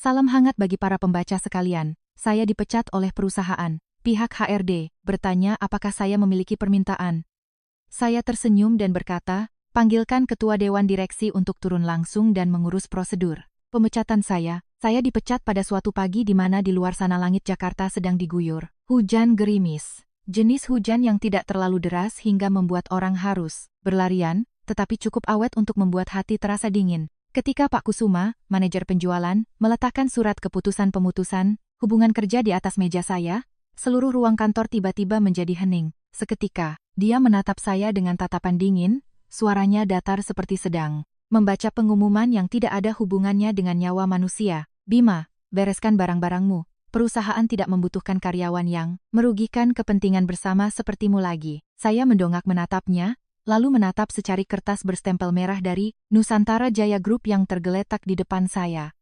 Salam hangat bagi para pembaca sekalian. Saya dipecat oleh perusahaan. Pihak HRD bertanya apakah saya memiliki permintaan. Saya tersenyum dan berkata, panggilkan ketua dewan direksi untuk turun langsung dan mengurus prosedur. Pemecatan saya dipecat pada suatu pagi di mana di luar sana langit Jakarta sedang diguyur hujan gerimis. Jenis hujan yang tidak terlalu deras hingga membuat orang harus berlarian, tetapi cukup awet untuk membuat hati terasa dingin. Ketika Pak Kusuma, manajer penjualan, meletakkan surat keputusan pemutusan hubungan kerja di atas meja saya, seluruh ruang kantor tiba-tiba menjadi hening. Seketika, dia menatap saya dengan tatapan dingin, suaranya datar seperti sedang membaca pengumuman yang tidak ada hubungannya dengan nyawa manusia. Bima, bereskan barang-barangmu. Perusahaan tidak membutuhkan karyawan yang merugikan kepentingan bersama sepertimu lagi. Saya mendongak menatapnya, lalu menatap secari kertas berstempel merah dari Nusantara Jaya Group yang tergeletak di depan saya.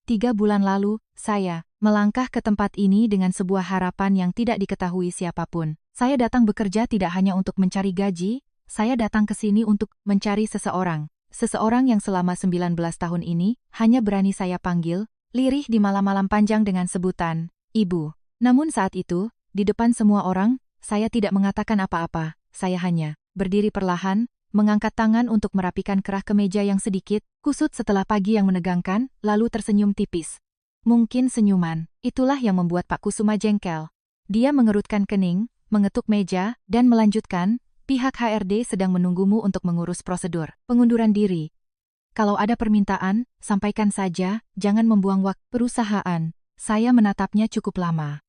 3 bulan lalu, saya melangkah ke tempat ini dengan sebuah harapan yang tidak diketahui siapapun. Saya datang bekerja tidak hanya untuk mencari gaji, saya datang ke sini untuk mencari seseorang. Seseorang yang selama 19 tahun ini hanya berani saya panggil, lirih di malam-malam panjang dengan sebutan, Ibu. Namun saat itu, di depan semua orang, saya tidak mengatakan apa-apa, saya hanya berdiri perlahan, mengangkat tangan untuk merapikan kerah kemeja yang sedikit, kusut setelah pagi yang menegangkan, lalu tersenyum tipis. Mungkin senyuman, itulah yang membuat Pak Kusuma jengkel. Dia mengerutkan kening, mengetuk meja, dan melanjutkan, pihak HRD sedang menunggumu untuk mengurus prosedur pengunduran diri. Kalau ada permintaan, sampaikan saja, jangan membuang waktu. Perusahaan, saya menatapnya cukup lama.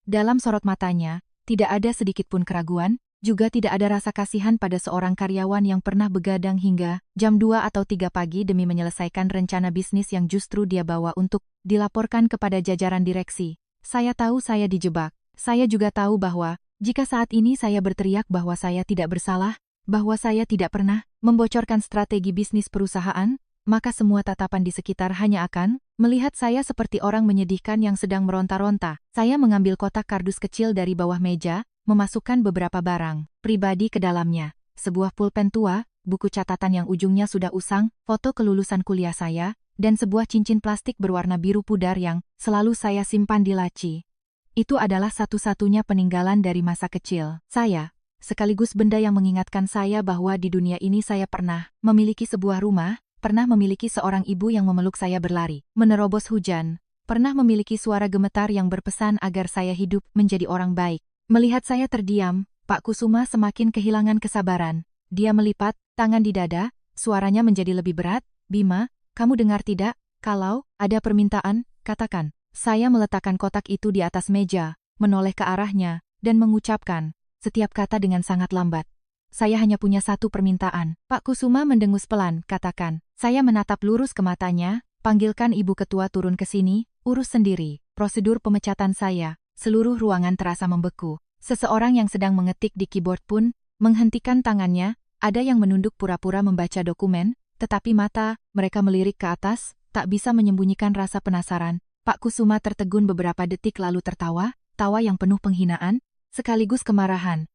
Dalam sorot matanya, tidak ada sedikit pun keraguan, juga tidak ada rasa kasihan pada seorang karyawan yang pernah begadang hingga jam 2 atau 3 pagi demi menyelesaikan rencana bisnis yang justru dia bawa untuk dilaporkan kepada jajaran direksi. Saya tahu saya dijebak. Saya juga tahu bahwa jika saat ini saya berteriak bahwa saya tidak bersalah, bahwa saya tidak pernah membocorkan strategi bisnis perusahaan, maka semua tatapan di sekitar hanya akan melihat saya seperti orang menyedihkan yang sedang meronta-ronta. Saya mengambil kotak kardus kecil dari bawah meja, memasukkan beberapa barang pribadi ke dalamnya. Sebuah pulpen tua, buku catatan yang ujungnya sudah usang, foto kelulusan kuliah saya, dan sebuah cincin plastik berwarna biru pudar yang selalu saya simpan di laci. Itu adalah satu-satunya peninggalan dari masa kecil saya, sekaligus benda yang mengingatkan saya bahwa di dunia ini saya pernah memiliki sebuah rumah, pernah memiliki seorang ibu yang memeluk saya berlari menerobos hujan, pernah memiliki suara gemetar yang berpesan agar saya hidup menjadi orang baik. Melihat saya terdiam, Pak Kusuma semakin kehilangan kesabaran. Dia melipat tangan di dada, suaranya menjadi lebih berat. Bima, kamu dengar tidak? Kalau ada permintaan, katakan. Saya meletakkan kotak itu di atas meja, menoleh ke arahnya, dan mengucapkan setiap kata dengan sangat lambat. Saya hanya punya satu permintaan. Pak Kusuma mendengus pelan, katakan. Saya menatap lurus ke matanya, panggilkan ibu ketua turun ke sini, urus sendiri. Prosedur pemecatan saya, seluruh ruangan terasa membeku. Seseorang yang sedang mengetik di keyboard pun menghentikan tangannya, ada yang menunduk pura-pura membaca dokumen, tetapi mata mereka melirik ke atas, tak bisa menyembunyikan rasa penasaran. Pak Kusuma tertegun beberapa detik lalu tertawa, tawa yang penuh penghinaan, sekaligus kemarahan.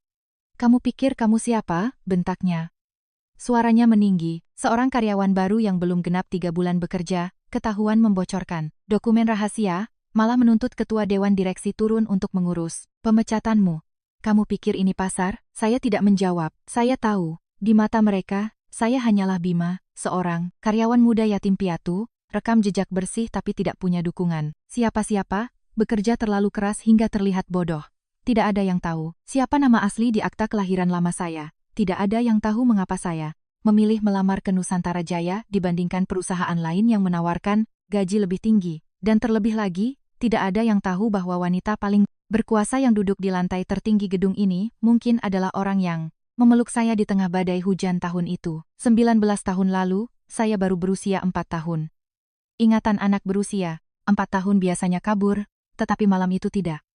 Kamu pikir kamu siapa? Bentaknya. Suaranya meninggi, seorang karyawan baru yang belum genap 3 bulan bekerja, ketahuan membocorkan dokumen rahasia, malah menuntut ketua dewan direksi turun untuk mengurus pemecatanmu. Kamu pikir ini pasar? Saya tidak menjawab. Saya tahu, di mata mereka, saya hanyalah Bima, seorang karyawan muda yatim piatu, rekam jejak bersih tapi tidak punya dukungan siapa-siapa, bekerja terlalu keras hingga terlihat bodoh. Tidak ada yang tahu siapa nama asli di akta kelahiran lama saya. Tidak ada yang tahu mengapa saya memilih melamar ke Nusantara Jaya dibandingkan perusahaan lain yang menawarkan gaji lebih tinggi. Dan terlebih lagi, tidak ada yang tahu bahwa wanita paling berkuasa yang duduk di lantai tertinggi gedung ini mungkin adalah orang yang memeluk saya di tengah badai hujan tahun itu. 19 tahun lalu, saya baru berusia 4 tahun. Ingatan anak berusia 4 tahun biasanya kabur, tetapi malam itu tidak.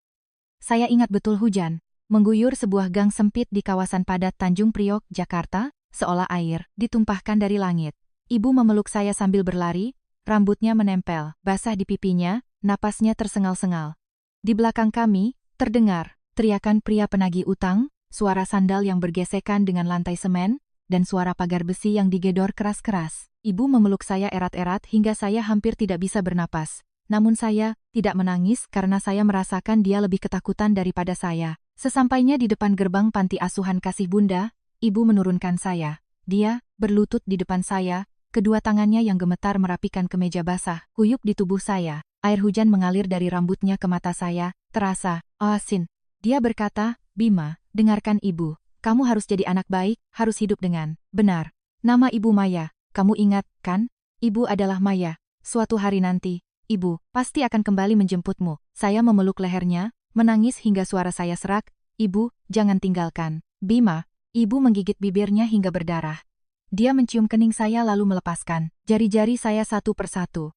Saya ingat betul hujan mengguyur sebuah gang sempit di kawasan padat Tanjung Priok, Jakarta, seolah air ditumpahkan dari langit. Ibu memeluk saya sambil berlari, rambutnya menempel, basah di pipinya, napasnya tersengal-sengal. Di belakang kami, terdengar teriakan pria penagih utang, suara sandal yang bergesekan dengan lantai semen, dan suara pagar besi yang digedor keras-keras. Ibu memeluk saya erat-erat hingga saya hampir tidak bisa bernapas. namun saya tidak menangis karena saya merasakan dia lebih ketakutan daripada saya. Sesampainya di depan gerbang panti asuhan Kasih Bunda, ibu menurunkan saya. Dia berlutut di depan saya, kedua tangannya yang gemetar merapikan kemeja basah, kuyup di tubuh saya. Air hujan mengalir dari rambutnya ke mata saya, terasa asin. Dia berkata, "Bima, dengarkan ibu. Kamu harus jadi anak baik, harus hidup dengan benar. Nama ibu Maya, kamu ingat, kan? Ibu adalah Maya. Suatu hari nanti, ibu pasti akan kembali menjemputmu." Saya memeluk lehernya, menangis hingga suara saya serak. "Ibu, jangan tinggalkan Bima." Ibu menggigit bibirnya hingga berdarah. Dia mencium kening saya lalu melepaskan jari-jari saya satu persatu.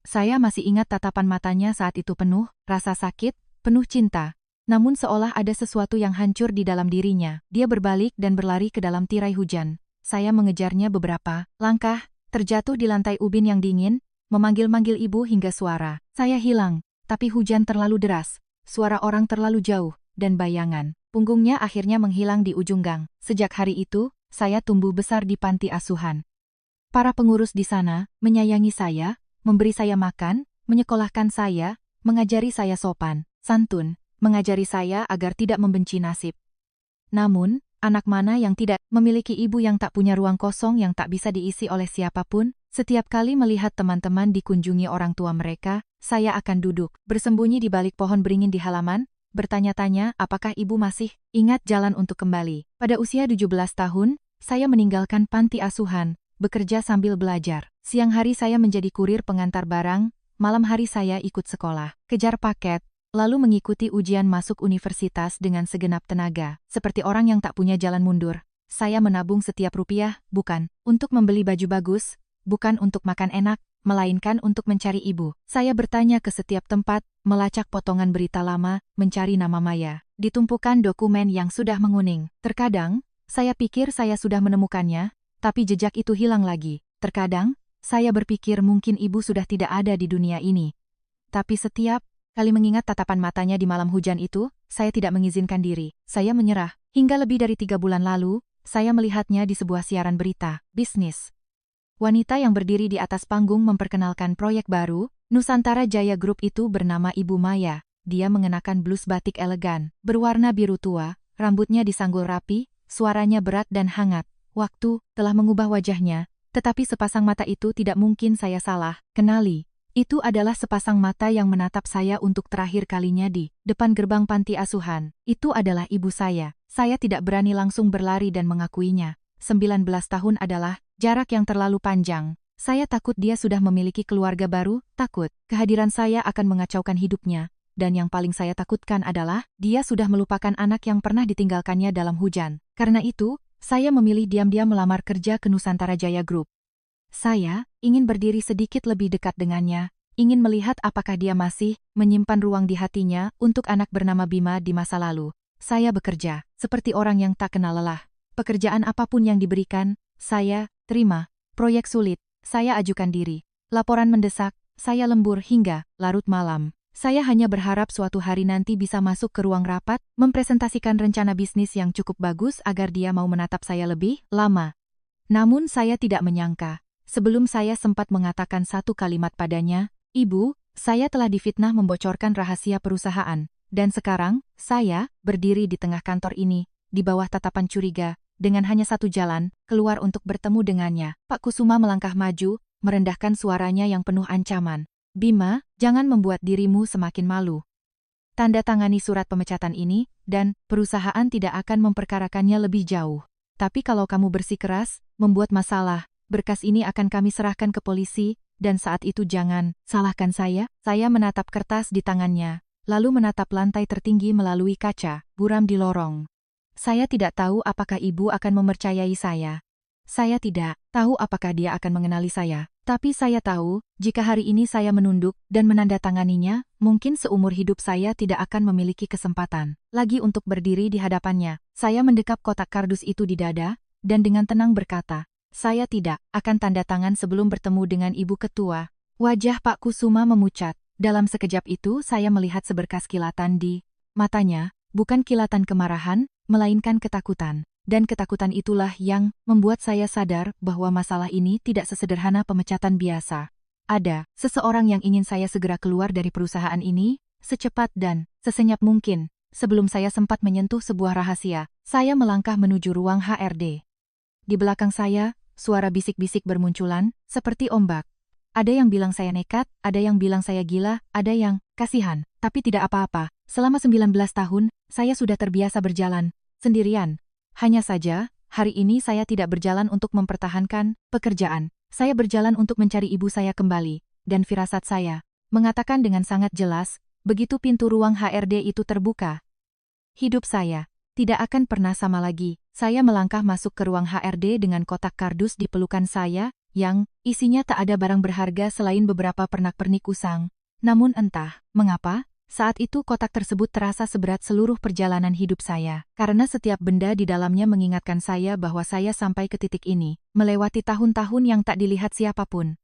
Saya masih ingat tatapan matanya saat itu penuh rasa sakit, penuh cinta. Namun seolah ada sesuatu yang hancur di dalam dirinya. Dia berbalik dan berlari ke dalam tirai hujan. Saya mengejarnya beberapa langkah, terjatuh di lantai ubin yang dingin, memanggil-manggil ibu hingga suara saya hilang. Tapi hujan terlalu deras, suara orang terlalu jauh, dan bayangan punggungnya akhirnya menghilang di ujung gang. Sejak hari itu, saya tumbuh besar di panti asuhan. Para pengurus di sana menyayangi saya, memberi saya makan, menyekolahkan saya, mengajari saya sopan, santun, mengajari saya agar tidak membenci nasib. Namun, anak mana yang tidak memiliki ibu yang tak punya ruang kosong yang tak bisa diisi oleh siapapun? Setiap kali melihat teman-teman dikunjungi orang tua mereka, saya akan duduk, bersembunyi di balik pohon beringin di halaman, bertanya-tanya apakah ibu masih ingat jalan untuk kembali. Pada usia 17 tahun, saya meninggalkan panti asuhan, bekerja sambil belajar. Siang hari saya menjadi kurir pengantar barang, malam hari saya ikut sekolah, kejar paket, lalu mengikuti ujian masuk universitas dengan segenap tenaga. Seperti orang yang tak punya jalan mundur, saya menabung setiap rupiah, bukan untuk membeli baju bagus, bukan untuk makan enak, melainkan untuk mencari ibu. Saya bertanya ke setiap tempat, melacak potongan berita lama, mencari nama Maya di tumpukan dokumen yang sudah menguning. Terkadang, saya pikir saya sudah menemukannya, tapi jejak itu hilang lagi. Terkadang, saya berpikir mungkin ibu sudah tidak ada di dunia ini. Tapi setiap kali mengingat tatapan matanya di malam hujan itu, saya tidak mengizinkan diri. Saya menyerah. Hingga lebih dari 3 bulan lalu, saya melihatnya di sebuah siaran berita bisnis. Wanita yang berdiri di atas panggung memperkenalkan proyek baru, Nusantara Jaya Group itu bernama Ibu Maya. Dia mengenakan blus batik elegan, berwarna biru tua, rambutnya disanggul rapi, suaranya berat dan hangat. Waktu telah mengubah wajahnya, tetapi sepasang mata itu tidak mungkin saya salah kenali. Itu adalah sepasang mata yang menatap saya untuk terakhir kalinya di depan gerbang panti asuhan. Itu adalah ibu saya. Saya tidak berani langsung berlari dan mengakuinya. 19 tahun adalah jarak yang terlalu panjang. Saya takut dia sudah memiliki keluarga baru, takut kehadiran saya akan mengacaukan hidupnya. Dan yang paling saya takutkan adalah, dia sudah melupakan anak yang pernah ditinggalkannya dalam hujan. Karena itu, saya memilih diam-diam melamar kerja ke Nusantara Jaya Group. Saya ingin berdiri sedikit lebih dekat dengannya, ingin melihat apakah dia masih menyimpan ruang di hatinya untuk anak bernama Bima di masa lalu. Saya bekerja seperti orang yang tak kenal lelah. Pekerjaan apapun yang diberikan, saya terima. Proyek sulit, saya ajukan diri. Laporan mendesak, saya lembur hingga larut malam. Saya hanya berharap suatu hari nanti bisa masuk ke ruang rapat, mempresentasikan rencana bisnis yang cukup bagus agar dia mau menatap saya lebih lama. Namun saya tidak menyangka. Sebelum saya sempat mengatakan satu kalimat padanya, "Ibu, saya telah difitnah membocorkan rahasia perusahaan." Dan sekarang, saya berdiri di tengah kantor ini, di bawah tatapan curiga, dengan hanya satu jalan, keluar untuk bertemu dengannya. Pak Kusuma melangkah maju, merendahkan suaranya yang penuh ancaman. "Bima, jangan membuat dirimu semakin malu. Tanda tangani surat pemecatan ini, dan perusahaan tidak akan memperkarakannya lebih jauh. Tapi kalau kamu bersikeras, membuat masalah, berkas ini akan kami serahkan ke polisi, dan saat itu jangan salahkan saya." Saya menatap kertas di tangannya, lalu menatap lantai tertinggi melalui kaca buram di lorong. Saya tidak tahu apakah ibu akan mempercayai saya. Saya tidak tahu apakah dia akan mengenali saya. Tapi saya tahu, jika hari ini saya menunduk dan menandatanganinya, mungkin seumur hidup saya tidak akan memiliki kesempatan lagi untuk berdiri di hadapannya. Saya mendekap kotak kardus itu di dada, dan dengan tenang berkata, "Saya tidak akan tanda tangan sebelum bertemu dengan ibu ketua." Wajah Pak Kusuma memucat. Dalam sekejap itu saya melihat seberkas kilatan di matanya, bukan kilatan kemarahan, melainkan ketakutan. Dan ketakutan itulah yang membuat saya sadar bahwa masalah ini tidak sesederhana pemecatan biasa. Ada seseorang yang ingin saya segera keluar dari perusahaan ini, secepat dan sesenyap mungkin. Sebelum saya sempat menyentuh sebuah rahasia, saya melangkah menuju ruang HRD. Di belakang saya, suara bisik-bisik bermunculan, seperti ombak. Ada yang bilang saya nekat, ada yang bilang saya gila, ada yang kasihan. Tapi tidak apa-apa, selama 19 tahun, saya sudah terbiasa berjalan sendirian. Hanya saja, hari ini saya tidak berjalan untuk mempertahankan pekerjaan. Saya berjalan untuk mencari ibu saya kembali, dan firasat saya mengatakan dengan sangat jelas, begitu pintu ruang HRD itu terbuka, hidup saya tidak akan pernah sama lagi. Saya melangkah masuk ke ruang HRD dengan kotak kardus di pelukan saya, yang isinya tak ada barang berharga selain beberapa pernak-pernik usang. Namun entah mengapa, saat itu kotak tersebut terasa seberat seluruh perjalanan hidup saya, karena setiap benda di dalamnya mengingatkan saya bahwa saya sampai ke titik ini, melewati tahun-tahun yang tak dilihat siapapun.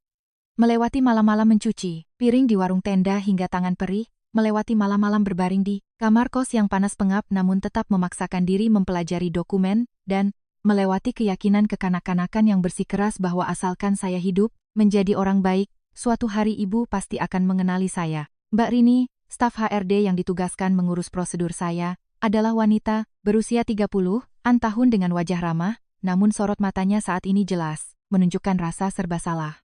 Melewati malam-malam mencuci piring di warung tenda hingga tangan perih, melewati malam-malam berbaring di kamar kos yang panas pengap namun tetap memaksakan diri mempelajari dokumen, dan melewati keyakinan kekanak-kanakan yang bersikeras bahwa asalkan saya hidup, menjadi orang baik, suatu hari ibu pasti akan mengenali saya. Mbak Rini, staf HRD yang ditugaskan mengurus prosedur saya, adalah wanita, berusia 30-an tahun dengan wajah ramah, namun sorot matanya saat ini jelas, menunjukkan rasa serba salah.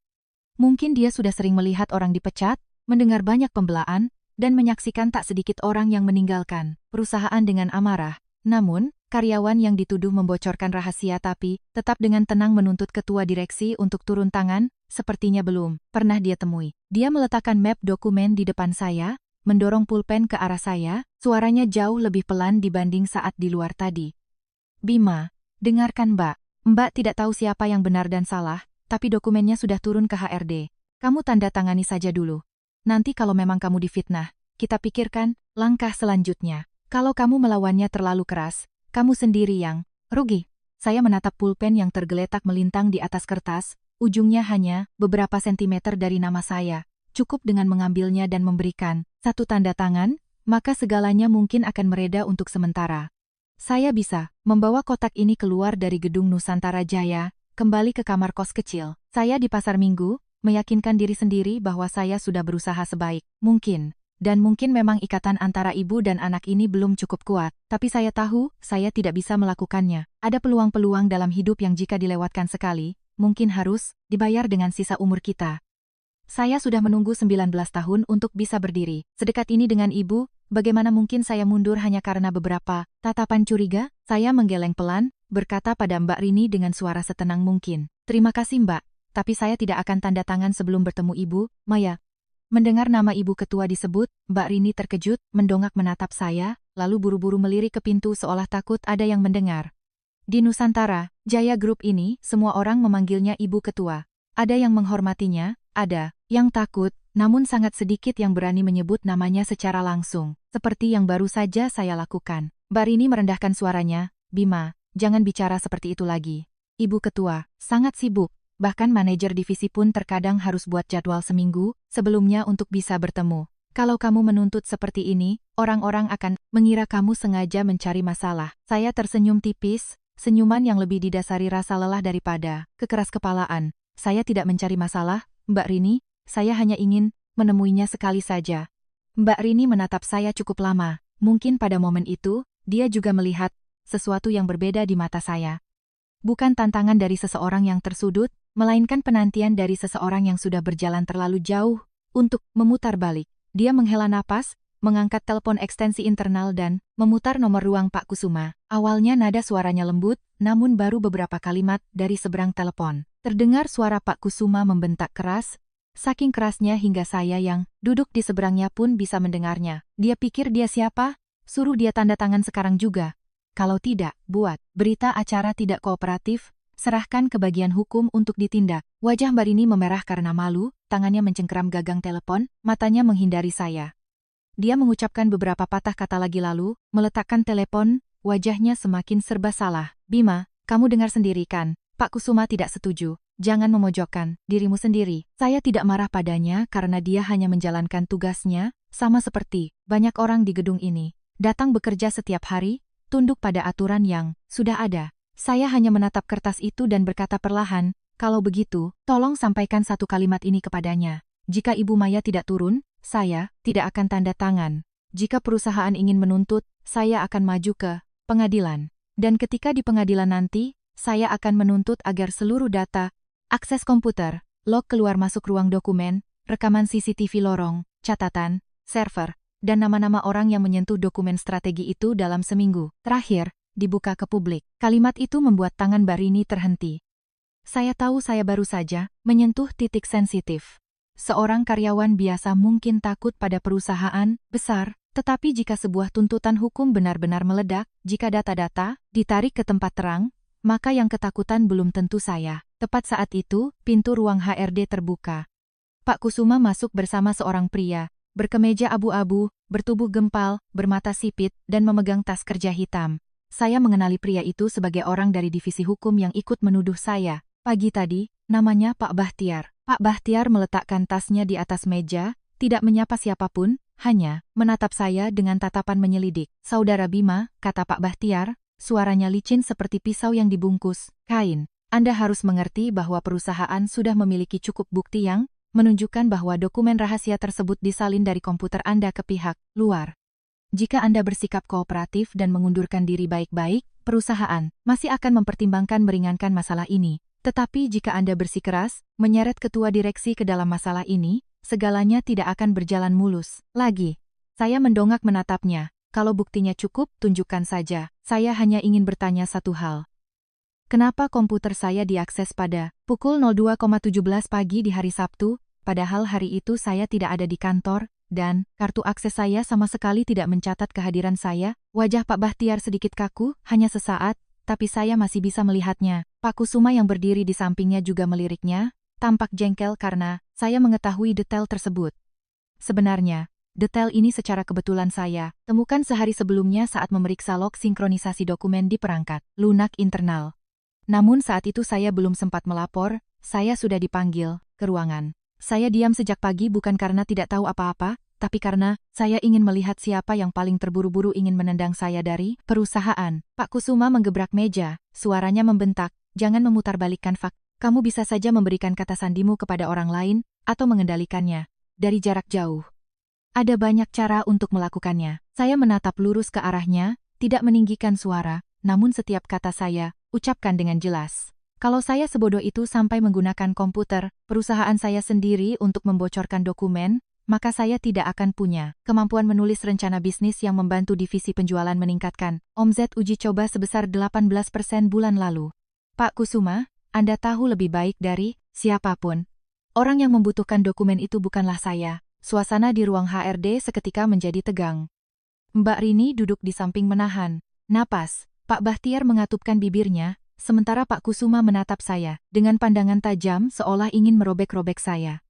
Mungkin dia sudah sering melihat orang dipecat, mendengar banyak pembelaan, dan menyaksikan tak sedikit orang yang meninggalkan perusahaan dengan amarah. Namun, karyawan yang dituduh membocorkan rahasia tapi tetap dengan tenang menuntut ketua direksi untuk turun tangan, sepertinya belum pernah dia temui. Dia meletakkan map dokumen di depan saya, mendorong pulpen ke arah saya, suaranya jauh lebih pelan dibanding saat di luar tadi. Bima, dengarkan Mbak. Mbak tidak tahu siapa yang benar dan salah, tapi dokumennya sudah turun ke HRD. Kamu tanda tangani saja dulu. Nanti kalau memang kamu difitnah, kita pikirkan langkah selanjutnya. Kalau kamu melawannya terlalu keras, kamu sendiri yang rugi. Saya menatap pulpen yang tergeletak melintang di atas kertas, ujungnya hanya beberapa sentimeter dari nama saya. Cukup dengan mengambilnya dan memberikan satu tanda tangan, maka segalanya mungkin akan mereda untuk sementara. Saya bisa membawa kotak ini keluar dari gedung Nusantara Jaya, kembali ke kamar kos kecil. Saya di pasar Minggu, meyakinkan diri sendiri bahwa saya sudah berusaha sebaik mungkin. Dan mungkin memang ikatan antara ibu dan anak ini belum cukup kuat, tapi saya tahu saya tidak bisa melakukannya. Ada peluang-peluang dalam hidup yang jika dilewatkan sekali, mungkin harus dibayar dengan sisa umur kita. Saya sudah menunggu 19 tahun untuk bisa berdiri sedekat ini dengan ibu, bagaimana mungkin saya mundur hanya karena beberapa tatapan curiga? Saya menggeleng pelan, berkata pada Mbak Rini dengan suara setenang mungkin. Terima kasih Mbak, tapi saya tidak akan tanda tangan sebelum bertemu Ibu, Maya. Mendengar nama ibu ketua disebut, Mbak Rini terkejut, mendongak menatap saya, lalu buru-buru melirik ke pintu seolah takut ada yang mendengar. Di Nusantara Jaya Group ini, semua orang memanggilnya ibu ketua. Ada yang menghormatinya, ada yang takut, namun sangat sedikit yang berani menyebut namanya secara langsung, seperti yang baru saja saya lakukan. Mbak Rini merendahkan suaranya, Bima, jangan bicara seperti itu lagi. Ibu ketua, sangat sibuk. Bahkan manajer divisi pun terkadang harus buat jadwal seminggu sebelumnya untuk bisa bertemu. Kalau kamu menuntut seperti ini, orang-orang akan mengira kamu sengaja mencari masalah. Saya tersenyum tipis, senyuman yang lebih didasari rasa lelah daripada kekeras-kepalaan. Saya tidak mencari masalah, Mbak Rini, saya hanya ingin menemuinya sekali saja. Mbak Rini menatap saya cukup lama. Mungkin pada momen itu, dia juga melihat sesuatu yang berbeda di mata saya. Bukan tantangan dari seseorang yang tersudut, melainkan penantian dari seseorang yang sudah berjalan terlalu jauh untuk memutar balik. Dia menghela napas, mengangkat telepon ekstensi internal dan memutar nomor ruang Pak Kusuma. Awalnya nada suaranya lembut, namun baru beberapa kalimat dari seberang telepon. Terdengar suara Pak Kusuma membentak keras, saking kerasnya hingga saya yang duduk di seberangnya pun bisa mendengarnya. Dia pikir dia siapa? Suruh dia tanda tangan sekarang juga. Kalau tidak, buat berita acara tidak kooperatif, serahkan ke bagian hukum untuk ditindak. Wajah Mbak Rini memerah karena malu, tangannya mencengkeram gagang telepon, matanya menghindari saya. Dia mengucapkan beberapa patah kata lagi lalu, meletakkan telepon, wajahnya semakin serba salah. Bima, kamu dengar sendiri kan, Pak Kusuma tidak setuju. Jangan memojokkan dirimu sendiri. Saya tidak marah padanya karena dia hanya menjalankan tugasnya, sama seperti banyak orang di gedung ini. Datang bekerja setiap hari, tunduk pada aturan yang sudah ada. Saya hanya menatap kertas itu dan berkata perlahan, kalau begitu, tolong sampaikan satu kalimat ini kepadanya. Jika Ibu Maya tidak turun, saya tidak akan tanda tangan. Jika perusahaan ingin menuntut, saya akan maju ke pengadilan. Dan ketika di pengadilan nanti, saya akan menuntut agar seluruh data, akses komputer, log keluar masuk ruang dokumen, rekaman CCTV lorong, catatan, server, dan nama-nama orang yang menyentuh dokumen strategi itu dalam seminggu terakhir, dibuka ke publik. Kalimat itu membuat tangan Barini terhenti. Saya tahu saya baru saja menyentuh titik sensitif. Seorang karyawan biasa mungkin takut pada perusahaan besar, tetapi jika sebuah tuntutan hukum benar-benar meledak, jika data-data ditarik ke tempat terang, maka yang ketakutan belum tentu saya. Tepat saat itu, pintu ruang HRD terbuka. Pak Kusuma masuk bersama seorang pria, berkemeja abu-abu, bertubuh gempal, bermata sipit, dan memegang tas kerja hitam. Saya mengenali pria itu sebagai orang dari divisi hukum yang ikut menuduh saya. Pagi tadi, namanya Pak Bahtiar. Pak Bahtiar meletakkan tasnya di atas meja, tidak menyapa siapapun, hanya menatap saya dengan tatapan menyelidik. Saudara Bima, kata Pak Bahtiar, suaranya licin seperti pisau yang dibungkus kain. Anda harus mengerti bahwa perusahaan sudah memiliki cukup bukti yang menunjukkan bahwa dokumen rahasia tersebut disalin dari komputer Anda ke pihak luar. Jika Anda bersikap kooperatif dan mengundurkan diri baik-baik, perusahaan masih akan mempertimbangkan meringankan masalah ini. Tetapi jika Anda bersikeras, menyeret ketua direksi ke dalam masalah ini, segalanya tidak akan berjalan mulus. Lagi, saya mendongak menatapnya. Kalau buktinya cukup, tunjukkan saja. Saya hanya ingin bertanya satu hal. Kenapa komputer saya diakses pada pukul 02.17 pagi di hari Sabtu, padahal hari itu saya tidak ada di kantor, dan kartu akses saya sama sekali tidak mencatat kehadiran saya? Wajah Pak Bahtiar sedikit kaku, hanya sesaat, tapi saya masih bisa melihatnya. Pak Kusuma yang berdiri di sampingnya juga meliriknya, tampak jengkel karena saya mengetahui detail tersebut. Sebenarnya, detail ini secara kebetulan saya temukan sehari sebelumnya saat memeriksa log sinkronisasi dokumen di perangkat lunak internal. Namun saat itu saya belum sempat melapor, saya sudah dipanggil ke ruangan. Saya diam sejak pagi bukan karena tidak tahu apa-apa, tapi karena saya ingin melihat siapa yang paling terburu-buru ingin menendang saya dari perusahaan. Pak Kusuma menggebrak meja, suaranya membentak, jangan memutarbalikkan fakta. Kamu bisa saja memberikan kata sandimu kepada orang lain, atau mengendalikannya dari jarak jauh. Ada banyak cara untuk melakukannya. Saya menatap lurus ke arahnya, tidak meninggikan suara, namun setiap kata saya, ucapkan dengan jelas. Kalau saya sebodoh itu sampai menggunakan komputer, perusahaan saya sendiri untuk membocorkan dokumen, maka saya tidak akan punya kemampuan menulis rencana bisnis yang membantu divisi penjualan meningkatkan omzet uji coba sebesar 18% bulan lalu. Pak Kusuma, Anda tahu lebih baik dari siapapun. Orang yang membutuhkan dokumen itu bukanlah saya. Suasana di ruang HRD seketika menjadi tegang. Mbak Rini duduk di samping menahan napas. Pak Bahtiar mengatupkan bibirnya, sementara Pak Kusuma menatap saya dengan pandangan tajam seolah ingin merobek-robek saya.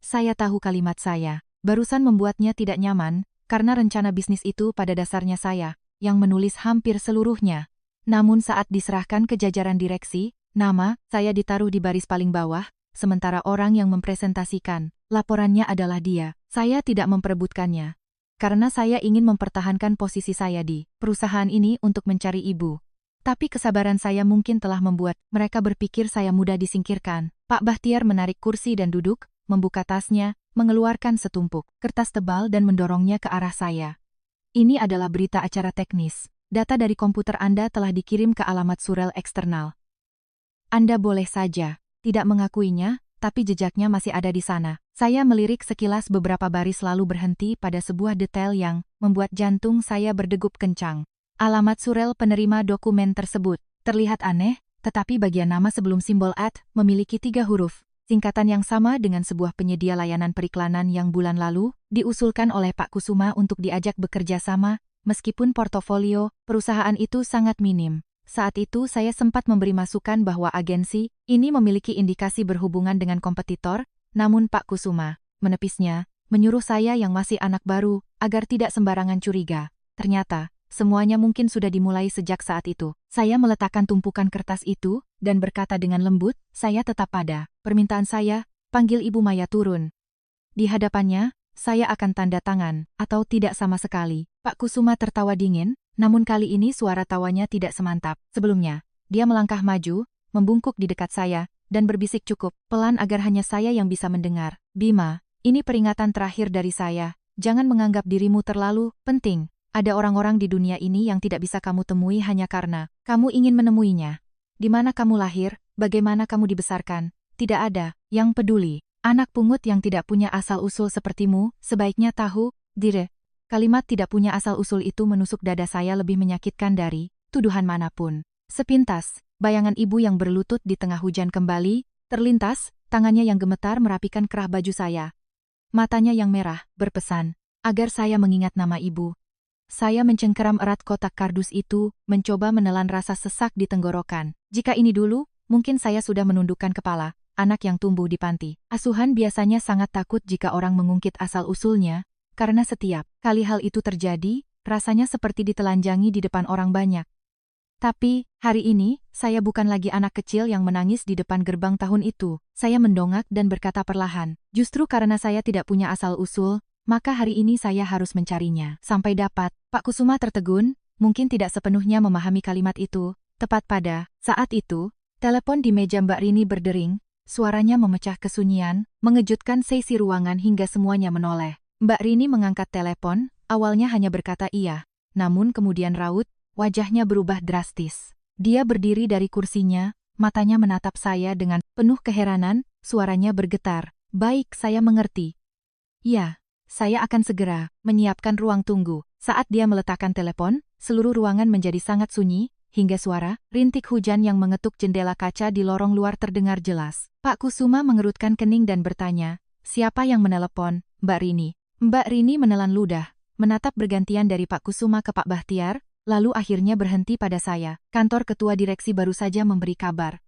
Saya tahu kalimat saya barusan membuatnya tidak nyaman, karena rencana bisnis itu pada dasarnya saya yang menulis hampir seluruhnya. Namun saat diserahkan ke jajaran direksi, nama saya ditaruh di baris paling bawah, sementara orang yang mempresentasikan laporannya adalah dia. Saya tidak memperebutkannya, karena saya ingin mempertahankan posisi saya di perusahaan ini untuk mencari ibu. Tapi kesabaran saya mungkin telah membuat mereka berpikir saya mudah disingkirkan. Pak Bahtiar menarik kursi dan duduk, membuka tasnya, mengeluarkan setumpuk kertas tebal dan mendorongnya ke arah saya. Ini adalah berita acara teknis. Data dari komputer Anda telah dikirim ke alamat surel eksternal. Anda boleh saja tidak mengakuinya, tapi jejaknya masih ada di sana. Saya melirik sekilas beberapa baris lalu berhenti pada sebuah detail yang membuat jantung saya berdegup kencang. Alamat surel penerima dokumen tersebut terlihat aneh, tetapi bagian nama sebelum simbol @ memiliki 3 huruf, singkatan yang sama dengan sebuah penyedia layanan periklanan yang bulan lalu diusulkan oleh Pak Kusuma untuk diajak bekerja sama, meskipun portofolio perusahaan itu sangat minim. Saat itu saya sempat memberi masukan bahwa agensi ini memiliki indikasi berhubungan dengan kompetitor, namun Pak Kusuma menepisnya, menyuruh saya yang masih anak baru agar tidak sembarangan curiga. Ternyata, semuanya mungkin sudah dimulai sejak saat itu. Saya meletakkan tumpukan kertas itu dan berkata dengan lembut, saya tetap pada permintaan saya, panggil Ibu Maya turun. Di hadapannya, saya akan tanda tangan, atau tidak sama sekali. Pak Kusuma tertawa dingin, namun kali ini suara tawanya tidak semantap sebelumnya. Dia melangkah maju, membungkuk di dekat saya, dan berbisik cukup pelan agar hanya saya yang bisa mendengar. Bima, Ini peringatan terakhir dari saya. Jangan menganggap dirimu terlalu penting. Ada orang-orang di dunia ini yang tidak bisa kamu temui hanya karena kamu ingin menemuinya. Di mana kamu lahir, bagaimana kamu dibesarkan, tidak ada yang peduli. Anak pungut yang tidak punya asal-usul sepertimu, sebaiknya tahu, dire. Kalimat tidak punya asal-usul itu menusuk dada saya lebih menyakitkan dari tuduhan manapun. Sepintas, bayangan ibu yang berlutut di tengah hujan kembali terlintas, tangannya yang gemetar merapikan kerah baju saya. Matanya yang merah, berpesan, agar saya mengingat nama ibu. Saya mencengkeram erat kotak kardus itu, mencoba menelan rasa sesak di tenggorokan. Jika ini dulu, mungkin saya sudah menundukkan kepala. Anak yang tumbuh di panti asuhan biasanya sangat takut jika orang mengungkit asal-usulnya, karena setiap kali hal itu terjadi, rasanya seperti ditelanjangi di depan orang banyak. Tapi, hari ini, saya bukan lagi anak kecil yang menangis di depan gerbang tahun itu. Saya mendongak dan berkata perlahan, justru karena saya tidak punya asal-usul, maka hari ini saya harus mencarinya. Sampai dapat, Pak Kusuma tertegun, mungkin tidak sepenuhnya memahami kalimat itu. Tepat pada saat itu, telepon di meja Mbak Rini berdering, suaranya memecah kesunyian, mengejutkan seisi ruangan hingga semuanya menoleh. Mbak Rini mengangkat telepon, awalnya hanya berkata iya, namun kemudian raut, wajahnya berubah drastis. Dia berdiri dari kursinya, matanya menatap saya dengan penuh keheranan, suaranya bergetar. Baik, saya mengerti. Ya. Saya akan segera menyiapkan ruang tunggu. Saat dia meletakkan telepon, seluruh ruangan menjadi sangat sunyi, hingga suara rintik hujan yang mengetuk jendela kaca di lorong luar terdengar jelas. Pak Kusuma mengerutkan kening dan bertanya, siapa yang menelepon? Mbak Rini. Mbak Rini menelan ludah, menatap bergantian dari Pak Kusuma ke Pak Bahtiar, lalu akhirnya berhenti pada saya. Kantor ketua direksi baru saja memberi kabar.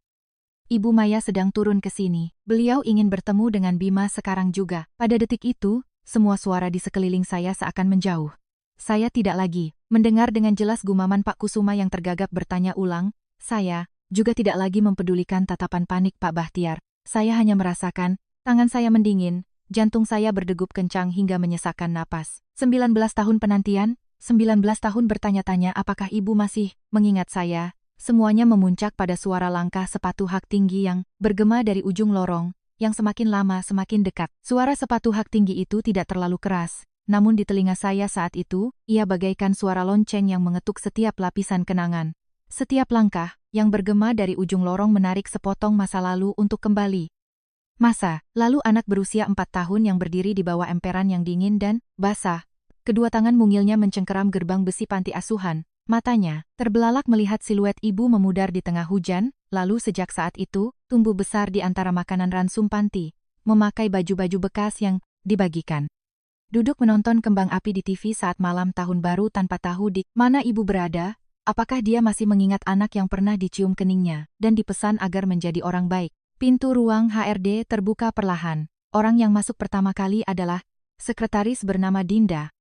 Ibu Maya sedang turun ke sini. Beliau ingin bertemu dengan Bima sekarang juga. Pada detik itu, semua suara di sekeliling saya seakan menjauh. Saya tidak lagi mendengar dengan jelas gumaman Pak Kusuma yang tergagap bertanya ulang. Saya juga tidak lagi mempedulikan tatapan panik Pak Bahtiar. Saya hanya merasakan tangan saya mendingin, jantung saya berdegup kencang hingga menyesakkan napas. 19 tahun penantian, 19 tahun bertanya-tanya apakah ibu masih mengingat saya. Semuanya memuncak pada suara langkah sepatu hak tinggi yang bergema dari ujung lorong. Yang semakin lama semakin dekat. Suara sepatu hak tinggi itu tidak terlalu keras, namun di telinga saya saat itu, ia bagaikan suara lonceng yang mengetuk setiap lapisan kenangan. Setiap langkah yang bergema dari ujung lorong menarik sepotong masa lalu untuk kembali. Masa lalu anak berusia 4 tahun yang berdiri di bawah emperan yang dingin dan basah. Kedua tangan mungilnya mencengkeram gerbang besi panti asuhan. Matanya terbelalak melihat siluet ibu memudar di tengah hujan, lalu sejak saat itu, tumbuh besar di antara makanan ransum panti, memakai baju-baju bekas yang dibagikan. Duduk menonton kembang api di TV saat malam tahun baru tanpa tahu di mana ibu berada, apakah dia masih mengingat anak yang pernah dicium keningnya, dan dipesan agar menjadi orang baik. Pintu ruang HRD terbuka perlahan. Orang yang masuk pertama kali adalah sekretaris bernama Dinda.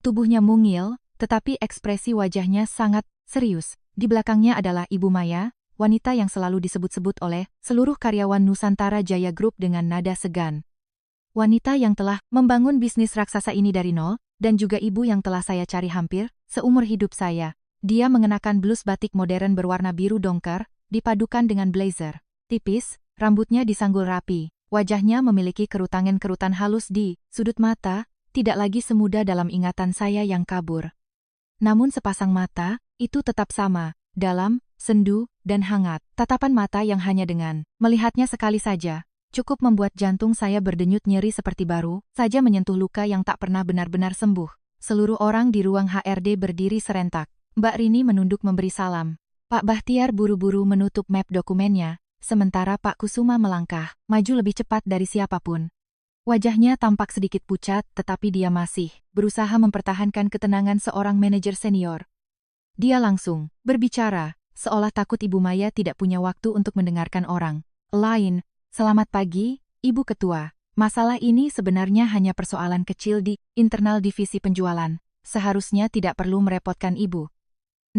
Tubuhnya mungil, tetapi ekspresi wajahnya sangat serius. Di belakangnya adalah Ibu Maya, wanita yang selalu disebut-sebut oleh seluruh karyawan Nusantara Jaya Group dengan nada segan. Wanita yang telah membangun bisnis raksasa ini dari nol, dan juga ibu yang telah saya cari hampir seumur hidup saya. Dia mengenakan blus batik modern berwarna biru dongker, dipadukan dengan blazer tipis, rambutnya disanggul rapi. Wajahnya memiliki kerutangan-kerutan halus di sudut mata, tidak lagi semuda dalam ingatan saya yang kabur. Namun sepasang mata, itu tetap sama, dalam, sendu, dan hangat. Tatapan mata yang hanya dengan melihatnya sekali saja, cukup membuat jantung saya berdenyut nyeri seperti baru saja menyentuh luka yang tak pernah benar-benar sembuh. Seluruh orang di ruang HRD berdiri serentak. Mbak Rini menunduk memberi salam. Pak Bahtiar buru-buru menutup map dokumennya, sementara Pak Kusuma melangkah, maju lebih cepat dari siapapun. Wajahnya tampak sedikit pucat, tetapi dia masih berusaha mempertahankan ketenangan seorang manajer senior. Dia langsung berbicara, seolah takut Ibu Maya tidak punya waktu untuk mendengarkan orang lain. Selamat pagi, Ibu Ketua. Masalah ini sebenarnya hanya persoalan kecil di internal divisi penjualan. Seharusnya tidak perlu merepotkan Ibu.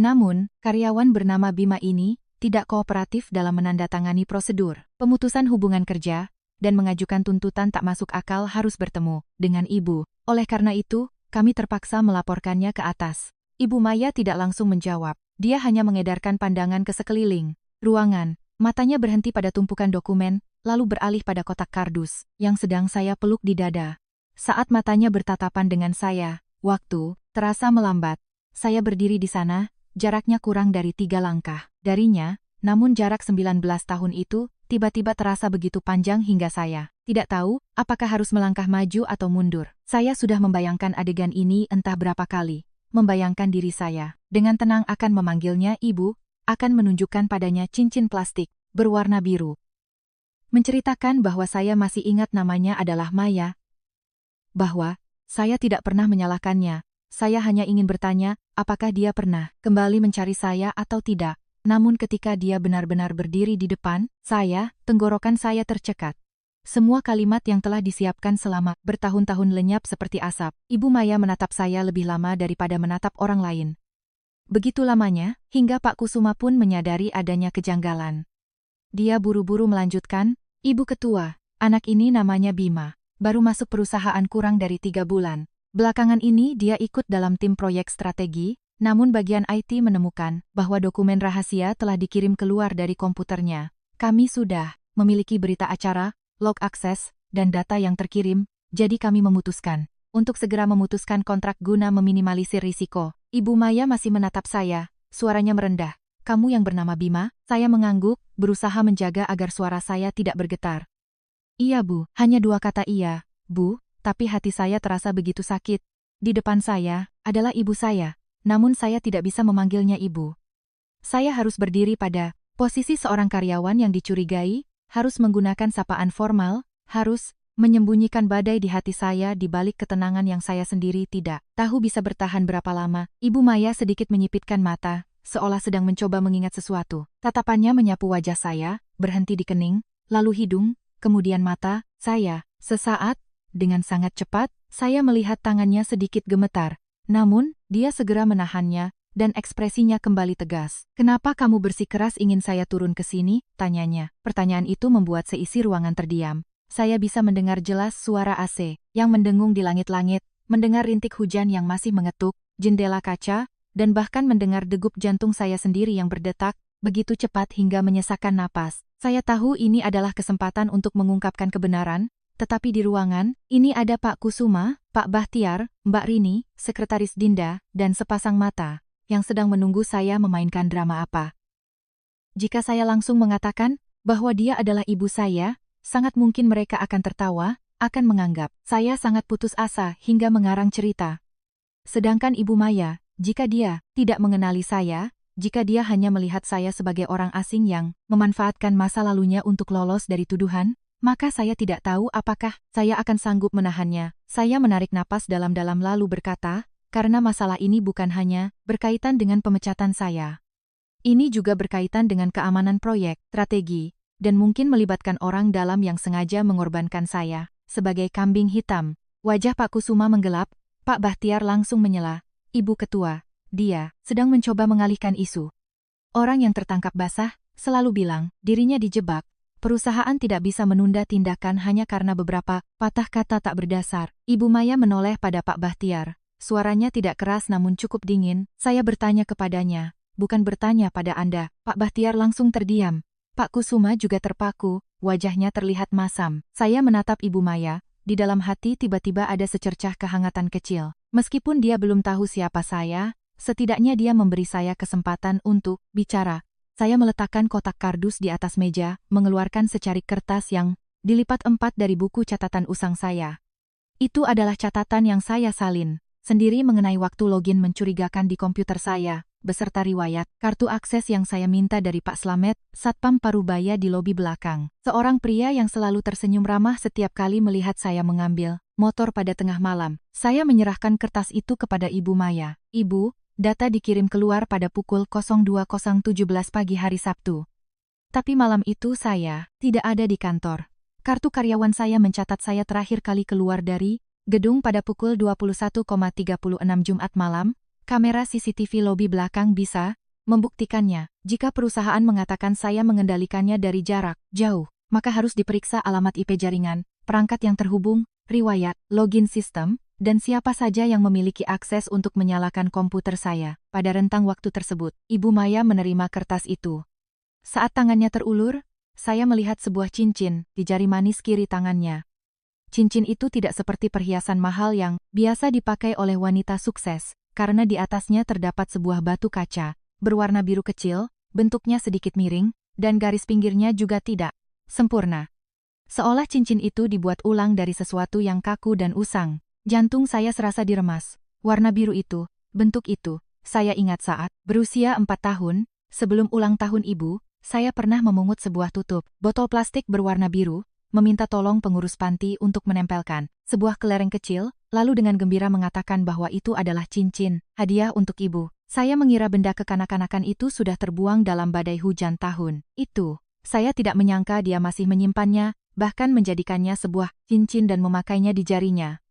Namun, karyawan bernama Bima ini tidak kooperatif dalam menandatangani prosedur pemutusan hubungan kerja, dan mengajukan tuntutan tak masuk akal harus bertemu dengan ibu. Oleh karena itu, kami terpaksa melaporkannya ke atas. Ibu Maya tidak langsung menjawab. Dia hanya mengedarkan pandangan ke sekeliling ruangan. Matanya berhenti pada tumpukan dokumen, lalu beralih pada kotak kardus yang sedang saya peluk di dada. Saat matanya bertatapan dengan saya, waktu terasa melambat. Saya berdiri di sana, jaraknya kurang dari 3 langkah darinya, namun jarak 19 tahun itu tiba-tiba terasa begitu panjang hingga saya tidak tahu apakah harus melangkah maju atau mundur. Saya sudah membayangkan adegan ini entah berapa kali. Membayangkan diri saya dengan tenang akan memanggilnya ibu, akan menunjukkan padanya cincin plastik berwarna biru. Menceritakan bahwa saya masih ingat namanya adalah Maya. Bahwa saya tidak pernah menyalahkannya. Saya hanya ingin bertanya, apakah dia pernah kembali mencari saya atau tidak. Namun ketika dia benar-benar berdiri di depan saya, tenggorokan saya tercekat. Semua kalimat yang telah disiapkan selama bertahun-tahun lenyap seperti asap. Ibu Maya menatap saya lebih lama daripada menatap orang lain. Begitu lamanya, hingga Pak Kusuma pun menyadari adanya kejanggalan. Dia buru-buru melanjutkan, Ibu Ketua, anak ini namanya Bima. Baru masuk perusahaan kurang dari 3 bulan. Belakangan ini dia ikut dalam tim proyek strategi, namun bagian IT menemukan bahwa dokumen rahasia telah dikirim keluar dari komputernya. Kami sudah memiliki berita acara, log akses, dan data yang terkirim, jadi kami memutuskan untuk segera memutuskan kontrak guna meminimalisir risiko. Ibu Maya masih menatap saya, suaranya merendah. Kamu yang bernama Bima? Saya mengangguk, berusaha menjaga agar suara saya tidak bergetar. Iya Bu, hanya 2 kata iya, Bu, tapi hati saya terasa begitu sakit. Di depan saya adalah ibu saya, namun saya tidak bisa memanggilnya ibu. Saya harus berdiri pada posisi seorang karyawan yang dicurigai, harus menggunakan sapaan formal, harus menyembunyikan badai di hati saya di balik ketenangan yang saya sendiri tidak tahu bisa bertahan berapa lama. Ibu Maya sedikit menyipitkan mata, seolah sedang mencoba mengingat sesuatu. Tatapannya menyapu wajah saya, berhenti di kening, lalu hidung, kemudian mata. Saya, sesaat, dengan sangat cepat, saya melihat tangannya sedikit gemetar. Namun, dia segera menahannya, dan ekspresinya kembali tegas. Kenapa kamu bersikeras ingin saya turun ke sini? Tanyanya. Pertanyaan itu membuat seisi ruangan terdiam. Saya bisa mendengar jelas suara AC yang mendengung di langit-langit, mendengar rintik hujan yang masih mengetuk jendela kaca, dan bahkan mendengar degup jantung saya sendiri yang berdetak begitu cepat hingga menyesakkan napas. Saya tahu ini adalah kesempatan untuk mengungkapkan kebenaran, tetapi di ruangan ini ada Pak Kusuma, Pak Bahtiar, Mbak Rini, Sekretaris Dinda, dan sepasang mata yang sedang menunggu saya memainkan drama apa. Jika saya langsung mengatakan bahwa dia adalah ibu saya, sangat mungkin mereka akan tertawa, akan menganggap saya sangat putus asa hingga mengarang cerita. Sedangkan Ibu Maya, jika dia tidak mengenali saya, jika dia hanya melihat saya sebagai orang asing yang memanfaatkan masa lalunya untuk lolos dari tuduhan, maka saya tidak tahu apakah saya akan sanggup menahannya. Saya menarik napas dalam-dalam lalu berkata, karena masalah ini bukan hanya berkaitan dengan pemecatan saya. Ini juga berkaitan dengan keamanan proyek, strategi, dan mungkin melibatkan orang dalam yang sengaja mengorbankan saya. Sebagai kambing hitam, wajah Pak Kusuma menggelap, Pak Bahtiar langsung menyela, Ibu Ketua, dia sedang mencoba mengalihkan isu. Orang yang tertangkap basah selalu bilang dirinya dijebak. Perusahaan tidak bisa menunda tindakan hanya karena beberapa patah kata tak berdasar. Ibu Maya menoleh pada Pak Bahtiar. Suaranya tidak keras namun cukup dingin. Saya bertanya kepadanya, bukan bertanya pada Anda. Pak Bahtiar langsung terdiam. Pak Kusuma juga terpaku, wajahnya terlihat masam. Saya menatap Ibu Maya, di dalam hati tiba-tiba ada secercah kehangatan kecil. Meskipun dia belum tahu siapa saya, setidaknya dia memberi saya kesempatan untuk bicara. Saya meletakkan kotak kardus di atas meja, mengeluarkan secarik kertas yang dilipat 4 dari buku catatan usang saya. Itu adalah catatan yang saya salin sendiri mengenai waktu login mencurigakan di komputer saya, beserta riwayat kartu akses yang saya minta dari Pak Slamet, Satpam Parubaya di lobi belakang. Seorang pria yang selalu tersenyum ramah setiap kali melihat saya mengambil motor pada tengah malam. Saya menyerahkan kertas itu kepada Ibu Maya. Ibu, data dikirim keluar pada pukul 02.17 pagi hari Sabtu. Tapi malam itu saya tidak ada di kantor. Kartu karyawan saya mencatat saya terakhir kali keluar dari gedung pada pukul 21.36 Jumat malam. Kamera CCTV lobi belakang bisa membuktikannya. Jika perusahaan mengatakan saya mengendalikannya dari jarak jauh, maka harus diperiksa alamat IP jaringan, perangkat yang terhubung, riwayat, login sistem, dan siapa saja yang memiliki akses untuk menyalakan komputer saya. Pada rentang waktu tersebut, Ibu Maya menerima kertas itu. Saat tangannya terulur, saya melihat sebuah cincin di jari manis kiri tangannya. cincin itu tidak seperti perhiasan mahal yang biasa dipakai oleh wanita sukses, karena di atasnya terdapat sebuah batu kaca, berwarna biru kecil, bentuknya sedikit miring, dan garis pinggirnya juga tidak sempurna. Seolah cincin itu dibuat ulang dari sesuatu yang kaku dan usang. Jantung saya serasa diremas. Warna biru itu, bentuk itu, saya ingat saat berusia 4 tahun, sebelum ulang tahun ibu, saya pernah memungut sebuah tutup botol plastik berwarna biru, meminta tolong pengurus panti untuk menempelkan sebuah kelereng kecil, lalu dengan gembira mengatakan bahwa itu adalah cincin hadiah untuk ibu. Saya mengira benda kekanak-kanakan itu sudah terbuang dalam badai hujan tahun itu. Saya tidak menyangka dia masih menyimpannya, bahkan menjadikannya sebuah cincin dan memakainya di jarinya.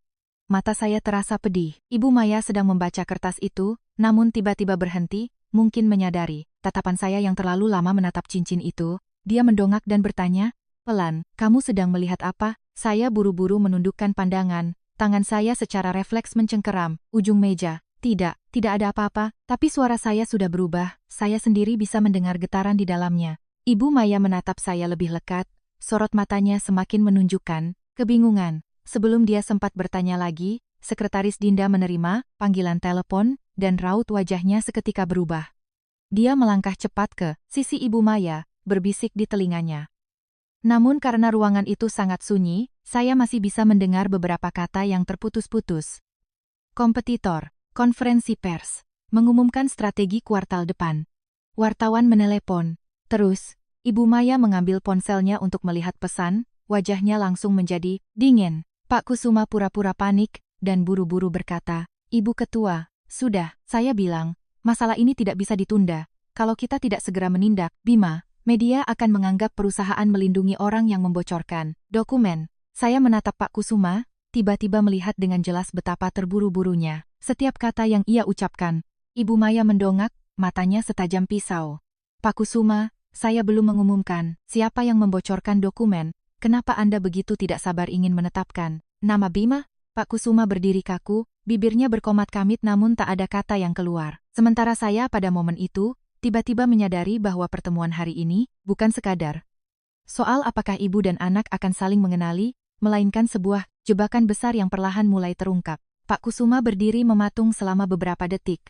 Mata saya terasa pedih. Ibu Maya sedang membaca kertas itu, namun tiba-tiba berhenti, mungkin menyadari tatapan saya yang terlalu lama menatap cincin itu. Dia mendongak dan bertanya, "Pelan, kamu sedang melihat apa?" Saya buru-buru menundukkan pandangan, tangan saya secara refleks mencengkeram ujung meja. Tidak ada apa-apa, tapi suara saya sudah berubah, saya sendiri bisa mendengar getaran di dalamnya. Ibu Maya menatap saya lebih lekat, sorot matanya semakin menunjukkan kebingungan. Sebelum dia sempat bertanya lagi, Sekretaris Dinda menerima panggilan telepon, dan raut wajahnya seketika berubah. Dia melangkah cepat ke sisi Ibu Maya, berbisik di telinganya. Namun karena ruangan itu sangat sunyi, saya masih bisa mendengar beberapa kata yang terputus-putus. Kompetitor, konferensi pers, mengumumkan strategi kuartal depan. Wartawan menelepon. Terus, Ibu Maya mengambil ponselnya untuk melihat pesan, wajahnya langsung menjadi dingin. Pak Kusuma pura-pura panik, dan buru-buru berkata, "Ibu Ketua, sudah, saya bilang, masalah ini tidak bisa ditunda. Kalau kita tidak segera menindak, Bima, media akan menganggap perusahaan melindungi orang yang membocorkan dokumen." Saya menatap Pak Kusuma, tiba-tiba melihat dengan jelas betapa terburu-burunya setiap kata yang ia ucapkan. Ibu Maya mendongak, matanya setajam pisau. "Pak Kusuma, saya belum mengumumkan siapa yang membocorkan dokumen. Kenapa Anda begitu tidak sabar ingin menetapkan nama Bima?" Pak Kusuma berdiri kaku, bibirnya berkomat-kamit namun tak ada kata yang keluar. Sementara saya pada momen itu, tiba-tiba menyadari bahwa pertemuan hari ini bukan sekadar soal apakah ibu dan anak akan saling mengenali, melainkan sebuah jebakan besar yang perlahan mulai terungkap. Pak Kusuma berdiri mematung selama beberapa detik.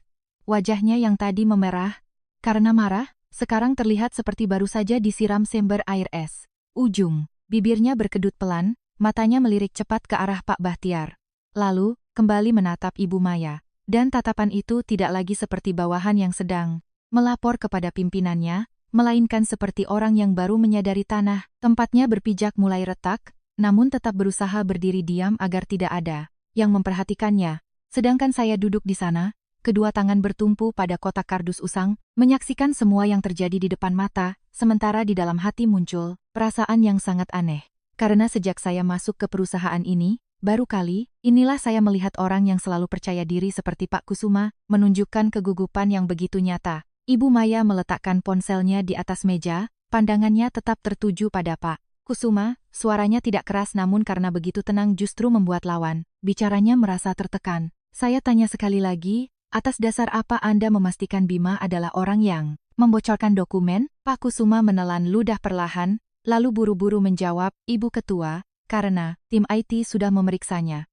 Wajahnya yang tadi memerah karena marah, sekarang terlihat seperti baru saja disiram sember air es. Ujung bibirnya berkedut pelan, matanya melirik cepat ke arah Pak Bahtiar. Lalu, kembali menatap Ibu Maya. Dan tatapan itu tidak lagi seperti bawahan yang sedang melapor kepada pimpinannya, melainkan seperti orang yang baru menyadari tanah tempatnya berpijak mulai retak, namun tetap berusaha berdiri diam agar tidak ada yang memperhatikannya. Sedangkan saya duduk di sana, kedua tangan bertumpu pada kotak kardus usang, menyaksikan semua yang terjadi di depan mata, sementara di dalam hati muncul perasaan yang sangat aneh. Karena sejak saya masuk ke perusahaan ini, baru kali inilah saya melihat orang yang selalu percaya diri seperti Pak Kusuma, menunjukkan kegugupan yang begitu nyata. Ibu Maya meletakkan ponselnya di atas meja, pandangannya tetap tertuju pada Pak Kusuma, suaranya tidak keras namun karena begitu tenang justru membuat lawan bicaranya merasa tertekan. "Saya tanya sekali lagi, atas dasar apa Anda memastikan Bima adalah orang yang membocorkan dokumen?" Pak Kusuma menelan ludah perlahan, lalu buru-buru menjawab, "Ibu Ketua, karena tim IT sudah memeriksanya.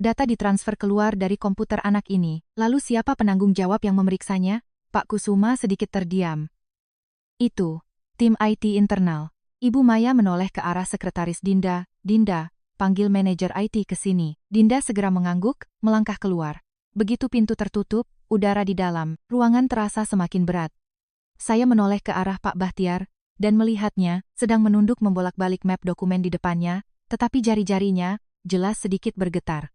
Data ditransfer keluar dari komputer anak ini. Lalu siapa penanggung jawab yang memeriksanya?" Pak Kusuma sedikit terdiam. "Itu tim IT internal." Ibu Maya menoleh ke arah Sekretaris Dinda. "Dinda, panggil manajer IT ke sini." Dinda segera mengangguk, melangkah keluar. Begitu pintu tertutup, udara di dalam ruangan terasa semakin berat. Saya menoleh ke arah Pak Bahtiar, dan melihatnya sedang menunduk membolak-balik map dokumen di depannya, tetapi jari-jarinya jelas sedikit bergetar.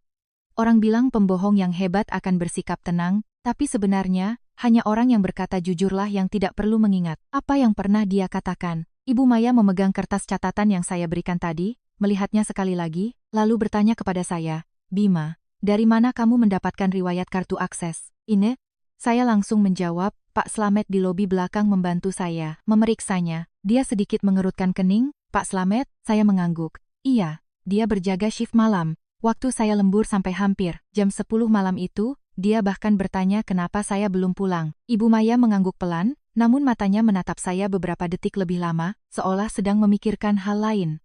Orang bilang pembohong yang hebat akan bersikap tenang, tapi sebenarnya hanya orang yang berkata jujurlah yang tidak perlu mengingat apa yang pernah dia katakan. Ibu Maya memegang kertas catatan yang saya berikan tadi, melihatnya sekali lagi, lalu bertanya kepada saya, "Bima, dari mana kamu mendapatkan riwayat kartu akses ini?" Saya langsung menjawab, "Pak Slamet di lobi belakang membantu saya memeriksanya." Dia sedikit mengerutkan kening. "Pak Slamet?" Saya mengangguk. "Iya, dia berjaga shift malam. Waktu saya lembur sampai hampir jam 10 malam itu, dia bahkan bertanya kenapa saya belum pulang." Ibu Maya mengangguk pelan, namun matanya menatap saya beberapa detik lebih lama, seolah sedang memikirkan hal lain.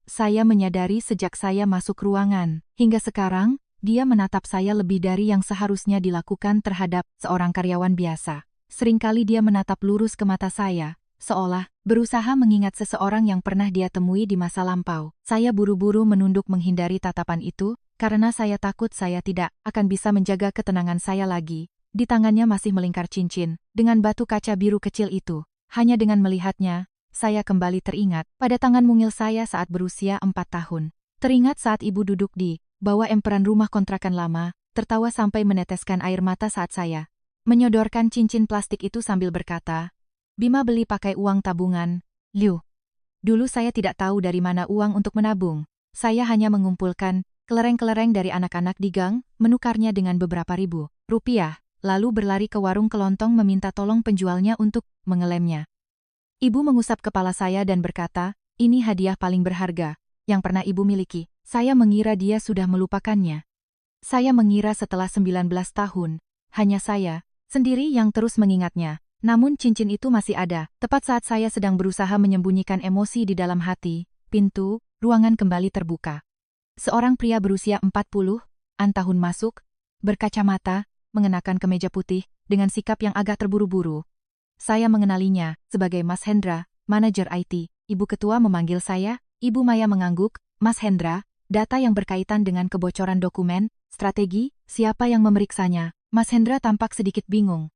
Saya menyadari sejak saya masuk ruangan. Hingga sekarang, dia menatap saya lebih dari yang seharusnya dilakukan terhadap seorang karyawan biasa. Seringkali dia menatap lurus ke mata saya, seolah berusaha mengingat seseorang yang pernah dia temui di masa lampau. Saya buru-buru menunduk menghindari tatapan itu, karena saya takut saya tidak akan bisa menjaga ketenangan saya lagi. Di tangannya masih melingkar cincin, dengan batu kaca biru kecil itu. Hanya dengan melihatnya, saya kembali teringat pada tangan mungil saya saat berusia 4 tahun. Teringat saat ibu duduk di bawah emperan rumah kontrakan lama, tertawa sampai meneteskan air mata saat saya menyodorkan cincin plastik itu sambil berkata, "Bima beli pakai uang tabungan, Liu." Dulu saya tidak tahu dari mana uang untuk menabung. Saya hanya mengumpulkan kelereng-kelereng dari anak-anak di gang, menukarnya dengan beberapa ribu rupiah, lalu berlari ke warung kelontong meminta tolong penjualnya untuk mengelemnya. Ibu mengusap kepala saya dan berkata, "Ini hadiah paling berharga yang pernah ibu miliki." Saya mengira dia sudah melupakannya. Saya mengira setelah 19 tahun, hanya saya sendiri yang terus mengingatnya. Namun cincin itu masih ada. Tepat saat saya sedang berusaha menyembunyikan emosi di dalam hati, pintu ruangan kembali terbuka. Seorang pria berusia 40-an tahun masuk, berkacamata, mengenakan kemeja putih, dengan sikap yang agak terburu-buru. Saya mengenalinya sebagai Mas Hendra, manajer IT. Ibu ketua memanggil saya, Ibu Maya mengangguk. "Mas Hendra, data yang berkaitan dengan kebocoran dokumen, strategi, siapa yang memeriksanya?" Mas Hendra tampak sedikit bingung.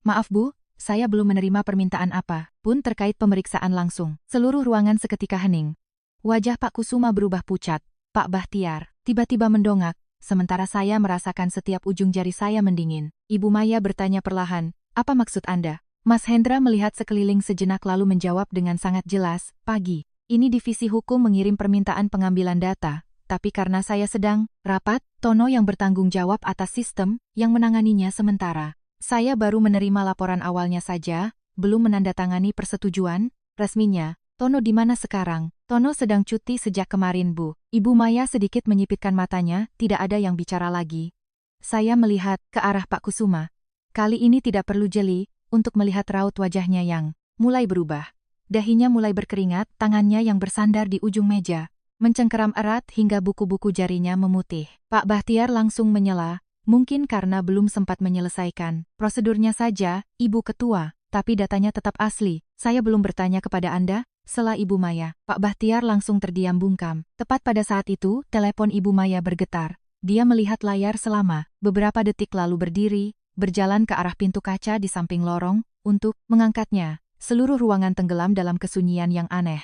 "Maaf Bu, saya belum menerima permintaan apa pun terkait pemeriksaan langsung." Seluruh ruangan seketika hening. Wajah Pak Kusuma berubah pucat. Pak Bahtiar tiba-tiba mendongak, sementara saya merasakan setiap ujung jari saya mendingin. Ibu Maya bertanya perlahan, "Apa maksud Anda?" Mas Hendra melihat sekeliling sejenak lalu menjawab dengan sangat jelas, "Pagi ini divisi hukum mengirim permintaan pengambilan data, tapi karena saya sedang rapat, Tono yang bertanggung jawab atas sistem yang menanganinya sementara. Saya baru menerima laporan awalnya saja, belum menandatangani persetujuan resminya." "Tono di mana sekarang?" "Tono sedang cuti sejak kemarin, Bu." Ibu Maya sedikit menyipitkan matanya, tidak ada yang bicara lagi. Saya melihat ke arah Pak Kusuma. Kali ini tidak perlu jeli untuk melihat raut wajahnya yang mulai berubah. Dahinya mulai berkeringat, tangannya yang bersandar di ujung meja mencengkeram erat hingga buku-buku jarinya memutih. Pak Bahtiar langsung menyela, mungkin karena belum sempat menyelesaikan prosedurnya saja, Ibu Ketua, tapi datanya tetap asli. "Saya belum bertanya kepada Anda," sela Ibu Maya. Pak Bahtiar langsung terdiam bungkam. Tepat pada saat itu, telepon Ibu Maya bergetar. Dia melihat layar selama beberapa detik lalu berdiri, berjalan ke arah pintu kaca di samping lorong, untuk mengangkatnya. Seluruh ruangan tenggelam dalam kesunyian yang aneh.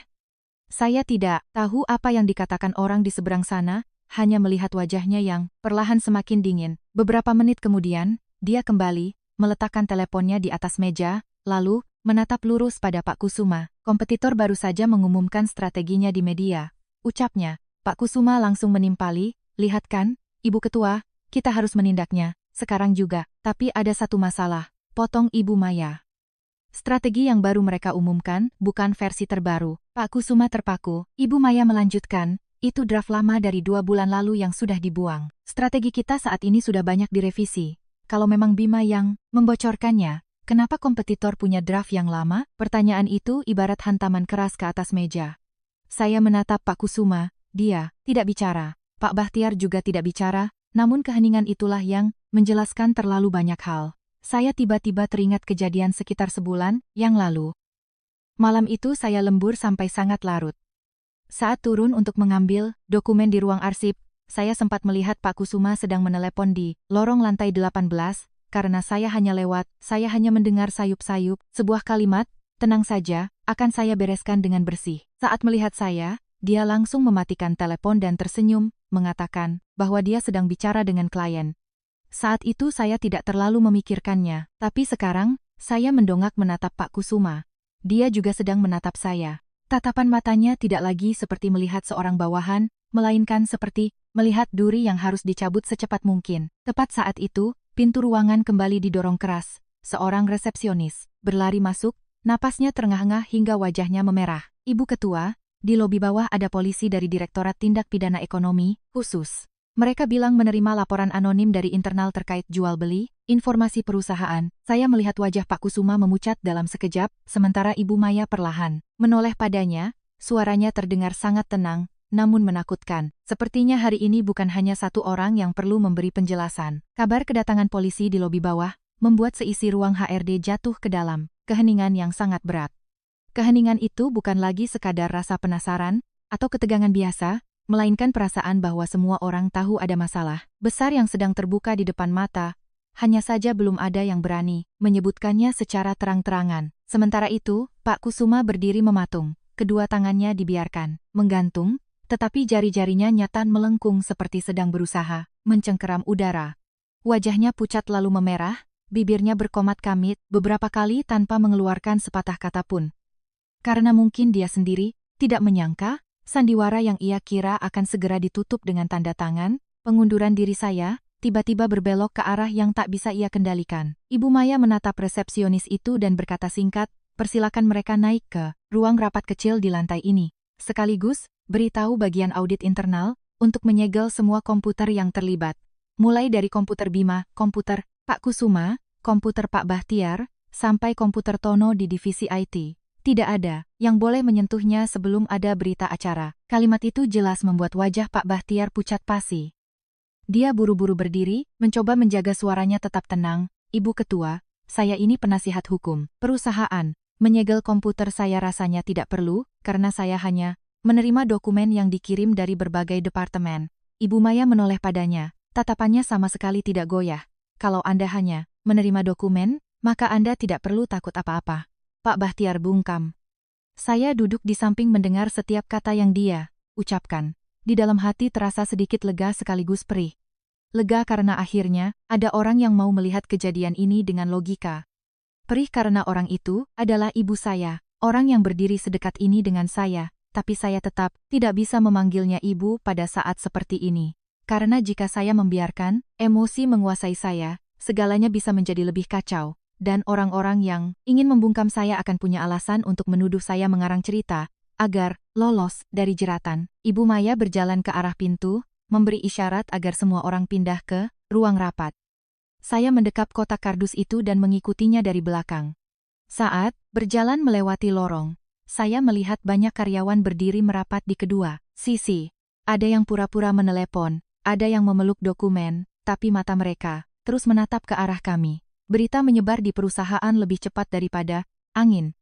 Saya tidak tahu apa yang dikatakan orang di seberang sana, hanya melihat wajahnya yang perlahan semakin dingin. Beberapa menit kemudian, dia kembali, meletakkan teleponnya di atas meja, lalu menatap lurus pada Pak Kusuma. "Kompetitor baru saja mengumumkan strateginya di media," ucapnya. Pak Kusuma langsung menimpali, "Lihat kan, Ibu Ketua, kita harus menindaknya sekarang juga." "Tapi ada satu masalah," potong Ibu Maya. "Strategi yang baru mereka umumkan bukan versi terbaru." Pak Kusuma terpaku. Ibu Maya melanjutkan, "Itu draft lama dari 2 bulan lalu yang sudah dibuang. Strategi kita saat ini sudah banyak direvisi. Kalau memang Bima yang membocorkannya, kenapa kompetitor punya draft yang lama?" Pertanyaan itu ibarat hantaman keras ke atas meja. Saya menatap Pak Kusuma, dia tidak bicara. Pak Bahtiar juga tidak bicara, namun keheningan itulah yang menjelaskan terlalu banyak hal. Saya tiba-tiba teringat kejadian sekitar sebulan yang lalu. Malam itu saya lembur sampai sangat larut. Saat turun untuk mengambil dokumen di ruang arsip, saya sempat melihat Pak Kusuma sedang menelepon di lorong lantai 18, karena saya hanya lewat, saya hanya mendengar sayup-sayup sebuah kalimat, "Tenang saja, akan saya bereskan dengan bersih." Saat melihat saya, dia langsung mematikan telepon dan tersenyum, mengatakan bahwa dia sedang bicara dengan klien. Saat itu saya tidak terlalu memikirkannya, tapi sekarang, saya mendongak menatap Pak Kusuma. Dia juga sedang menatap saya. Tatapan matanya tidak lagi seperti melihat seorang bawahan, melainkan seperti melihat duri yang harus dicabut secepat mungkin. Tepat saat itu, pintu ruangan kembali didorong keras. Seorang resepsionis berlari masuk, napasnya terengah-engah hingga wajahnya memerah. "Ibu Ketua, di lobi bawah ada polisi dari Direktorat Tindak Pidana Ekonomi Khusus. Mereka bilang menerima laporan anonim dari internal terkait jual-beli informasi perusahaan." Saya melihat wajah Pak Kusuma memucat dalam sekejap, sementara Ibu Maya perlahan menoleh padanya, suaranya terdengar sangat tenang, namun menakutkan. Sepertinya hari ini bukan hanya satu orang yang perlu memberi penjelasan. Kabar kedatangan polisi di lobi bawah membuat seisi ruang HRD jatuh ke dalam keheningan yang sangat berat. Keheningan itu bukan lagi sekadar rasa penasaran atau ketegangan biasa, melainkan perasaan bahwa semua orang tahu ada masalah besar yang sedang terbuka di depan mata. Hanya saja belum ada yang berani menyebutkannya secara terang-terangan. Sementara itu, Pak Kusuma berdiri mematung. Kedua tangannya dibiarkan menggantung, tetapi jari-jarinya nyata melengkung seperti sedang berusaha mencengkeram udara. Wajahnya pucat lalu memerah, bibirnya berkomat kamit beberapa kali tanpa mengeluarkan sepatah kata pun. Karena mungkin dia sendiri tidak menyangka, sandiwara yang ia kira akan segera ditutup dengan tanda tangan, pengunduran diri saya, tiba-tiba berbelok ke arah yang tak bisa ia kendalikan. Ibu Maya menatap resepsionis itu dan berkata singkat, "Persilakan mereka naik ke ruang rapat kecil di lantai ini. Sekaligus, beritahu bagian audit internal untuk menyegel semua komputer yang terlibat. Mulai dari komputer Bima, komputer Pak Kusuma, komputer Pak Bahtiar, sampai komputer Tono di divisi IT. Tidak ada yang boleh menyentuhnya sebelum ada berita acara." Kalimat itu jelas membuat wajah Pak Bahtiar pucat pasi. Dia buru-buru berdiri, mencoba menjaga suaranya tetap tenang. "Ibu Ketua, saya ini penasihat hukum perusahaan. Menyegel komputer saya rasanya tidak perlu, karena saya hanya menerima dokumen yang dikirim dari berbagai departemen." Ibu Maya menoleh padanya, tatapannya sama sekali tidak goyah. "Kalau Anda hanya menerima dokumen, maka Anda tidak perlu takut apa-apa." Pak Bahtiar bungkam. Saya duduk di samping mendengar setiap kata yang dia ucapkan. Di dalam hati terasa sedikit lega sekaligus perih. Lega karena akhirnya ada orang yang mau melihat kejadian ini dengan logika. Perih karena orang itu adalah ibu saya, orang yang berdiri sedekat ini dengan saya, tapi saya tetap tidak bisa memanggilnya ibu pada saat seperti ini. Karena jika saya membiarkan emosi menguasai saya, segalanya bisa menjadi lebih kacau, dan orang-orang yang ingin membungkam saya akan punya alasan untuk menuduh saya mengarang cerita agar lolos dari jeratan. Ibu Maya berjalan ke arah pintu, memberi isyarat agar semua orang pindah ke ruang rapat. Saya mendekap kotak kardus itu dan mengikutinya dari belakang. Saat berjalan melewati lorong, saya melihat banyak karyawan berdiri merapat di kedua sisi. Ada yang pura-pura menelepon, ada yang memeluk dokumen, tapi mata mereka terus menatap ke arah kami. Berita menyebar di perusahaan lebih cepat daripada angin.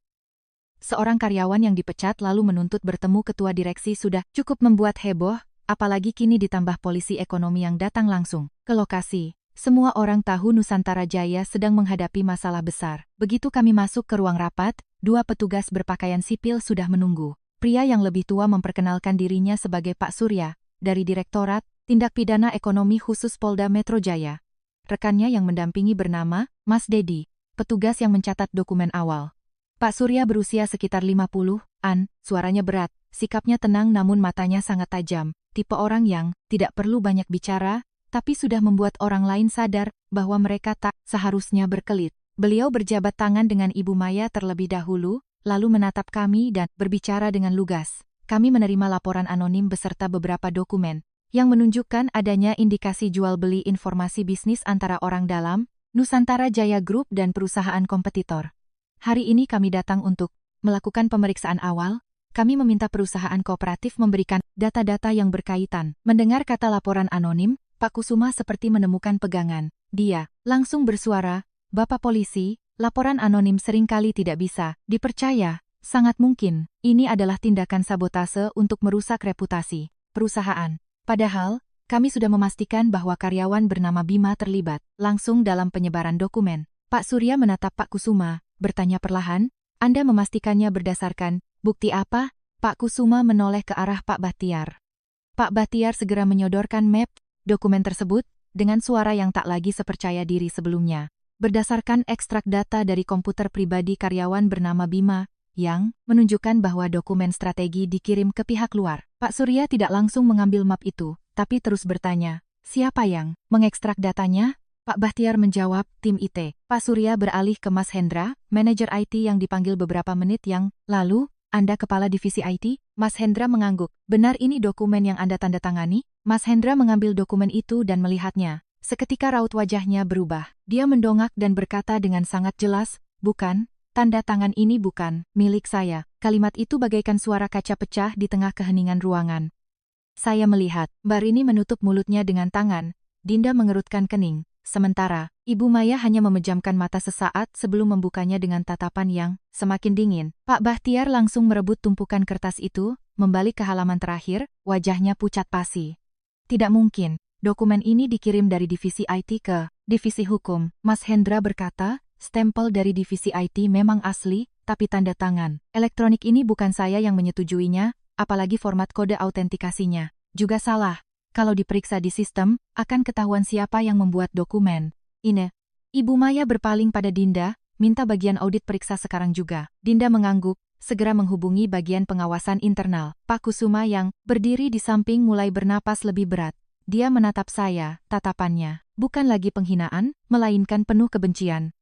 Seorang karyawan yang dipecat lalu menuntut bertemu ketua direksi sudah cukup membuat heboh, apalagi kini ditambah polisi ekonomi yang datang langsung ke lokasi. Semua orang tahu Nusantara Jaya sedang menghadapi masalah besar. Begitu kami masuk ke ruang rapat, dua petugas berpakaian sipil sudah menunggu. Pria yang lebih tua memperkenalkan dirinya sebagai Pak Surya, dari Direktorat Tindak Pidana Ekonomi Khusus Polda Metro Jaya. Rekannya yang mendampingi bernama Mas Dedi, petugas yang mencatat dokumen awal. Pak Surya berusia sekitar 50-an, suaranya berat, sikapnya tenang namun matanya sangat tajam. Tipe orang yang tidak perlu banyak bicara, tapi sudah membuat orang lain sadar bahwa mereka tak seharusnya berkelit. Beliau berjabat tangan dengan Ibu Maya terlebih dahulu, lalu menatap kami dan berbicara dengan lugas. Kami menerima laporan anonim beserta beberapa dokumen yang menunjukkan adanya indikasi jual-beli informasi bisnis antara orang dalam, Nusantara Jaya Group dan perusahaan kompetitor. Hari ini kami datang untuk melakukan pemeriksaan awal. Kami meminta perusahaan kooperatif memberikan data-data yang berkaitan. Mendengar kata laporan anonim, Pak Kusuma seperti menemukan pegangan. Dia langsung bersuara, "Bapak polisi, laporan anonim seringkali tidak bisa dipercaya. Sangat mungkin, ini adalah tindakan sabotase untuk merusak reputasi perusahaan. Padahal, kami sudah memastikan bahwa karyawan bernama Bima terlibat langsung dalam penyebaran dokumen." Pak Surya menatap Pak Kusuma, bertanya perlahan, "Anda memastikannya berdasarkan bukti apa?" Pak Kusuma menoleh ke arah Pak Bahtiar. Pak Bahtiar segera menyodorkan map dokumen tersebut dengan suara yang tak lagi sepercaya diri sebelumnya. Berdasarkan ekstrak data dari komputer pribadi karyawan bernama Bima, yang menunjukkan bahwa dokumen strategi dikirim ke pihak luar. Pak Surya tidak langsung mengambil map itu, tapi terus bertanya, "Siapa yang mengekstrak datanya?" Pak Bahtiar menjawab, "Tim IT." Pak Surya beralih ke Mas Hendra, manajer IT yang dipanggil beberapa menit yang lalu. "Anda kepala divisi IT?" Mas Hendra mengangguk. "Benar, ini dokumen yang Anda tanda tangani?" Mas Hendra mengambil dokumen itu dan melihatnya. Seketika raut wajahnya berubah. Dia mendongak dan berkata dengan sangat jelas, "Bukan, tanda tangan ini bukan milik saya." Kalimat itu bagaikan suara kaca pecah di tengah keheningan ruangan. Saya melihat, Mbak Rini menutup mulutnya dengan tangan. Dinda mengerutkan kening. Sementara, Ibu Maya hanya memejamkan mata sesaat sebelum membukanya dengan tatapan yang semakin dingin. Pak Bahtiar langsung merebut tumpukan kertas itu, membalik ke halaman terakhir, wajahnya pucat pasi. Tidak mungkin, dokumen ini dikirim dari divisi IT ke divisi hukum. Mas Hendra berkata, stempel dari divisi IT memang asli, tapi tanda tangan elektronik ini bukan saya yang menyetujuinya, apalagi format kode autentikasinya juga salah. Kalau diperiksa di sistem, akan ketahuan siapa yang membuat dokumen ini. Ibu Maya berpaling pada Dinda, minta bagian audit periksa sekarang juga. Dinda mengangguk, segera menghubungi bagian pengawasan internal. Pak Kusuma yang berdiri di samping mulai bernapas lebih berat. Dia menatap saya, tatapannya bukan lagi penghinaan, melainkan penuh kebencian.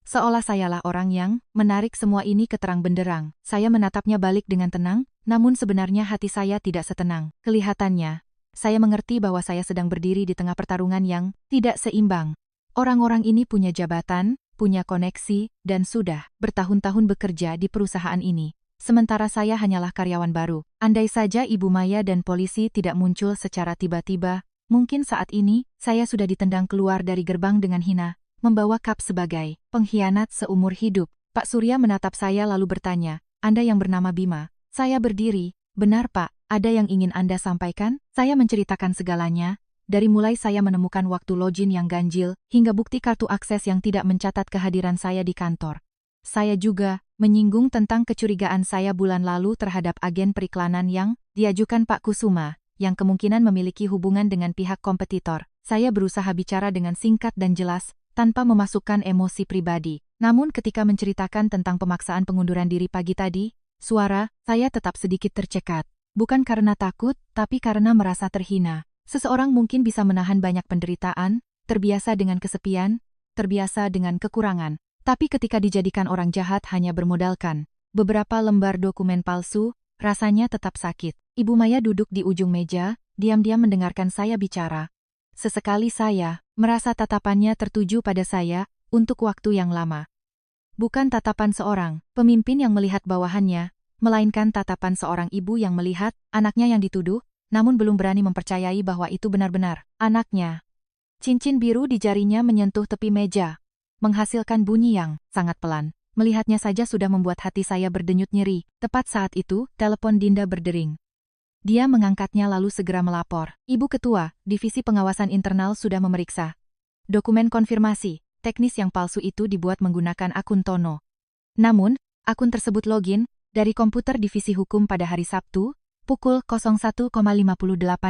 Seolah sayalah orang yang menarik semua ini ke terang benderang. Saya menatapnya balik dengan tenang, namun sebenarnya hati saya tidak setenang. Kelihatannya, saya mengerti bahwa saya sedang berdiri di tengah pertarungan yang tidak seimbang. Orang-orang ini punya jabatan, punya koneksi, dan sudah bertahun-tahun bekerja di perusahaan ini. Sementara saya hanyalah karyawan baru. Andai saja Ibu Maya dan polisi tidak muncul secara tiba-tiba, mungkin saat ini saya sudah ditendang keluar dari gerbang dengan hina, membawa kap sebagai pengkhianat seumur hidup. Pak Surya menatap saya lalu bertanya, Anda yang bernama Bima? Saya berdiri, benar Pak. Ada yang ingin Anda sampaikan? Saya menceritakan segalanya, dari mulai saya menemukan waktu login yang ganjil, hingga bukti kartu akses yang tidak mencatat kehadiran saya di kantor. Saya juga menyinggung tentang kecurigaan saya bulan lalu terhadap agen periklanan yang diajukan Pak Kusuma, yang kemungkinan memiliki hubungan dengan pihak kompetitor. Saya berusaha bicara dengan singkat dan jelas, tanpa memasukkan emosi pribadi. Namun ketika menceritakan tentang pemaksaan pengunduran diri pagi tadi, suara saya tetap sedikit tercekat. Bukan karena takut, tapi karena merasa terhina. Seseorang mungkin bisa menahan banyak penderitaan, terbiasa dengan kesepian, terbiasa dengan kekurangan. Tapi ketika dijadikan orang jahat hanya bermodalkan beberapa lembar dokumen palsu, rasanya tetap sakit. Ibu Maya duduk di ujung meja, diam-diam mendengarkan saya bicara. Sesekali saya merasa tatapannya tertuju pada saya untuk waktu yang lama. Bukan tatapan seorang pemimpin yang melihat bawahannya, melainkan tatapan seorang ibu yang melihat anaknya yang dituduh, namun belum berani mempercayai bahwa itu benar-benar anaknya. Cincin biru di jarinya menyentuh tepi meja, menghasilkan bunyi yang sangat pelan. Melihatnya saja sudah membuat hati saya berdenyut nyeri. Tepat saat itu, telepon Dinda berdering. Dia mengangkatnya lalu segera melapor. Ibu Ketua, Divisi Pengawasan Internal sudah memeriksa dokumen konfirmasi teknis yang palsu itu dibuat menggunakan akun Tono. Namun, akun tersebut login dari komputer Divisi Hukum pada hari Sabtu, pukul 01.58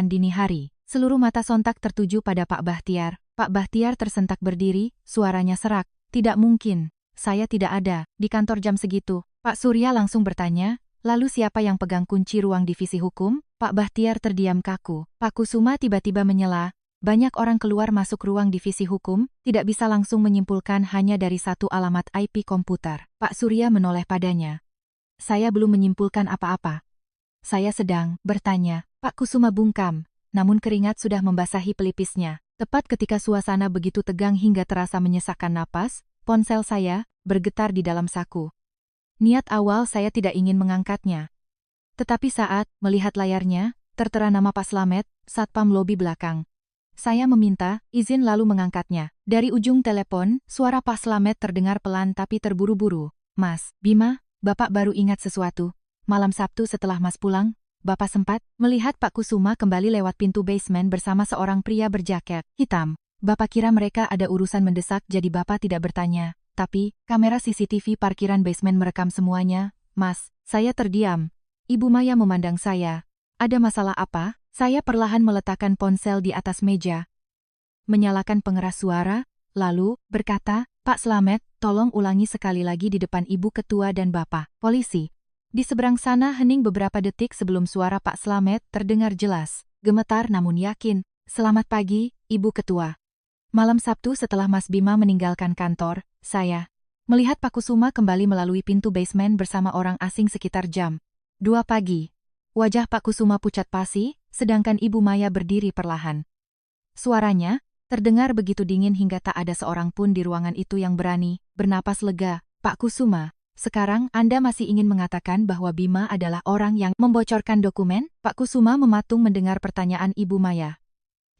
dini hari. Seluruh mata sontak tertuju pada Pak Bahtiar. Pak Bahtiar tersentak berdiri, suaranya serak. Tidak mungkin, saya tidak ada di kantor jam segitu. Pak Surya langsung bertanya, lalu siapa yang pegang kunci ruang Divisi Hukum? Pak Bahtiar terdiam kaku. Pak Kusuma tiba-tiba menyela, banyak orang keluar masuk ruang Divisi Hukum, tidak bisa langsung menyimpulkan hanya dari satu alamat IP komputer. Pak Surya menoleh padanya. Saya belum menyimpulkan apa-apa. Saya sedang bertanya. Pak Kusuma bungkam, namun keringat sudah membasahi pelipisnya. Tepat ketika suasana begitu tegang hingga terasa menyesakkan napas, ponsel saya bergetar di dalam saku. Niat awal saya tidak ingin mengangkatnya. Tetapi saat melihat layarnya, tertera nama Pak Slamet, Satpam Lobi belakang. Saya meminta izin lalu mengangkatnya. Dari ujung telepon, suara Pak Slamet terdengar pelan tapi terburu-buru. Mas Bima, Bapak baru ingat sesuatu. Malam Sabtu setelah Mas pulang, Bapak sempat melihat Pak Kusuma kembali lewat pintu basement bersama seorang pria berjaket hitam. Bapak kira mereka ada urusan mendesak jadi Bapak tidak bertanya. Tapi, kamera CCTV parkiran basement merekam semuanya. Mas, saya terdiam. Ibu Maya memandang saya. Ada masalah apa? Saya perlahan meletakkan ponsel di atas meja. Menyalakan pengeras suara, lalu berkata, Pak Slamet, tolong ulangi sekali lagi di depan Ibu Ketua dan Bapak Polisi. Di seberang sana hening beberapa detik sebelum suara Pak Slamet terdengar jelas. Gemetar namun yakin. Selamat pagi, Ibu Ketua. Malam Sabtu setelah Mas Bima meninggalkan kantor, saya melihat Pak Kusuma kembali melalui pintu basement bersama orang asing sekitar jam 2 pagi. Wajah Pak Kusuma pucat pasi, sedangkan Ibu Maya berdiri perlahan. Suaranya terdengar begitu dingin hingga tak ada seorang pun di ruangan itu yang berani bernapas lega. Pak Kusuma, Sekarang Anda masih ingin mengatakan bahwa Bima adalah orang yang membocorkan dokumen? Pak Kusuma mematung mendengar pertanyaan Ibu Maya.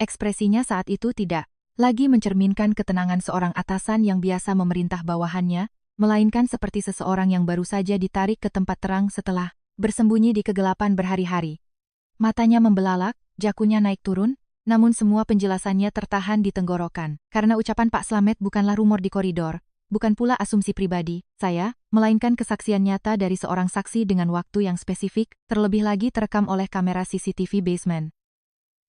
Ekspresinya saat itu tidak lagi mencerminkan ketenangan seorang atasan yang biasa memerintah bawahannya, melainkan seperti seseorang yang baru saja ditarik ke tempat terang setelah bersembunyi di kegelapan berhari-hari. Matanya membelalak, jakunya naik turun, namun semua penjelasannya tertahan di tenggorokan. Karena ucapan Pak Slamet bukanlah rumor di koridor, bukan pula asumsi pribadi, melainkan kesaksian nyata dari seorang saksi dengan waktu yang spesifik, terlebih lagi terekam oleh kamera CCTV basement.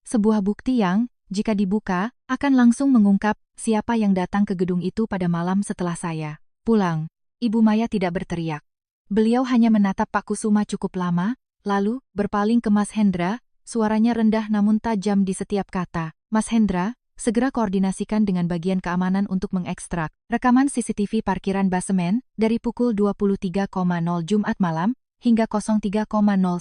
Sebuah bukti yang, jika dibuka, akan langsung mengungkap siapa yang datang ke gedung itu pada malam setelah saya pulang. Ibu Maya tidak berteriak. Beliau hanya menatap Pak Kusuma cukup lama, lalu berpaling ke Mas Hendra, suaranya rendah namun tajam di setiap kata. Mas Hendra, segera koordinasikan dengan bagian keamanan untuk mengekstrak rekaman CCTV parkiran basemen dari pukul 23.00 Jumat malam hingga 03.00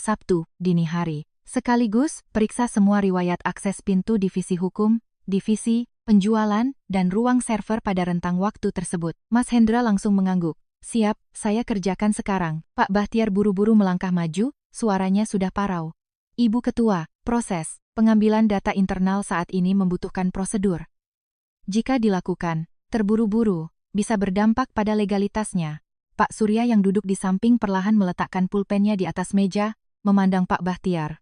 Sabtu dini hari. Sekaligus, periksa semua riwayat akses pintu divisi hukum, divisi, penjualan, dan ruang server pada rentang waktu tersebut. Mas Hendra langsung mengangguk. Siap, saya kerjakan sekarang. Pak Bahtiar buru-buru melangkah maju, suaranya sudah parau. Ibu Ketua, proses pengambilan data internal saat ini membutuhkan prosedur. Jika dilakukan terburu-buru, bisa berdampak pada legalitasnya. Pak Surya yang duduk di samping perlahan meletakkan pulpennya di atas meja, memandang Pak Bahtiar.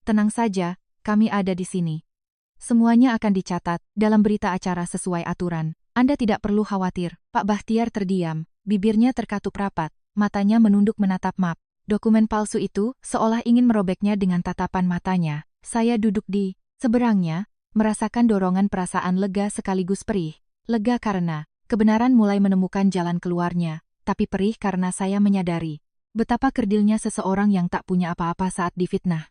Tenang saja, kami ada di sini. Semuanya akan dicatat dalam berita acara sesuai aturan. Anda tidak perlu khawatir. Pak Bahtiar terdiam, bibirnya terkatup rapat, matanya menunduk menatap map. Dokumen palsu itu seolah ingin merobeknya dengan tatapan matanya. Saya duduk di seberangnya, merasakan dorongan perasaan lega sekaligus perih. Lega karena kebenaran mulai menemukan jalan keluarnya, tapi perih karena saya menyadari betapa kerdilnya seseorang yang tak punya apa-apa saat difitnah.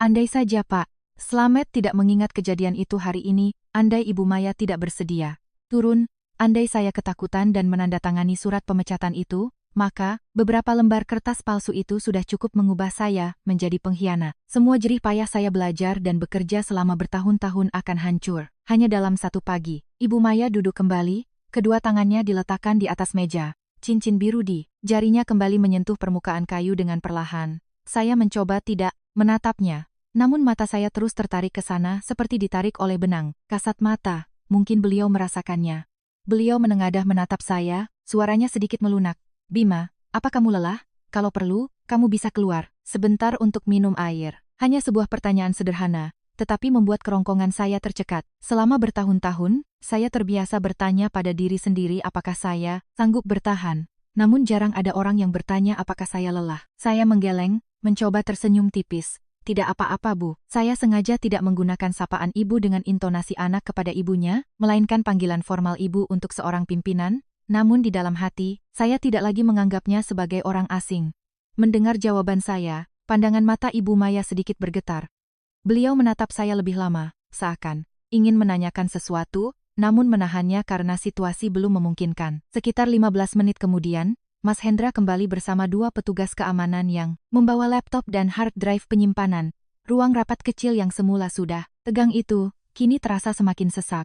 Andai saja Pak Slamet tidak mengingat kejadian itu hari ini, andai Ibu Maya tidak bersedia turun, andai saya ketakutan dan menandatangani surat pemecatan itu, maka beberapa lembar kertas palsu itu sudah cukup mengubah saya menjadi pengkhianat. Semua jerih payah saya belajar dan bekerja selama bertahun-tahun akan hancur. Hanya dalam satu pagi, Ibu Maya duduk kembali, kedua tangannya diletakkan di atas meja. Cincin biru di jarinya kembali menyentuh permukaan kayu dengan perlahan. Saya mencoba tidak menatapnya, namun mata saya terus tertarik ke sana seperti ditarik oleh benang. Kasat mata, mungkin beliau merasakannya. Beliau menengadah menatap saya, suaranya sedikit melunak. Bima, apa kamu lelah? Kalau perlu, kamu bisa keluar sebentar untuk minum air. Hanya sebuah pertanyaan sederhana, tetapi membuat kerongkongan saya tercekat. Selama bertahun-tahun, saya terbiasa bertanya pada diri sendiri apakah saya sanggup bertahan. Namun jarang ada orang yang bertanya apakah saya lelah. Saya menggeleng, mencoba tersenyum tipis. Tidak apa-apa Bu, saya sengaja tidak menggunakan sapaan ibu dengan intonasi anak kepada ibunya, melainkan panggilan formal ibu untuk seorang pimpinan, namun di dalam hati, saya tidak lagi menganggapnya sebagai orang asing. Mendengar jawaban saya, pandangan mata Ibu Maya sedikit bergetar. Beliau menatap saya lebih lama, seakan ingin menanyakan sesuatu, namun menahannya karena situasi belum memungkinkan. Sekitar 15 menit kemudian, Mas Hendra kembali bersama dua petugas keamanan yang membawa laptop dan hard drive penyimpanan. Ruang rapat kecil yang semula sudah tegang itu, kini terasa semakin sesak.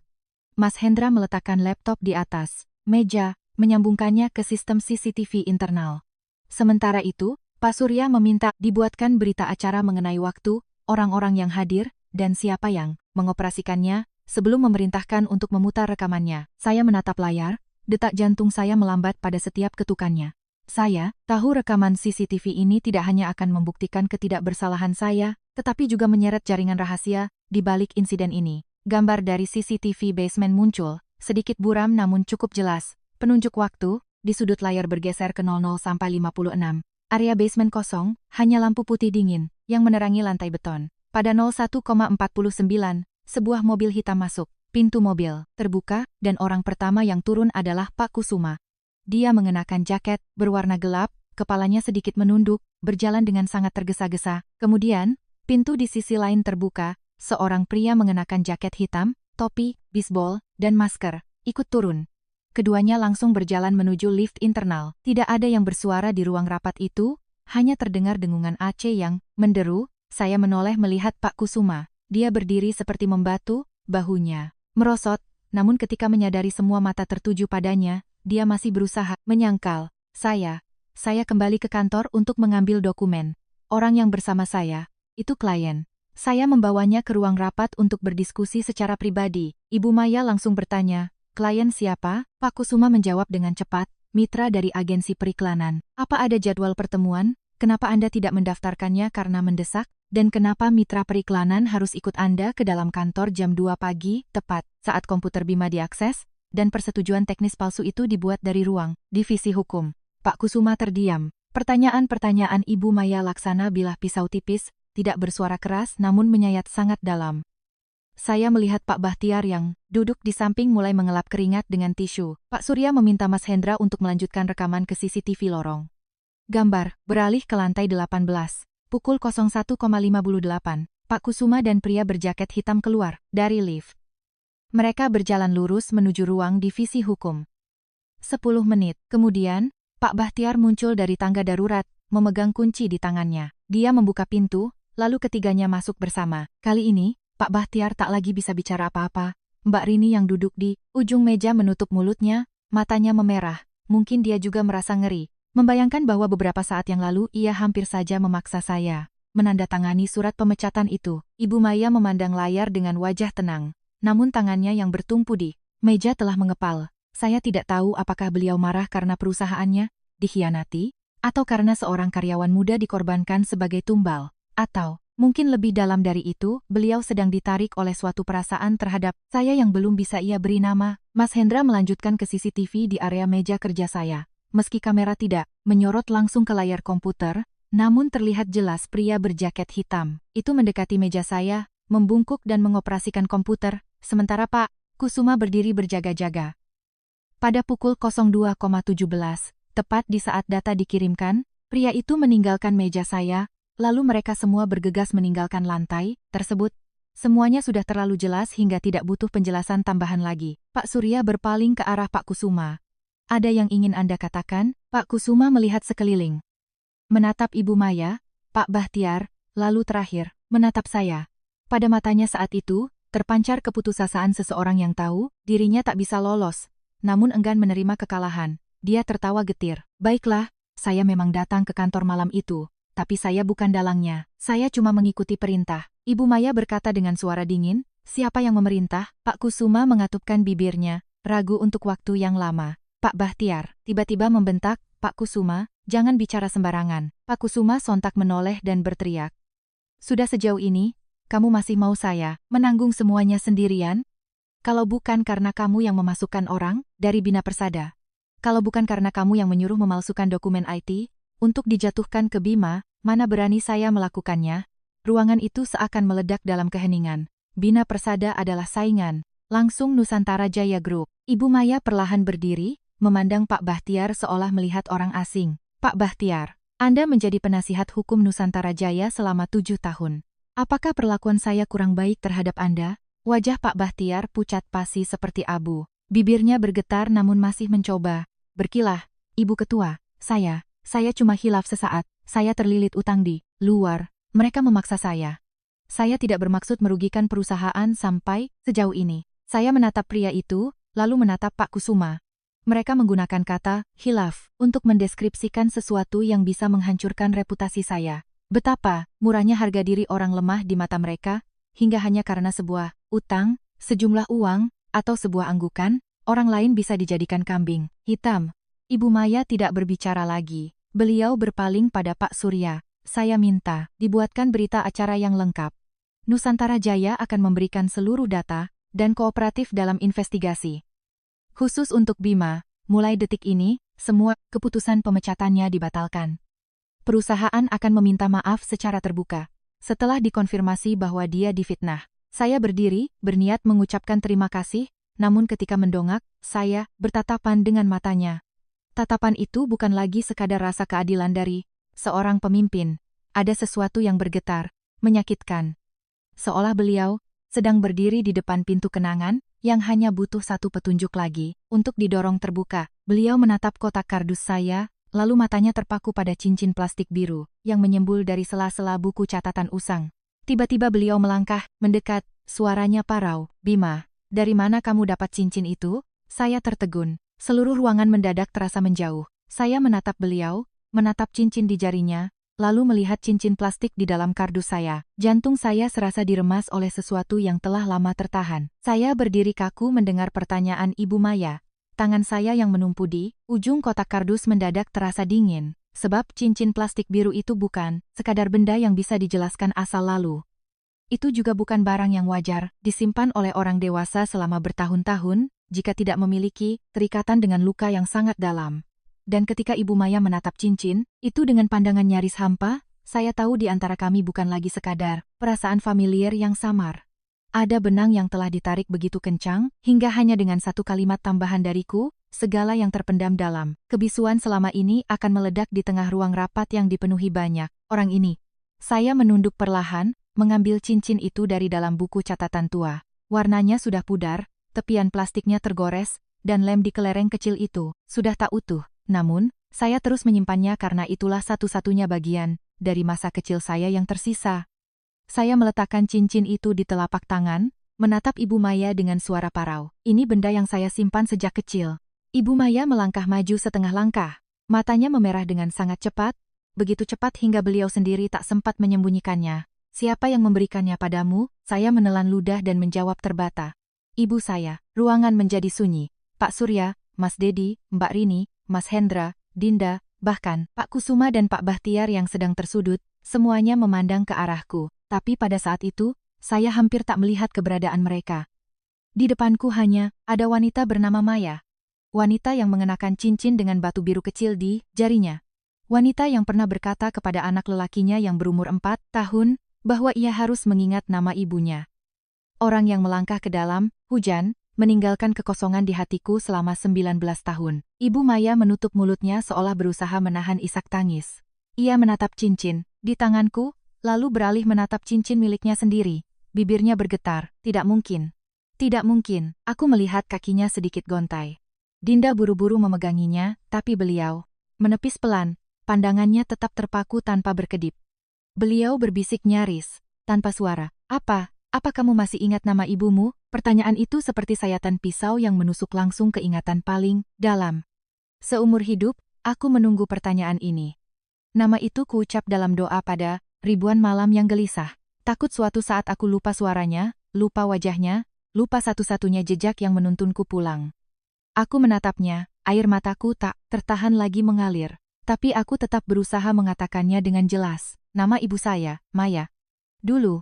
Mas Hendra meletakkan laptop di atas meja, menyambungkannya ke sistem CCTV internal. Sementara itu, Pak Surya meminta dibuatkan berita acara mengenai waktu, orang-orang yang hadir, dan siapa yang mengoperasikannya, sebelum memerintahkan untuk memutar rekamannya. Saya menatap layar, detak jantung saya melambat pada setiap ketukannya. Saya tahu rekaman CCTV ini tidak hanya akan membuktikan ketidakbersalahan saya, tetapi juga menyeret jaringan rahasia di balik insiden ini. Gambar dari CCTV basement muncul, sedikit buram namun cukup jelas. Penunjuk waktu, di sudut layar bergeser ke 00 sampai 56. Area basement kosong, hanya lampu putih dingin, yang menerangi lantai beton. Pada 01,49, sebuah mobil hitam masuk. Pintu mobil terbuka, dan orang pertama yang turun adalah Pak Kusuma. Dia mengenakan jaket berwarna gelap, kepalanya sedikit menunduk, berjalan dengan sangat tergesa-gesa. Kemudian, pintu di sisi lain terbuka, seorang pria mengenakan jaket hitam, topi, bisbol, dan masker, ikut turun. Keduanya langsung berjalan menuju lift internal. Tidak ada yang bersuara di ruang rapat itu, hanya terdengar dengungan Aceh yang menderu. Saya menoleh melihat Pak Kusuma. Dia berdiri seperti membatu, bahunya merosot, namun ketika menyadari semua mata tertuju padanya, dia masih berusaha menyangkal. Saya Saya kembali ke kantor untuk mengambil dokumen. Orang yang bersama saya, itu klien. Saya membawanya ke ruang rapat untuk berdiskusi secara pribadi. Ibu Maya langsung bertanya, "Klien siapa?" Pak Kusuma menjawab dengan cepat, "Mitra dari agensi periklanan." "Apa ada jadwal pertemuan? Kenapa Anda tidak mendaftarkannya karena mendesak? Dan kenapa mitra periklanan harus ikut Anda ke dalam kantor jam 2 pagi, tepat saat komputer Bima diakses, dan persetujuan teknis palsu itu dibuat dari ruang divisi hukum?" Pak Kusuma terdiam. Pertanyaan-pertanyaan Ibu Maya laksana bilah pisau tipis, tidak bersuara keras namun menyayat sangat dalam. Saya melihat Pak Bahtiar yang duduk di samping mulai mengelap keringat dengan tisu. Pak Surya meminta Mas Hendra untuk melanjutkan rekaman ke CCTV lorong. Gambar, beralih ke lantai 18. Pukul 01,58, Pak Kusuma dan pria berjaket hitam keluar dari lift. Mereka berjalan lurus menuju ruang divisi hukum. 10 menit kemudian, Pak Bahtiar muncul dari tangga darurat, memegang kunci di tangannya. Dia membuka pintu, lalu ketiganya masuk bersama. Kali ini, Pak Bahtiar tak lagi bisa bicara apa-apa. Mbak Rini yang duduk di ujung meja menutup mulutnya, matanya memerah. Mungkin dia juga merasa ngeri. Membayangkan bahwa beberapa saat yang lalu ia hampir saja memaksa saya menandatangani surat pemecatan itu. Ibu Maya memandang layar dengan wajah tenang. Namun tangannya yang bertumpu di meja telah mengepal. Saya tidak tahu apakah beliau marah karena perusahaannya dikhianati, atau karena seorang karyawan muda dikorbankan sebagai tumbal, atau mungkin lebih dalam dari itu, beliau sedang ditarik oleh suatu perasaan terhadap saya yang belum bisa ia beri nama. Mas Hendra melanjutkan ke CCTV di area meja kerja saya. Meski kamera tidak menyorot langsung ke layar komputer, namun terlihat jelas pria berjaket hitam itu mendekati meja saya, membungkuk dan mengoperasikan komputer, sementara Pak Kusuma berdiri berjaga-jaga. Pada pukul 02,17, tepat di saat data dikirimkan, pria itu meninggalkan meja saya, lalu mereka semua bergegas meninggalkan lantai tersebut. Semuanya sudah terlalu jelas hingga tidak butuh penjelasan tambahan lagi. Pak Surya berpaling ke arah Pak Kusuma. "Ada yang ingin Anda katakan?" Pak Kusuma melihat sekeliling. Menatap Ibu Maya, Pak Bahtiar, lalu terakhir, menatap saya. Pada matanya saat itu, terpancar keputusasaan seseorang yang tahu, dirinya tak bisa lolos, namun enggan menerima kekalahan. Dia tertawa getir. "Baiklah, saya memang datang ke kantor malam itu, tapi saya bukan dalangnya. Saya cuma mengikuti perintah." Ibu Maya berkata dengan suara dingin, "Siapa yang memerintah?" Pak Kusuma mengatupkan bibirnya, ragu untuk waktu yang lama. "Pak Bahtiar," tiba-tiba membentak, "Pak Kusuma, jangan bicara sembarangan." Pak Kusuma sontak menoleh dan berteriak. "Sudah sejauh ini, kamu masih mau saya menanggung semuanya sendirian? Kalau bukan karena kamu yang memasukkan orang dari Bina Persada, kalau bukan karena kamu yang menyuruh memalsukan dokumen IT untuk dijatuhkan ke Bima, mana berani saya melakukannya?" Ruangan itu seakan meledak dalam keheningan. Bina Persada adalah saingan langsung Nusantara Jaya Group. Ibu Maya perlahan berdiri, memandang Pak Bahtiar seolah melihat orang asing. "Pak Bahtiar, Anda menjadi penasihat hukum Nusantara Jaya selama 7 tahun. Apakah perlakuan saya kurang baik terhadap Anda?" Wajah Pak Bahtiar pucat pasi seperti abu. Bibirnya bergetar namun masih mencoba berkilah. "Ibu Ketua, saya cuma hilaf sesaat. Saya terlilit utang di luar. Mereka memaksa saya. Saya tidak bermaksud merugikan perusahaan sampai sejauh ini." Saya menatap pria itu, lalu menatap Pak Kusuma. Mereka menggunakan kata hilaf untuk mendeskripsikan sesuatu yang bisa menghancurkan reputasi saya. Betapa murahnya harga diri orang lemah di mata mereka, hingga hanya karena sebuah utang, sejumlah uang, atau sebuah anggukan, orang lain bisa dijadikan kambing hitam. Ibu Maya tidak berbicara lagi. Beliau berpaling pada Pak Surya. "Saya minta dibuatkan berita acara yang lengkap. Nusantara Jaya akan memberikan seluruh data dan kooperatif dalam investigasi. Khusus untuk Bima, mulai detik ini, semua keputusan pemecatannya dibatalkan. Perusahaan akan meminta maaf secara terbuka setelah dikonfirmasi bahwa dia difitnah." Saya berdiri, berniat mengucapkan terima kasih, namun ketika mendongak, saya bertatapan dengan matanya. Tatapan itu bukan lagi sekadar rasa keadilan dari seorang pemimpin. Ada sesuatu yang bergetar, menyakitkan. Seolah beliau sedang berdiri di depan pintu kenangan yang hanya butuh satu petunjuk lagi untuk didorong terbuka. Beliau menatap kotak kardus saya, lalu matanya terpaku pada cincin plastik biru yang menyembul dari sela-sela buku catatan usang. Tiba-tiba beliau melangkah, mendekat, suaranya parau. "Bima, dari mana kamu dapat cincin itu?" Saya tertegun. Seluruh ruangan mendadak terasa menjauh. Saya menatap beliau, menatap cincin di jarinya, lalu melihat cincin plastik di dalam kardus saya. Jantung saya serasa diremas oleh sesuatu yang telah lama tertahan. Saya berdiri kaku mendengar pertanyaan Ibu Maya. Tangan saya yang menumpu di ujung kotak kardus mendadak terasa dingin, sebab cincin plastik biru itu bukan sekadar benda yang bisa dijelaskan asal lalu. Itu juga bukan barang yang wajar disimpan oleh orang dewasa selama bertahun-tahun, jika tidak memiliki terikatan dengan luka yang sangat dalam. Dan ketika Ibu Maya menatap cincin itu dengan pandangan nyaris hampa, saya tahu di antara kami bukan lagi sekadar perasaan familiar yang samar. Ada benang yang telah ditarik begitu kencang, hingga hanya dengan satu kalimat tambahan dariku, segala yang terpendam dalam kebisuan selama ini akan meledak di tengah ruang rapat yang dipenuhi banyak orang ini. Saya menunduk perlahan, mengambil cincin itu dari dalam buku catatan tua. Warnanya sudah pudar, tepian plastiknya tergores, dan lem di kelereng kecil itu sudah tak utuh. Namun, saya terus menyimpannya karena itulah satu-satunya bagian dari masa kecil saya yang tersisa. Saya meletakkan cincin itu di telapak tangan, menatap Ibu Maya dengan suara parau. Ini benda yang saya simpan sejak kecil. Ibu Maya melangkah maju setengah langkah. Matanya memerah dengan sangat cepat, begitu cepat hingga beliau sendiri tak sempat menyembunyikannya. Siapa yang memberikannya padamu? Saya menelan ludah dan menjawab terbata. Ibu saya. Ruangan menjadi sunyi. Pak Surya, Mas Dedi, Mbak Rini, Mas Hendra, Dinda, bahkan Pak Kusuma dan Pak Bahtiar yang sedang tersudut, semuanya memandang ke arahku. Tapi pada saat itu, saya hampir tak melihat keberadaan mereka. Di depanku hanya ada wanita bernama Maya. Wanita yang mengenakan cincin dengan batu biru kecil di jarinya. Wanita yang pernah berkata kepada anak lelakinya yang berumur 4 tahun, bahwa ia harus mengingat nama ibunya. Orang yang melangkah ke dalam hujan, meninggalkan kekosongan di hatiku selama 19 tahun. Ibu Maya menutup mulutnya seolah berusaha menahan isak tangis. Ia menatap cincin di tanganku, lalu beralih menatap cincin miliknya sendiri. Bibirnya bergetar. Tidak mungkin. Tidak mungkin. Aku melihat kakinya sedikit gontai. Dinda buru-buru memeganginya, tapi beliau menepis pelan. Pandangannya tetap terpaku tanpa berkedip. Beliau berbisik nyaris, tanpa suara. Apa kamu masih ingat nama ibumu? Pertanyaan itu seperti sayatan pisau yang menusuk langsung ke ingatan paling dalam. Seumur hidup, aku menunggu pertanyaan ini. Nama itu kuucap dalam doa pada ribuan malam yang gelisah. Takut suatu saat aku lupa suaranya, lupa wajahnya, lupa satu-satunya jejak yang menuntunku pulang. Aku menatapnya, air mataku tak tertahan lagi mengalir. Tapi aku tetap berusaha mengatakannya dengan jelas. Nama ibu saya, Maya. Dulu,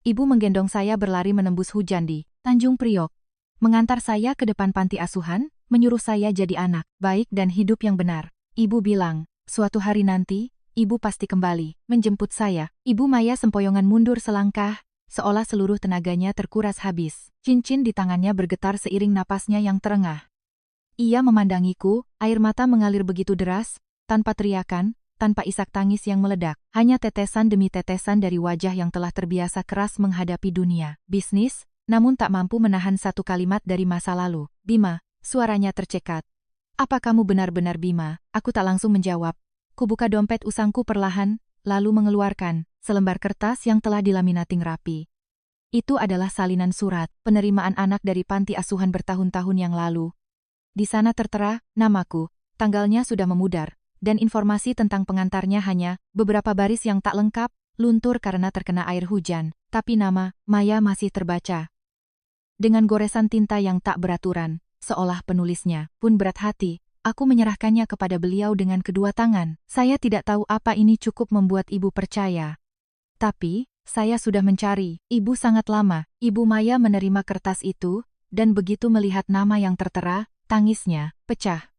ibu menggendong saya berlari menembus hujan di Tanjung Priok. Mengantar saya ke depan panti asuhan, menyuruh saya jadi anak baik dan hidup yang benar. Ibu bilang, suatu hari nanti, ibu pasti kembali menjemput saya. Ibu Maya sempoyongan mundur selangkah, seolah seluruh tenaganya terkuras habis. Cincin di tangannya bergetar seiring napasnya yang terengah. Ia memandangiku, air mata mengalir begitu deras, tanpa teriakan, tanpa isak tangis yang meledak. Hanya tetesan demi tetesan dari wajah yang telah terbiasa keras menghadapi dunia bisnis, namun tak mampu menahan satu kalimat dari masa lalu. Bima, suaranya tercekat. Apa kamu benar-benar Bima? Aku tak langsung menjawab. Kubuka dompet usangku perlahan, lalu mengeluarkan selembar kertas yang telah dilaminating rapi. Itu adalah salinan surat penerimaan anak dari panti asuhan bertahun-tahun yang lalu. Di sana tertera namaku, tanggalnya sudah memudar, dan informasi tentang pengantarnya hanya beberapa baris yang tak lengkap, luntur karena terkena air hujan, tapi nama Maya masih terbaca. Dengan goresan tinta yang tak beraturan, seolah penulisnya pun berat hati, aku menyerahkannya kepada beliau dengan kedua tangan. Saya tidak tahu apa ini cukup membuat ibu percaya. Tapi, saya sudah mencari ibu sangat lama. Ibu Maya menerima kertas itu, dan begitu melihat nama yang tertera, tangisnya pecah.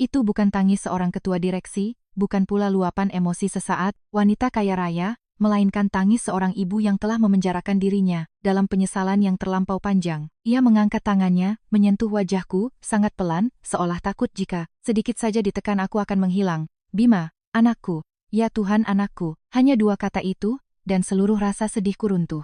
Itu bukan tangis seorang ketua direksi, bukan pula luapan emosi sesaat, wanita kaya raya, melainkan tangis seorang ibu yang telah memenjarakan dirinya dalam penyesalan yang terlampau panjang. Ia mengangkat tangannya, menyentuh wajahku, sangat pelan, seolah takut jika sedikit saja ditekan aku akan menghilang. Bima, anakku, ya Tuhan anakku, hanya dua kata itu, dan seluruh rasa sedihku runtuh.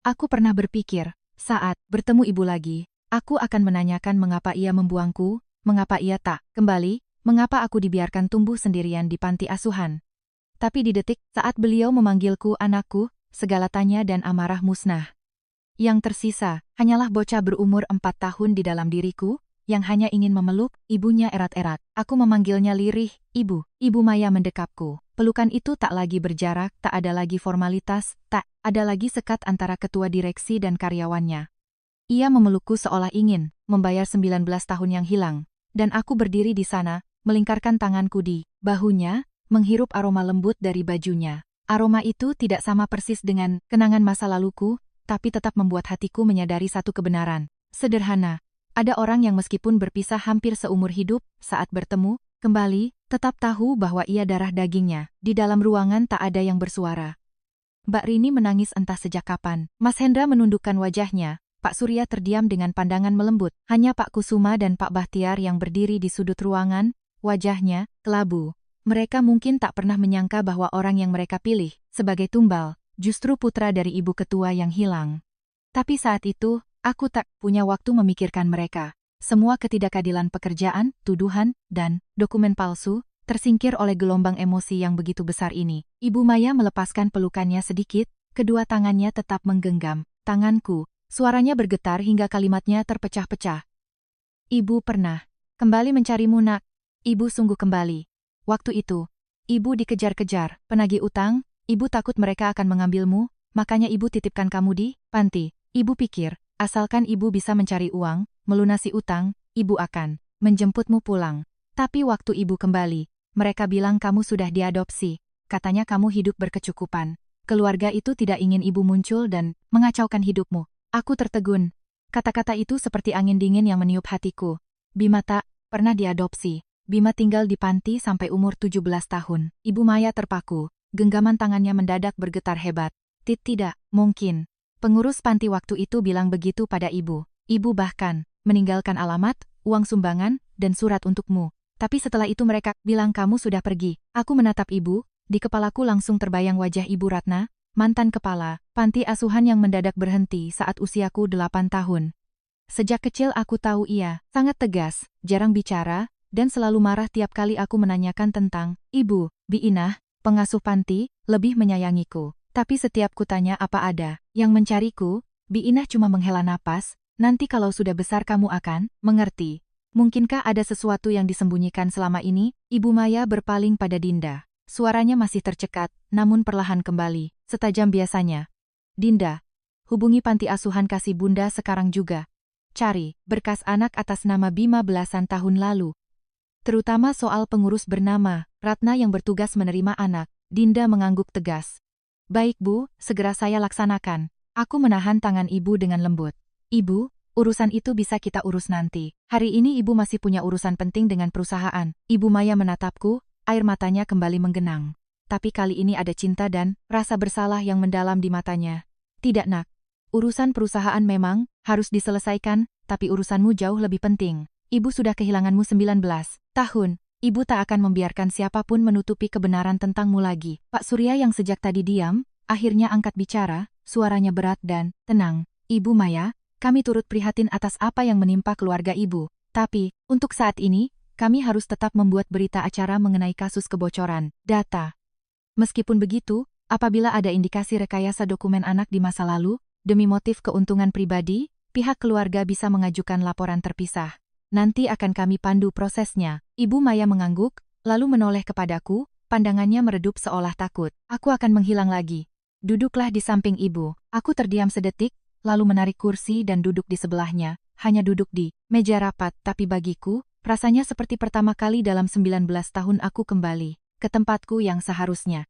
Aku pernah berpikir, saat bertemu ibu lagi, aku akan menanyakan mengapa ia membuangku, mengapa ia tak kembali, mengapa aku dibiarkan tumbuh sendirian di panti asuhan. Tapi di detik saat beliau memanggilku anakku, segala tanya dan amarah musnah. Yang tersisa, hanyalah bocah berumur 4 tahun di dalam diriku, yang hanya ingin memeluk, ibunya erat-erat. Aku memanggilnya lirih, ibu. Ibu Maya mendekapku. Pelukan itu tak lagi berjarak, tak ada lagi formalitas, tak ada lagi sekat antara ketua direksi dan karyawannya. Ia memelukku seolah ingin membayar 19 tahun yang hilang. Dan aku berdiri di sana, melingkarkan tanganku di bahunya, menghirup aroma lembut dari bajunya. Aroma itu tidak sama persis dengan kenangan masa laluku, tapi tetap membuat hatiku menyadari satu kebenaran. Sederhana, ada orang yang meskipun berpisah hampir seumur hidup, saat bertemu kembali, tetap tahu bahwa ia darah dagingnya. Di dalam ruangan tak ada yang bersuara. Mbak Rini menangis entah sejak kapan. Mas Hendra menundukkan wajahnya. Pak Surya terdiam dengan pandangan melembut. Hanya Pak Kusuma dan Pak Bahtiar yang berdiri di sudut ruangan, wajahnya kelabu. Mereka mungkin tak pernah menyangka bahwa orang yang mereka pilih sebagai tumbal justru putra dari ibu ketua yang hilang. Tapi saat itu, aku tak punya waktu memikirkan mereka. Semua ketidakadilan pekerjaan, tuduhan, dan dokumen palsu tersingkir oleh gelombang emosi yang begitu besar ini. Ibu Maya melepaskan pelukannya sedikit, kedua tangannya tetap menggenggam tanganku. Suaranya bergetar hingga kalimatnya terpecah-pecah. Ibu pernah kembali mencarimu, nak. Ibu sungguh kembali. Waktu itu, ibu dikejar-kejar penagih utang. Ibu takut mereka akan mengambilmu, makanya ibu titipkan kamu di panti. Ibu pikir, asalkan ibu bisa mencari uang, melunasi utang, ibu akan menjemputmu pulang. Tapi waktu ibu kembali, mereka bilang kamu sudah diadopsi. Katanya kamu hidup berkecukupan. Keluarga itu tidak ingin ibu muncul dan mengacaukan hidupmu. Aku tertegun. Kata-kata itu seperti angin dingin yang meniup hatiku. Bima tak pernah diadopsi. Bima tinggal di panti sampai umur 17 tahun. Ibu Maya terpaku. Genggaman tangannya mendadak bergetar hebat. Tidak mungkin. Pengurus panti waktu itu bilang begitu pada ibu. Ibu bahkan meninggalkan alamat, uang sumbangan, dan surat untukmu. Tapi setelah itu mereka bilang kamu sudah pergi. Aku menatap ibu, di kepalaku langsung terbayang wajah Ibu Ratna, mantan kepala panti asuhan yang mendadak berhenti saat usiaku 8 tahun. Sejak kecil aku tahu ia sangat tegas, jarang bicara, dan selalu marah tiap kali aku menanyakan tentang Ibu, Bi Inah, pengasuh panti, lebih menyayangiku. Tapi setiap kutanya apa ada yang mencariku, Bi Inah cuma menghela napas, nanti kalau sudah besar kamu akan mengerti. Mungkinkah ada sesuatu yang disembunyikan selama ini? Ibu Maya berpaling pada Dinda. Suaranya masih tercekat, namun perlahan kembali, setajam biasanya. Dinda, hubungi panti asuhan kasih Bunda sekarang juga. Cari berkas anak atas nama Bima belasan tahun lalu. Terutama soal pengurus bernama Ratna yang bertugas menerima anak. Dinda mengangguk tegas. Baik Bu, segera saya laksanakan. Aku menahan tangan ibu dengan lembut. Ibu, urusan itu bisa kita urus nanti. Hari ini ibu masih punya urusan penting dengan perusahaan. Ibu Maya menatapku, air matanya kembali menggenang. Tapi kali ini ada cinta dan rasa bersalah yang mendalam di matanya. Tidak nak. Urusan perusahaan memang harus diselesaikan, tapi urusanmu jauh lebih penting. Ibu sudah kehilanganmu 19 tahun. Ibu tak akan membiarkan siapapun menutupi kebenaran tentangmu lagi. Pak Surya yang sejak tadi diam, akhirnya angkat bicara, suaranya berat dan tenang. Ibu Maya, kami turut prihatin atas apa yang menimpa keluarga ibu. Tapi, untuk saat ini, kami harus tetap membuat berita acara mengenai kasus kebocoran data. Meskipun begitu, apabila ada indikasi rekayasa dokumen anak di masa lalu, demi motif keuntungan pribadi, pihak keluarga bisa mengajukan laporan terpisah. Nanti akan kami pandu prosesnya. Ibu Maya mengangguk, lalu menoleh kepadaku, pandangannya meredup seolah takut. Aku akan menghilang lagi. Duduklah di samping ibu. Aku terdiam sedetik, lalu menarik kursi dan duduk di sebelahnya. Hanya duduk di meja rapat, tapi bagiku, rasanya seperti pertama kali dalam 19 tahun aku kembali ke tempatku yang seharusnya.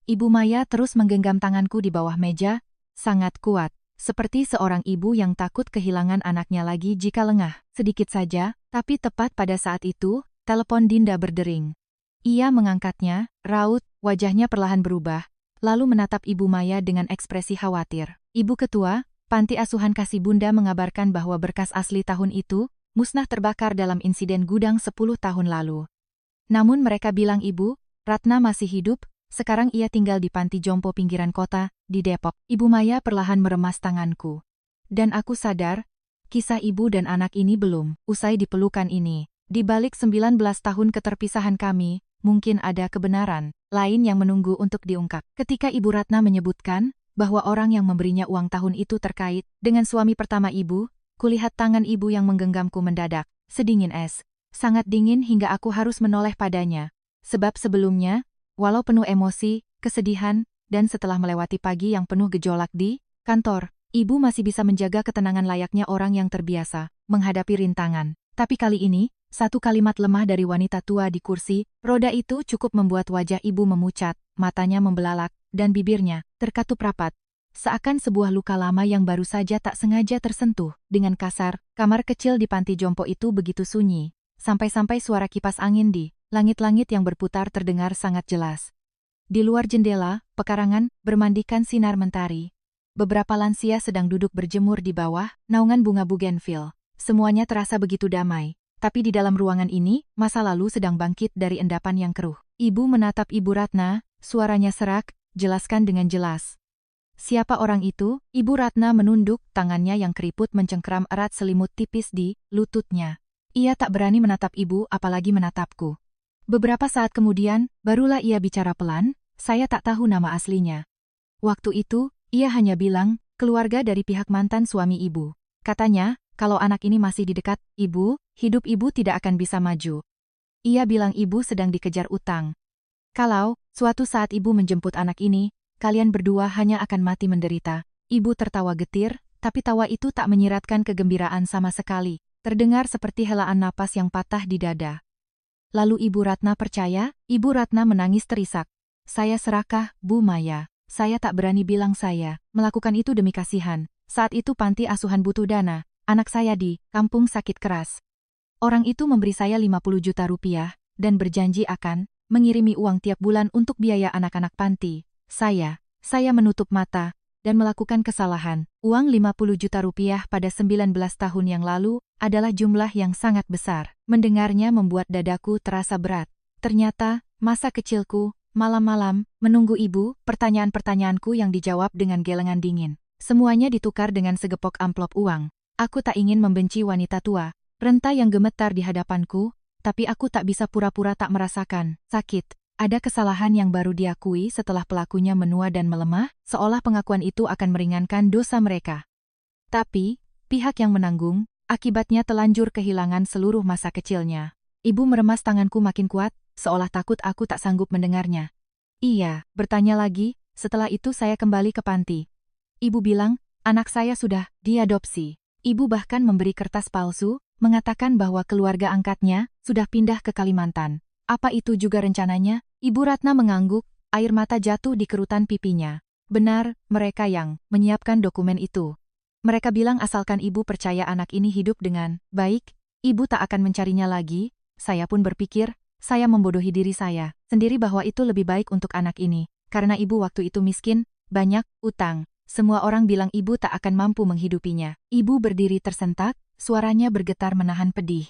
Ibu Maya terus menggenggam tanganku di bawah meja, sangat kuat. Seperti seorang ibu yang takut kehilangan anaknya lagi jika lengah. Sedikit saja, tapi tepat pada saat itu, telepon Dinda berdering. Ia mengangkatnya, raut, wajahnya perlahan berubah, lalu menatap Ibu Maya dengan ekspresi khawatir. Ibu Ketua, Panti Asuhan Kasih Bunda mengabarkan bahwa berkas asli tahun itu, musnah terbakar dalam insiden gudang 10 tahun lalu. Namun mereka bilang Ibu Ratna masih hidup. Sekarang ia tinggal di panti jompo pinggiran kota, di Depok. Ibu Maya perlahan meremas tanganku. Dan aku sadar, kisah ibu dan anak ini belum usai di pelukan ini. Di balik 19 tahun keterpisahan kami, mungkin ada kebenaran lain yang menunggu untuk diungkap. Ketika Ibu Ratna menyebutkan bahwa orang yang memberinya uang tahun itu terkait dengan suami pertama ibu, kulihat tangan ibu yang menggenggamku mendadak sedingin es. Sangat dingin hingga aku harus menoleh padanya. Sebab sebelumnya, walau penuh emosi, kesedihan, dan setelah melewati pagi yang penuh gejolak di kantor, ibu masih bisa menjaga ketenangan layaknya orang yang terbiasa menghadapi rintangan. Tapi kali ini, satu kalimat lemah dari wanita tua di kursi roda itu cukup membuat wajah ibu memucat, matanya membelalak, dan bibirnya terkatup rapat. Seakan sebuah luka lama yang baru saja tak sengaja tersentuh. Dengan kasar, kamar kecil di panti jompo itu begitu sunyi. Sampai-sampai suara kipas angin di langit-langit yang berputar terdengar sangat jelas. Di luar jendela, pekarangan bermandikan sinar mentari. Beberapa lansia sedang duduk berjemur di bawah naungan bunga bugenvil. Semuanya terasa begitu damai. Tapi di dalam ruangan ini, masa lalu sedang bangkit dari endapan yang keruh. Ibu menatap Ibu Ratna, suaranya serak, jelaskan dengan jelas. Siapa orang itu? Ibu Ratna menunduk, tangannya yang keriput mencengkeram erat selimut tipis di lututnya. Ia tak berani menatap ibu apalagi menatapku. Beberapa saat kemudian, barulah ia bicara pelan, saya tak tahu nama aslinya. Waktu itu, ia hanya bilang, keluarga dari pihak mantan suami ibu. Katanya, kalau anak ini masih di dekat ibu, hidup ibu tidak akan bisa maju. Ia bilang ibu sedang dikejar utang. Kalau, suatu saat ibu menjemput anak ini, kalian berdua hanya akan mati menderita. Ibu tertawa getir, tapi tawa itu tak menyiratkan kegembiraan sama sekali. Terdengar seperti helaan napas yang patah di dada. Lalu Ibu Ratna percaya, Ibu Ratna menangis terisak. Saya serakah, Bu Maya. Saya tak berani bilang saya melakukan itu demi kasihan. Saat itu panti asuhan butuh dana. Anak saya di kampung sakit keras. Orang itu memberi saya 50 juta rupiah dan berjanji akan mengirimi uang tiap bulan untuk biaya anak-anak panti. Saya menutup mata dan melakukan kesalahan. Uang 50 juta rupiah pada 19 tahun yang lalu adalah jumlah yang sangat besar. Mendengarnya membuat dadaku terasa berat. Ternyata, masa kecilku, malam-malam, menunggu ibu, pertanyaan-pertanyaanku yang dijawab dengan gelengan dingin. Semuanya ditukar dengan segepok amplop uang. Aku tak ingin membenci wanita tua, renta yang gemetar di hadapanku, tapi aku tak bisa pura-pura tak merasakan sakit. Ada kesalahan yang baru diakui setelah pelakunya menua dan melemah, seolah pengakuan itu akan meringankan dosa mereka. Tapi, pihak yang menanggung, akibatnya telanjur kehilangan seluruh masa kecilnya. Ibu meremas tanganku makin kuat, seolah takut aku tak sanggup mendengarnya. Iya, bertanya lagi, setelah itu saya kembali ke panti. Ibu bilang, anak saya sudah diadopsi. Ibu bahkan memberi kertas palsu, mengatakan bahwa keluarga angkatnya sudah pindah ke Kalimantan. Apa itu juga rencananya? Ibu Ratna mengangguk, air mata jatuh di kerutan pipinya. Benar, mereka yang menyiapkan dokumen itu. Mereka bilang asalkan ibu percaya anak ini hidup dengan baik, ibu tak akan mencarinya lagi. Saya pun berpikir, saya membodohi diri saya sendiri bahwa itu lebih baik untuk anak ini. Karena ibu waktu itu miskin, banyak utang. Semua orang bilang ibu tak akan mampu menghidupinya. Ibu berdiri tersentak, suaranya bergetar menahan pedih.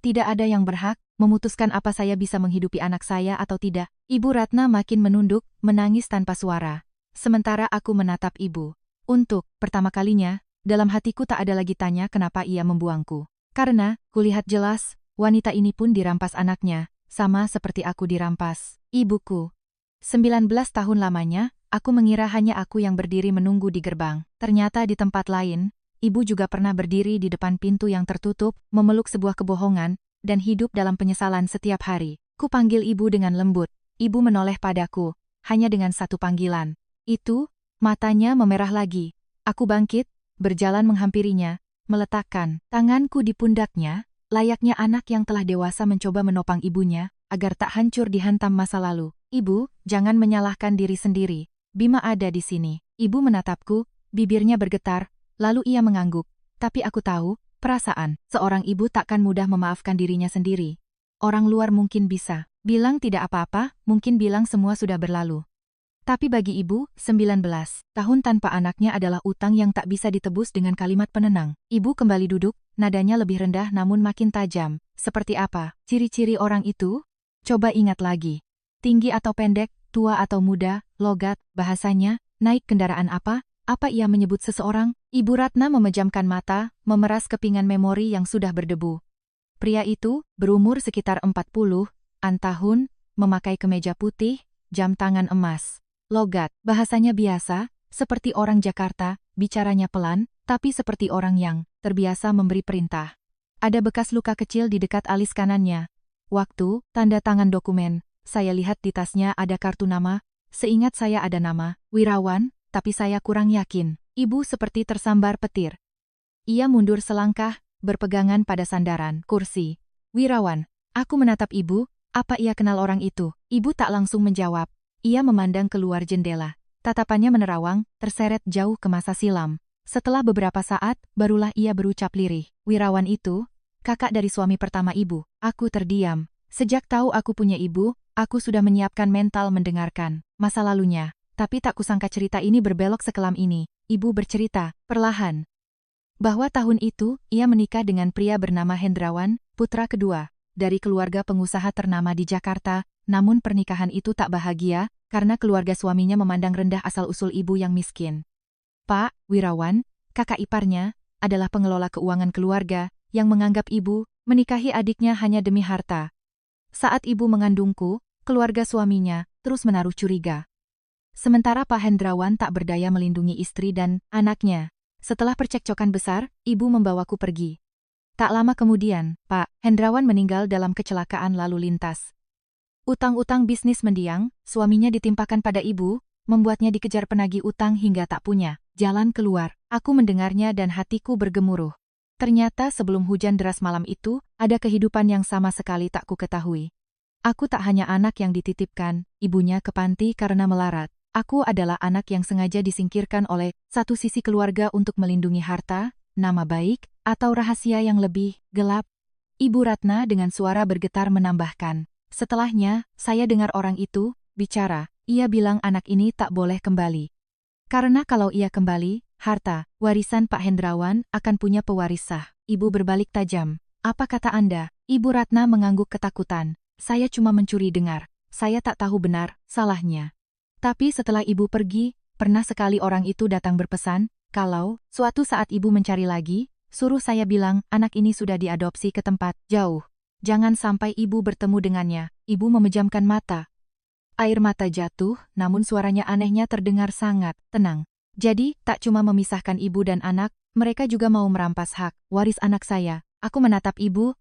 Tidak ada yang berhak memutuskan apa saya bisa menghidupi anak saya atau tidak. Ibu Ratna makin menunduk, menangis tanpa suara. Sementara aku menatap ibu. Untuk pertama kalinya, dalam hatiku tak ada lagi tanya kenapa ia membuangku. Karena, kulihat jelas, wanita ini pun dirampas anaknya, sama seperti aku dirampas ibuku. 19 tahun lamanya, aku mengira hanya aku yang berdiri menunggu di gerbang. Ternyata di tempat lain, ibu juga pernah berdiri di depan pintu yang tertutup, memeluk sebuah kebohongan, dan hidup dalam penyesalan setiap hari. Ku panggil ibu dengan lembut. Ibu menoleh padaku, hanya dengan satu panggilan. Itu, matanya memerah lagi. Aku bangkit, berjalan menghampirinya, meletakkan tanganku di pundaknya, layaknya anak yang telah dewasa mencoba menopang ibunya, agar tak hancur dihantam masa lalu. Ibu, jangan menyalahkan diri sendiri. Bima ada di sini. Ibu menatapku, bibirnya bergetar, lalu ia mengangguk. Tapi aku tahu, perasaan seorang ibu takkan mudah memaafkan dirinya sendiri. Orang luar mungkin bisa bilang tidak apa-apa, mungkin bilang semua sudah berlalu. Tapi bagi ibu, 19 tahun tanpa anaknya adalah utang yang tak bisa ditebus dengan kalimat penenang. Ibu kembali duduk, nadanya lebih rendah namun makin tajam. Seperti apa ciri-ciri orang itu? Coba ingat lagi. Tinggi atau pendek, tua atau muda, logat, bahasanya, naik kendaraan apa ia menyebut seseorang? Ibu Ratna memejamkan mata, memeras kepingan memori yang sudah berdebu. Pria itu, berumur sekitar 40-an tahun, memakai kemeja putih, jam tangan emas. Logat, bahasanya biasa, seperti orang Jakarta, bicaranya pelan, tapi seperti orang yang terbiasa memberi perintah. Ada bekas luka kecil di dekat alis kanannya. Waktu, tanda tangan dokumen. Saya lihat di tasnya ada kartu nama. Seingat saya ada nama, Wirawan, tapi saya kurang yakin. Ibu seperti tersambar petir. Ia mundur selangkah, berpegangan pada sandaran kursi. Wirawan. Aku menatap ibu, apa ia kenal orang itu? Ibu tak langsung menjawab. Ia memandang keluar jendela. Tatapannya menerawang, terseret jauh ke masa silam. Setelah beberapa saat, barulah ia berucap lirih. Wirawan itu, kakak dari suami pertama ibu. Aku terdiam. Sejak tahu aku punya ibu, aku sudah menyiapkan mental mendengarkan masa lalunya. Tapi tak kusangka cerita ini berbelok sekelam ini. Ibu bercerita, perlahan, bahwa tahun itu, ia menikah dengan pria bernama Hendrawan, putra kedua, dari keluarga pengusaha ternama di Jakarta. Namun pernikahan itu tak bahagia, karena keluarga suaminya memandang rendah asal-usul ibu yang miskin. Pak Wirawan, kakak iparnya, adalah pengelola keuangan keluarga, yang menganggap ibu menikahi adiknya hanya demi harta. Saat ibu mengandungku, keluarga suaminya terus menaruh curiga. Sementara Pak Hendrawan tak berdaya melindungi istri dan anaknya. Setelah percekcokan besar, ibu membawaku pergi. Tak lama kemudian, Pak Hendrawan meninggal dalam kecelakaan lalu lintas. Utang-utang bisnis mendiang, suaminya ditimpakan pada ibu, membuatnya dikejar penagih utang hingga tak punya jalan keluar. Aku mendengarnya dan hatiku bergemuruh. Ternyata sebelum hujan deras malam itu, ada kehidupan yang sama sekali tak ku ketahui. Aku tak hanya anak yang dititipkan, ibunya ke panti karena melarat. Aku adalah anak yang sengaja disingkirkan oleh satu sisi keluarga untuk melindungi harta, nama baik, atau rahasia yang lebih gelap. Ibu Ratna dengan suara bergetar menambahkan. Setelahnya, saya dengar orang itu bicara. Ia bilang anak ini tak boleh kembali. Karena kalau ia kembali, harta, warisan Pak Hendrawan akan punya pewaris sah. Ibu berbalik tajam. Apa kata Anda? Ibu Ratna mengangguk ketakutan. Saya cuma mencuri dengar. Saya tak tahu benar salahnya. Tapi setelah ibu pergi, pernah sekali orang itu datang berpesan, kalau suatu saat ibu mencari lagi, suruh saya bilang anak ini sudah diadopsi ke tempat jauh. Jangan sampai ibu bertemu dengannya. Ibu memejamkan mata. Air mata jatuh, namun suaranya anehnya terdengar sangat tenang. Jadi, tak cuma memisahkan ibu dan anak, mereka juga mau merampas hak waris anak saya. Aku menatap ibu,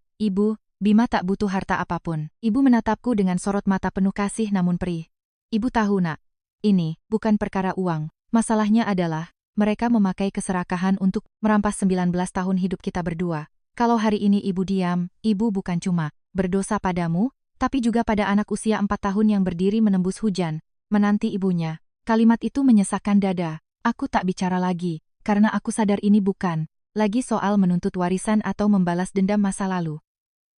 Bima tak butuh harta apapun. Ibu menatapku dengan sorot mata penuh kasih namun perih. Ibu tahu nak, ini bukan perkara uang. Masalahnya adalah, mereka memakai keserakahan untuk merampas 19 tahun hidup kita berdua. Kalau hari ini ibu diam, ibu bukan cuma berdosa padamu, tapi juga pada anak usia 4 tahun yang berdiri menembus hujan, menanti ibunya. Kalimat itu menyesakkan dada. Aku tak bicara lagi, karena aku sadar ini bukan lagi soal menuntut warisan atau membalas dendam masa lalu.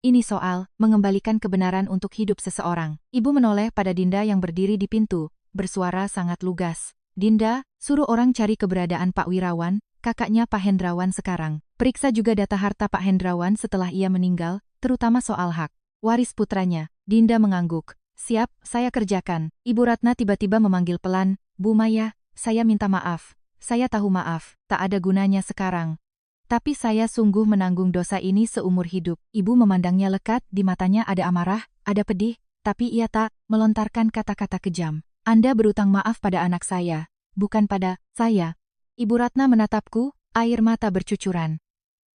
Ini soal mengembalikan kebenaran untuk hidup seseorang. Ibu menoleh pada Dinda yang berdiri di pintu, bersuara sangat lugas. Dinda, suruh orang cari keberadaan Pak Wirawan, kakaknya Pak Hendrawan sekarang. Periksa juga data harta Pak Hendrawan setelah ia meninggal, terutama soal hak waris putranya. Dinda mengangguk. Siap, saya kerjakan. Ibu Ratna tiba-tiba memanggil pelan, Bu Maya, saya minta maaf. Saya tahu maaf, tak ada gunanya sekarang. Tapi saya sungguh menanggung dosa ini seumur hidup. Ibu memandangnya lekat, di matanya ada amarah, ada pedih, tapi ia tak melontarkan kata-kata kejam. Anda berutang maaf pada anak saya, bukan pada saya. Ibu Ratna menatapku, air mata bercucuran.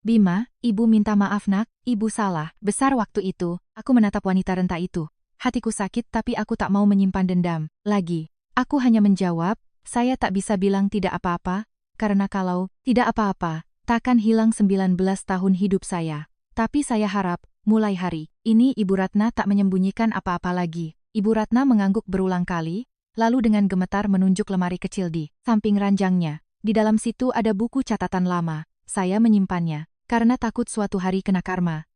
Bima, ibu minta maaf nak, ibu salah besar waktu itu. Aku menatap wanita renta itu. Hatiku sakit tapi aku tak mau menyimpan dendam lagi. Aku hanya menjawab, saya tak bisa bilang tidak apa-apa, karena kalau tidak apa-apa, takkan hilang 19 tahun hidup saya. Tapi saya harap, mulai hari ini Ibu Ratna tak menyembunyikan apa-apa lagi. Ibu Ratna mengangguk berulang kali, lalu dengan gemetar menunjuk lemari kecil di samping ranjangnya. Di dalam situ ada buku catatan lama. Saya menyimpannya karena takut suatu hari kena karma.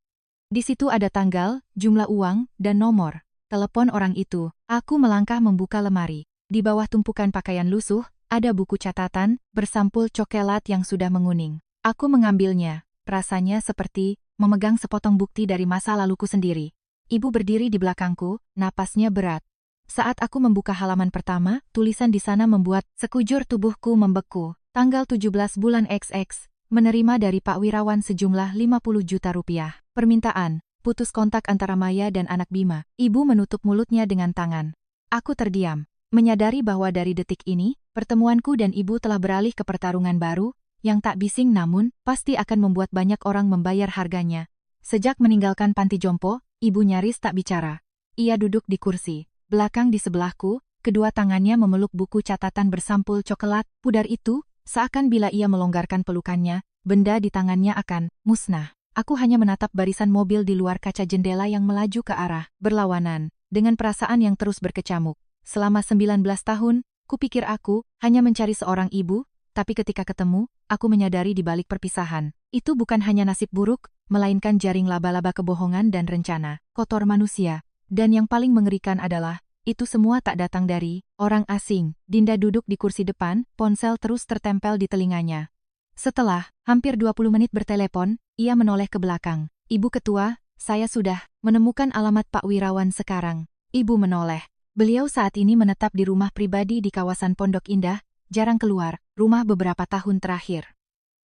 Di situ ada tanggal, jumlah uang, dan nomor telepon orang itu. Aku melangkah membuka lemari. Di bawah tumpukan pakaian lusuh, ada buku catatan, bersampul cokelat yang sudah menguning. Aku mengambilnya. Rasanya seperti memegang sepotong bukti dari masa laluku sendiri. Ibu berdiri di belakangku, napasnya berat. Saat aku membuka halaman pertama, tulisan di sana membuat sekujur tubuhku membeku. Tanggal 17 bulan XX. Menerima dari Pak Wirawan sejumlah 50 juta rupiah. Permintaan, putus kontak antara Maya dan anak Bima. Ibu menutup mulutnya dengan tangan. Aku terdiam, menyadari bahwa dari detik ini, pertemuanku dan ibu telah beralih ke pertarungan baru, yang tak bising namun, pasti akan membuat banyak orang membayar harganya. Sejak meninggalkan panti jompo, ibu nyaris tak bicara. Ia duduk di kursi belakang di sebelahku, kedua tangannya memeluk buku catatan bersampul coklat pudar itu, seakan bila ia melonggarkan pelukannya, benda di tangannya akan musnah. Aku hanya menatap barisan mobil di luar kaca jendela yang melaju ke arah berlawanan, dengan perasaan yang terus berkecamuk. Selama 19 tahun, kupikir aku hanya mencari seorang ibu, tapi ketika ketemu, aku menyadari di balik perpisahan, itu bukan hanya nasib buruk, melainkan jaring laba-laba kebohongan dan rencana kotor manusia. Dan yang paling mengerikan adalah, itu semua tak datang dari orang asing. Dinda duduk di kursi depan, ponsel terus tertempel di telinganya. Setelah hampir 20 menit bertelepon, ia menoleh ke belakang. Ibu ketua, saya sudah menemukan alamat Pak Wirawan sekarang. Ibu menoleh. Beliau saat ini menetap di rumah pribadi di kawasan Pondok Indah, jarang keluar rumah beberapa tahun terakhir.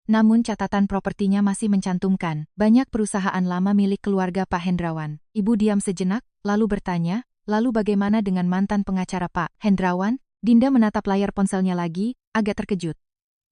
Namun catatan propertinya masih mencantumkan banyak perusahaan lama milik keluarga Pak Hendrawan. Ibu diam sejenak, lalu bertanya, lalu bagaimana dengan mantan pengacara Pak Hendrawan? Dinda menatap layar ponselnya lagi, agak terkejut.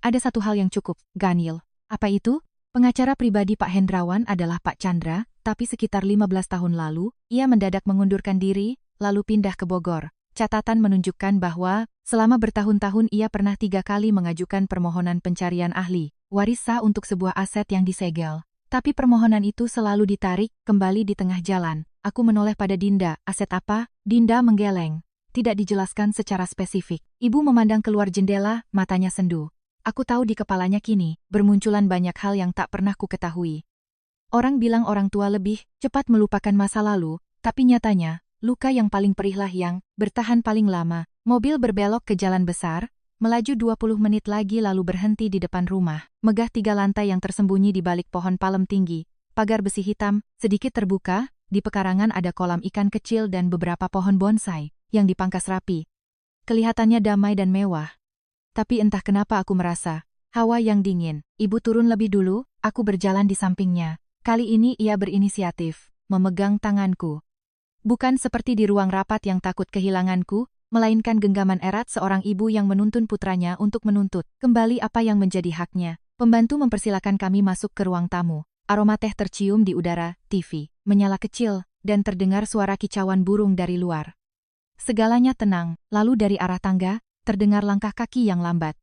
Ada satu hal yang cukup ganjil. Apa itu? Pengacara pribadi Pak Hendrawan adalah Pak Chandra, tapi sekitar 15 tahun lalu, ia mendadak mengundurkan diri, lalu pindah ke Bogor. Catatan menunjukkan bahwa, selama bertahun-tahun ia pernah 3 kali mengajukan permohonan pencarian ahli waris sah untuk sebuah aset yang disegel. Tapi permohonan itu selalu ditarik kembali di tengah jalan. Aku menoleh pada Dinda. Aset apa? Dinda menggeleng. Tidak dijelaskan secara spesifik. Ibu memandang keluar jendela, matanya sendu. Aku tahu di kepalanya kini, bermunculan banyak hal yang tak pernah ku ketahui. Orang bilang orang tua lebih cepat melupakan masa lalu, tapi nyatanya, luka yang paling perihlah yang bertahan paling lama. Mobil berbelok ke jalan besar, melaju 20 menit lagi lalu berhenti di depan rumah. Megah 3 lantai yang tersembunyi di balik pohon palem tinggi. Pagar besi hitam, sedikit terbuka, di pekarangan ada kolam ikan kecil dan beberapa pohon bonsai, yang dipangkas rapi. Kelihatannya damai dan mewah. Tapi entah kenapa aku merasa, hawa yang dingin. Ibu turun lebih dulu, aku berjalan di sampingnya. Kali ini ia berinisiatif, memegang tanganku. Bukan seperti di ruang rapat yang takut kehilanganku, melainkan genggaman erat seorang ibu yang menuntun putranya untuk menuntut kembali apa yang menjadi haknya. Pembantu mempersilakan kami masuk ke ruang tamu. Aroma teh tercium di udara, TV menyala kecil, dan terdengar suara kicauan burung dari luar. Segalanya tenang, lalu dari arah tangga, terdengar langkah kaki yang lambat.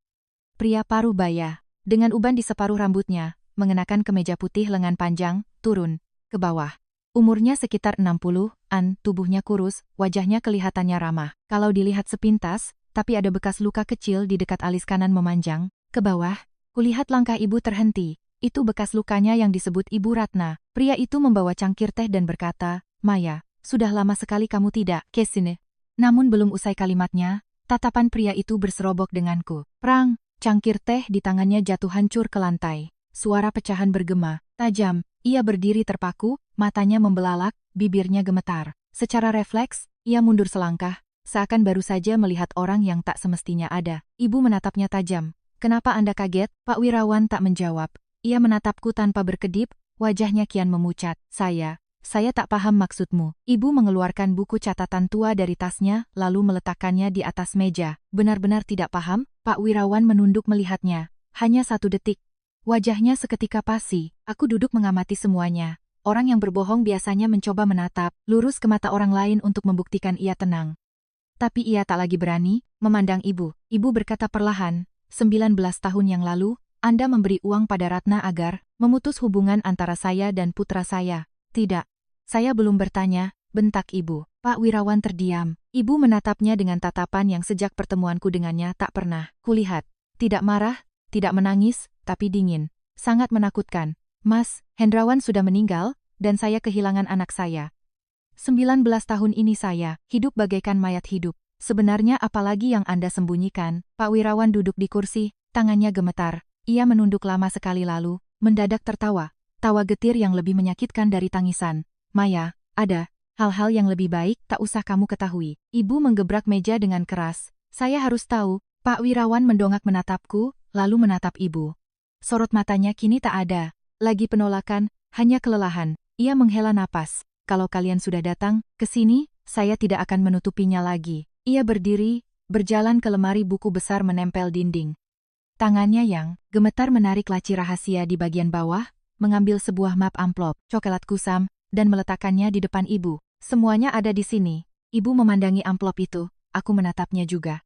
Pria paruh baya, dengan uban di separuh rambutnya, mengenakan kemeja putih lengan panjang, turun ke bawah. Umurnya sekitar 60-an, tubuhnya kurus, wajahnya kelihatannya ramah. Kalau dilihat sepintas, tapi ada bekas luka kecil di dekat alis kanan memanjang. Ke bawah, kulihat langkah ibu terhenti. Itu bekas lukanya yang disebut Ibu Ratna. Pria itu membawa cangkir teh dan berkata, Maya, sudah lama sekali kamu tidak ke sini. Namun belum usai kalimatnya, tatapan pria itu berserobok denganku. Prang, cangkir teh di tangannya jatuh hancur ke lantai. Suara pecahan bergema, tajam. Ia berdiri terpaku, matanya membelalak, bibirnya gemetar. Secara refleks, ia mundur selangkah, seakan baru saja melihat orang yang tak semestinya ada. Ibu menatapnya tajam. Kenapa Anda kaget? Pak Wirawan tak menjawab. Ia menatapku tanpa berkedip, wajahnya kian memucat. Saya tak paham maksudmu. Ibu mengeluarkan buku catatan tua dari tasnya, lalu meletakkannya di atas meja. Benar-benar tidak paham? Pak Wirawan menunduk melihatnya. Hanya 1 detik. Wajahnya seketika pasi. Aku duduk mengamati semuanya. Orang yang berbohong biasanya mencoba menatap lurus ke mata orang lain untuk membuktikan ia tenang. Tapi ia tak lagi berani memandang ibu. Ibu berkata perlahan, 19 tahun yang lalu, Anda memberi uang pada Ratna agar memutus hubungan antara saya dan putra saya. Tidak. Saya belum bertanya, bentak ibu. Pak Wirawan terdiam. Ibu menatapnya dengan tatapan yang sejak pertemuanku dengannya tak pernah kulihat. Tidak marah, tidak menangis, tapi dingin. Sangat menakutkan. Mas, Hendrawan sudah meninggal, dan saya kehilangan anak saya. 19 tahun ini saya hidup bagaikan mayat hidup. Sebenarnya apalagi yang Anda sembunyikan? Pak Wirawan duduk di kursi, tangannya gemetar. Ia menunduk lama sekali lalu, mendadak tertawa. Tawa getir yang lebih menyakitkan dari tangisan. Maya, ada hal-hal yang lebih baik tak usah kamu ketahui. Ibu menggebrak meja dengan keras. Saya harus tahu. Pak Wirawan mendongak menatapku, lalu menatap ibu. Sorot matanya kini tak ada lagi penolakan, hanya kelelahan. Ia menghela napas. Kalau kalian sudah datang ke sini, saya tidak akan menutupinya lagi. Ia berdiri, berjalan ke lemari buku besar menempel dinding. Tangannya yang gemetar menarik laci rahasia di bagian bawah, mengambil sebuah map amplop coklat kusam, dan meletakkannya di depan ibu. Semuanya ada di sini. Ibu memandangi amplop itu, aku menatapnya juga.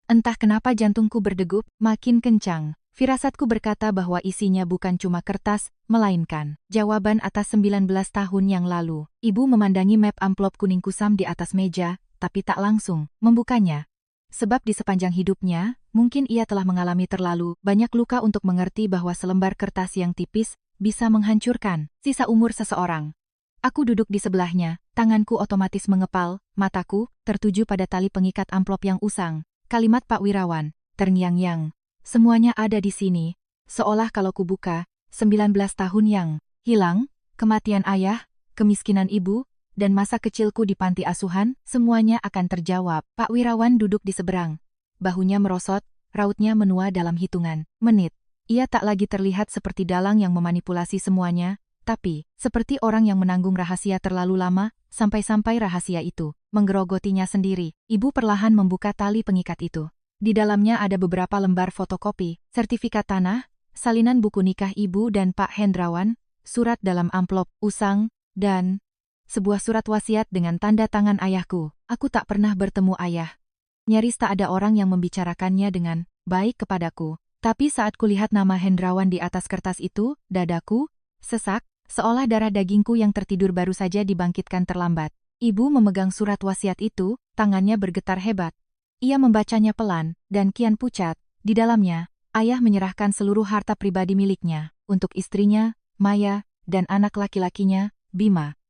Entah kenapa jantungku berdegup makin kencang. Firasatku berkata bahwa isinya bukan cuma kertas, melainkan jawaban atas 19 tahun yang lalu. Ibu memandangi map amplop kuning kusam di atas meja, tapi tak langsung membukanya. Sebab di sepanjang hidupnya, mungkin ia telah mengalami terlalu banyak luka untuk mengerti bahwa selembar kertas yang tipis bisa menghancurkan sisa umur seseorang. Aku duduk di sebelahnya, tanganku otomatis mengepal, mataku tertuju pada tali pengikat amplop yang usang. Kalimat Pak Wirawan terngiang-ngiang. Semuanya ada di sini, seolah kalau kubuka, 19 tahun yang hilang, kematian ayah, kemiskinan ibu, dan masa kecilku di panti asuhan, semuanya akan terjawab. Pak Wirawan duduk di seberang. Bahunya merosot, rautnya menua dalam hitungan menit. Ia tak lagi terlihat seperti dalang yang memanipulasi semuanya, tapi seperti orang yang menanggung rahasia terlalu lama, sampai-sampai rahasia itu menggerogotinya sendiri. Ibu perlahan membuka tali pengikat itu. Di dalamnya ada beberapa lembar fotokopi, sertifikat tanah, salinan buku nikah ibu dan Pak Hendrawan, surat dalam amplop usang, dan sebuah surat wasiat dengan tanda tangan ayahku. Aku tak pernah bertemu ayah. Nyaris tak ada orang yang membicarakannya dengan baik kepadaku. Tapi saat kulihat nama Hendrawan di atas kertas itu, dadaku sesak, seolah darah dagingku yang tertidur baru saja dibangkitkan terlambat. Ibu memegang surat wasiat itu, tangannya bergetar hebat. Ia membacanya pelan, dan kian pucat. Di dalamnya, ayah menyerahkan seluruh harta pribadi miliknya, untuk istrinya, Maya, dan anak laki-lakinya, Bima.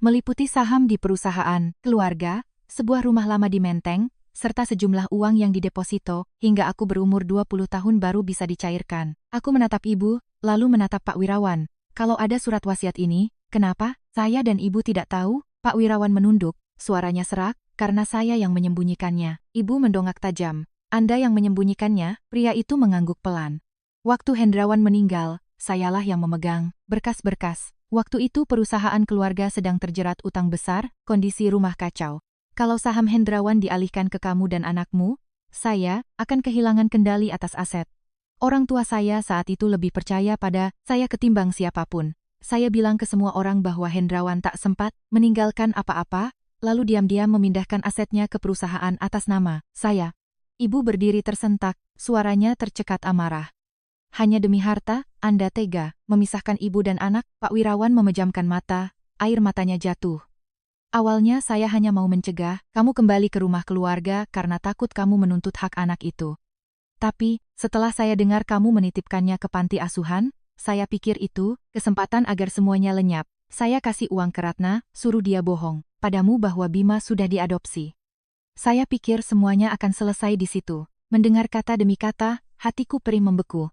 Meliputi saham di perusahaan, keluarga, sebuah rumah lama di Menteng, serta sejumlah uang yang dideposito, hingga aku berumur 20 tahun baru bisa dicairkan. Aku menatap ibu, lalu menatap Pak Wirawan. Kalau ada surat wasiat ini, kenapa saya dan ibu tidak tahu? Pak Wirawan menunduk, suaranya serak, karena saya yang menyembunyikannya. Ibu mendongak tajam. Anda yang menyembunyikannya, pria itu mengangguk pelan. Waktu Hendrawan meninggal, sayalah yang memegang berkas-berkas. Waktu itu perusahaan keluarga sedang terjerat utang besar, kondisi rumah kacau. Kalau saham Hendrawan dialihkan ke kamu dan anakmu, saya akan kehilangan kendali atas aset. Orang tua saya saat itu lebih percaya pada saya ketimbang siapapun. Saya bilang ke semua orang bahwa Hendrawan tak sempat meninggalkan apa-apa, lalu diam-diam memindahkan asetnya ke perusahaan atas nama saya. Ibu berdiri tersentak, suaranya tercekat amarah. Hanya demi harta, Anda tega memisahkan ibu dan anak? Pak Wirawan memejamkan mata, air matanya jatuh. Awalnya saya hanya mau mencegah kamu kembali ke rumah keluarga karena takut kamu menuntut hak anak itu. Tapi, setelah saya dengar kamu menitipkannya ke panti asuhan, saya pikir itu kesempatan agar semuanya lenyap. Saya kasih uang ke Ratna, suruh dia bohong padamu bahwa Bima sudah diadopsi. Saya pikir semuanya akan selesai di situ. Mendengar kata demi kata, hatiku perih membeku.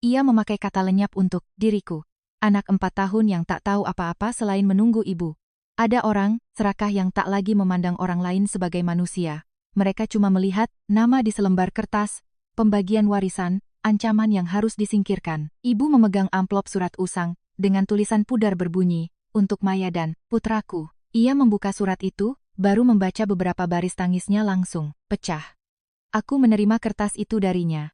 Ia memakai kata lenyap untuk diriku. Anak 4 tahun yang tak tahu apa-apa selain menunggu ibu. Ada orang, serakah yang tak lagi memandang orang lain sebagai manusia. Mereka cuma melihat nama di selembar kertas, pembagian warisan, ancaman yang harus disingkirkan. Ibu memegang amplop surat usang, dengan tulisan pudar berbunyi, untuk Maya dan putraku. Ia membuka surat itu, baru membaca beberapa baris tangisnya langsung pecah. Aku menerima kertas itu darinya.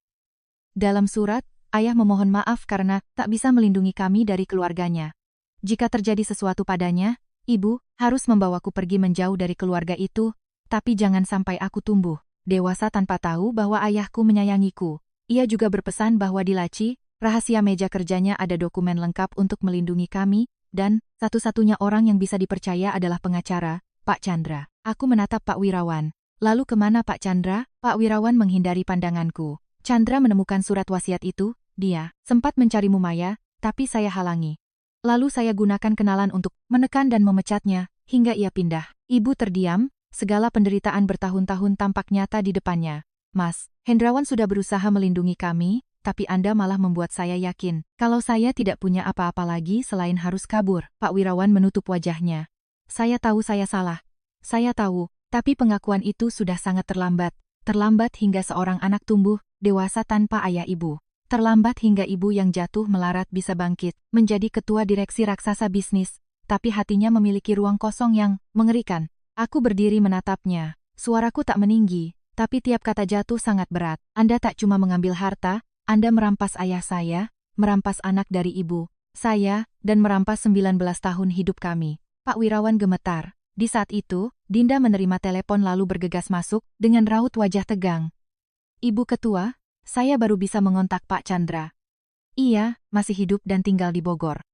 Dalam surat, ayah memohon maaf karena tak bisa melindungi kami dari keluarganya. Jika terjadi sesuatu padanya, ibu harus membawaku pergi menjauh dari keluarga itu, tapi jangan sampai aku tumbuh dewasa tanpa tahu bahwa ayahku menyayangiku. Ia juga berpesan bahwa di laci, rahasia meja kerjanya ada dokumen lengkap untuk melindungi kami, dan satu-satunya orang yang bisa dipercaya adalah pengacara, Pak Chandra. Aku menatap Pak Wirawan. Lalu kemana Pak Chandra? Pak Wirawan menghindari pandanganku. Chandra menemukan surat wasiat itu, dia sempat mencarimu Maya, tapi saya halangi. Lalu saya gunakan kenalan untuk menekan dan memecatnya, hingga ia pindah. Ibu terdiam, segala penderitaan bertahun-tahun tampak nyata di depannya. Mas, Hendrawan sudah berusaha melindungi kami, tapi Anda malah membuat saya yakin kalau saya tidak punya apa-apa lagi selain harus kabur. Pak Wirawan menutup wajahnya. Saya tahu saya salah. Saya tahu, tapi pengakuan itu sudah sangat terlambat. Terlambat hingga seorang anak tumbuh dewasa tanpa ayah ibu. Terlambat hingga ibu yang jatuh melarat bisa bangkit, menjadi ketua direksi raksasa bisnis, tapi hatinya memiliki ruang kosong yang mengerikan. Aku berdiri menatapnya. Suaraku tak meninggi, tapi tiap kata jatuh sangat berat. Anda tak cuma mengambil harta, Anda merampas ayah saya, merampas anak dari ibu. saya, dan merampas 19 tahun hidup kami. Pak Wirawan gemetar. Di saat itu, Dinda menerima telepon lalu bergegas masuk dengan raut wajah tegang. Ibu Ketua, saya baru bisa mengontak Pak Chandra. Ia masih hidup dan tinggal di Bogor.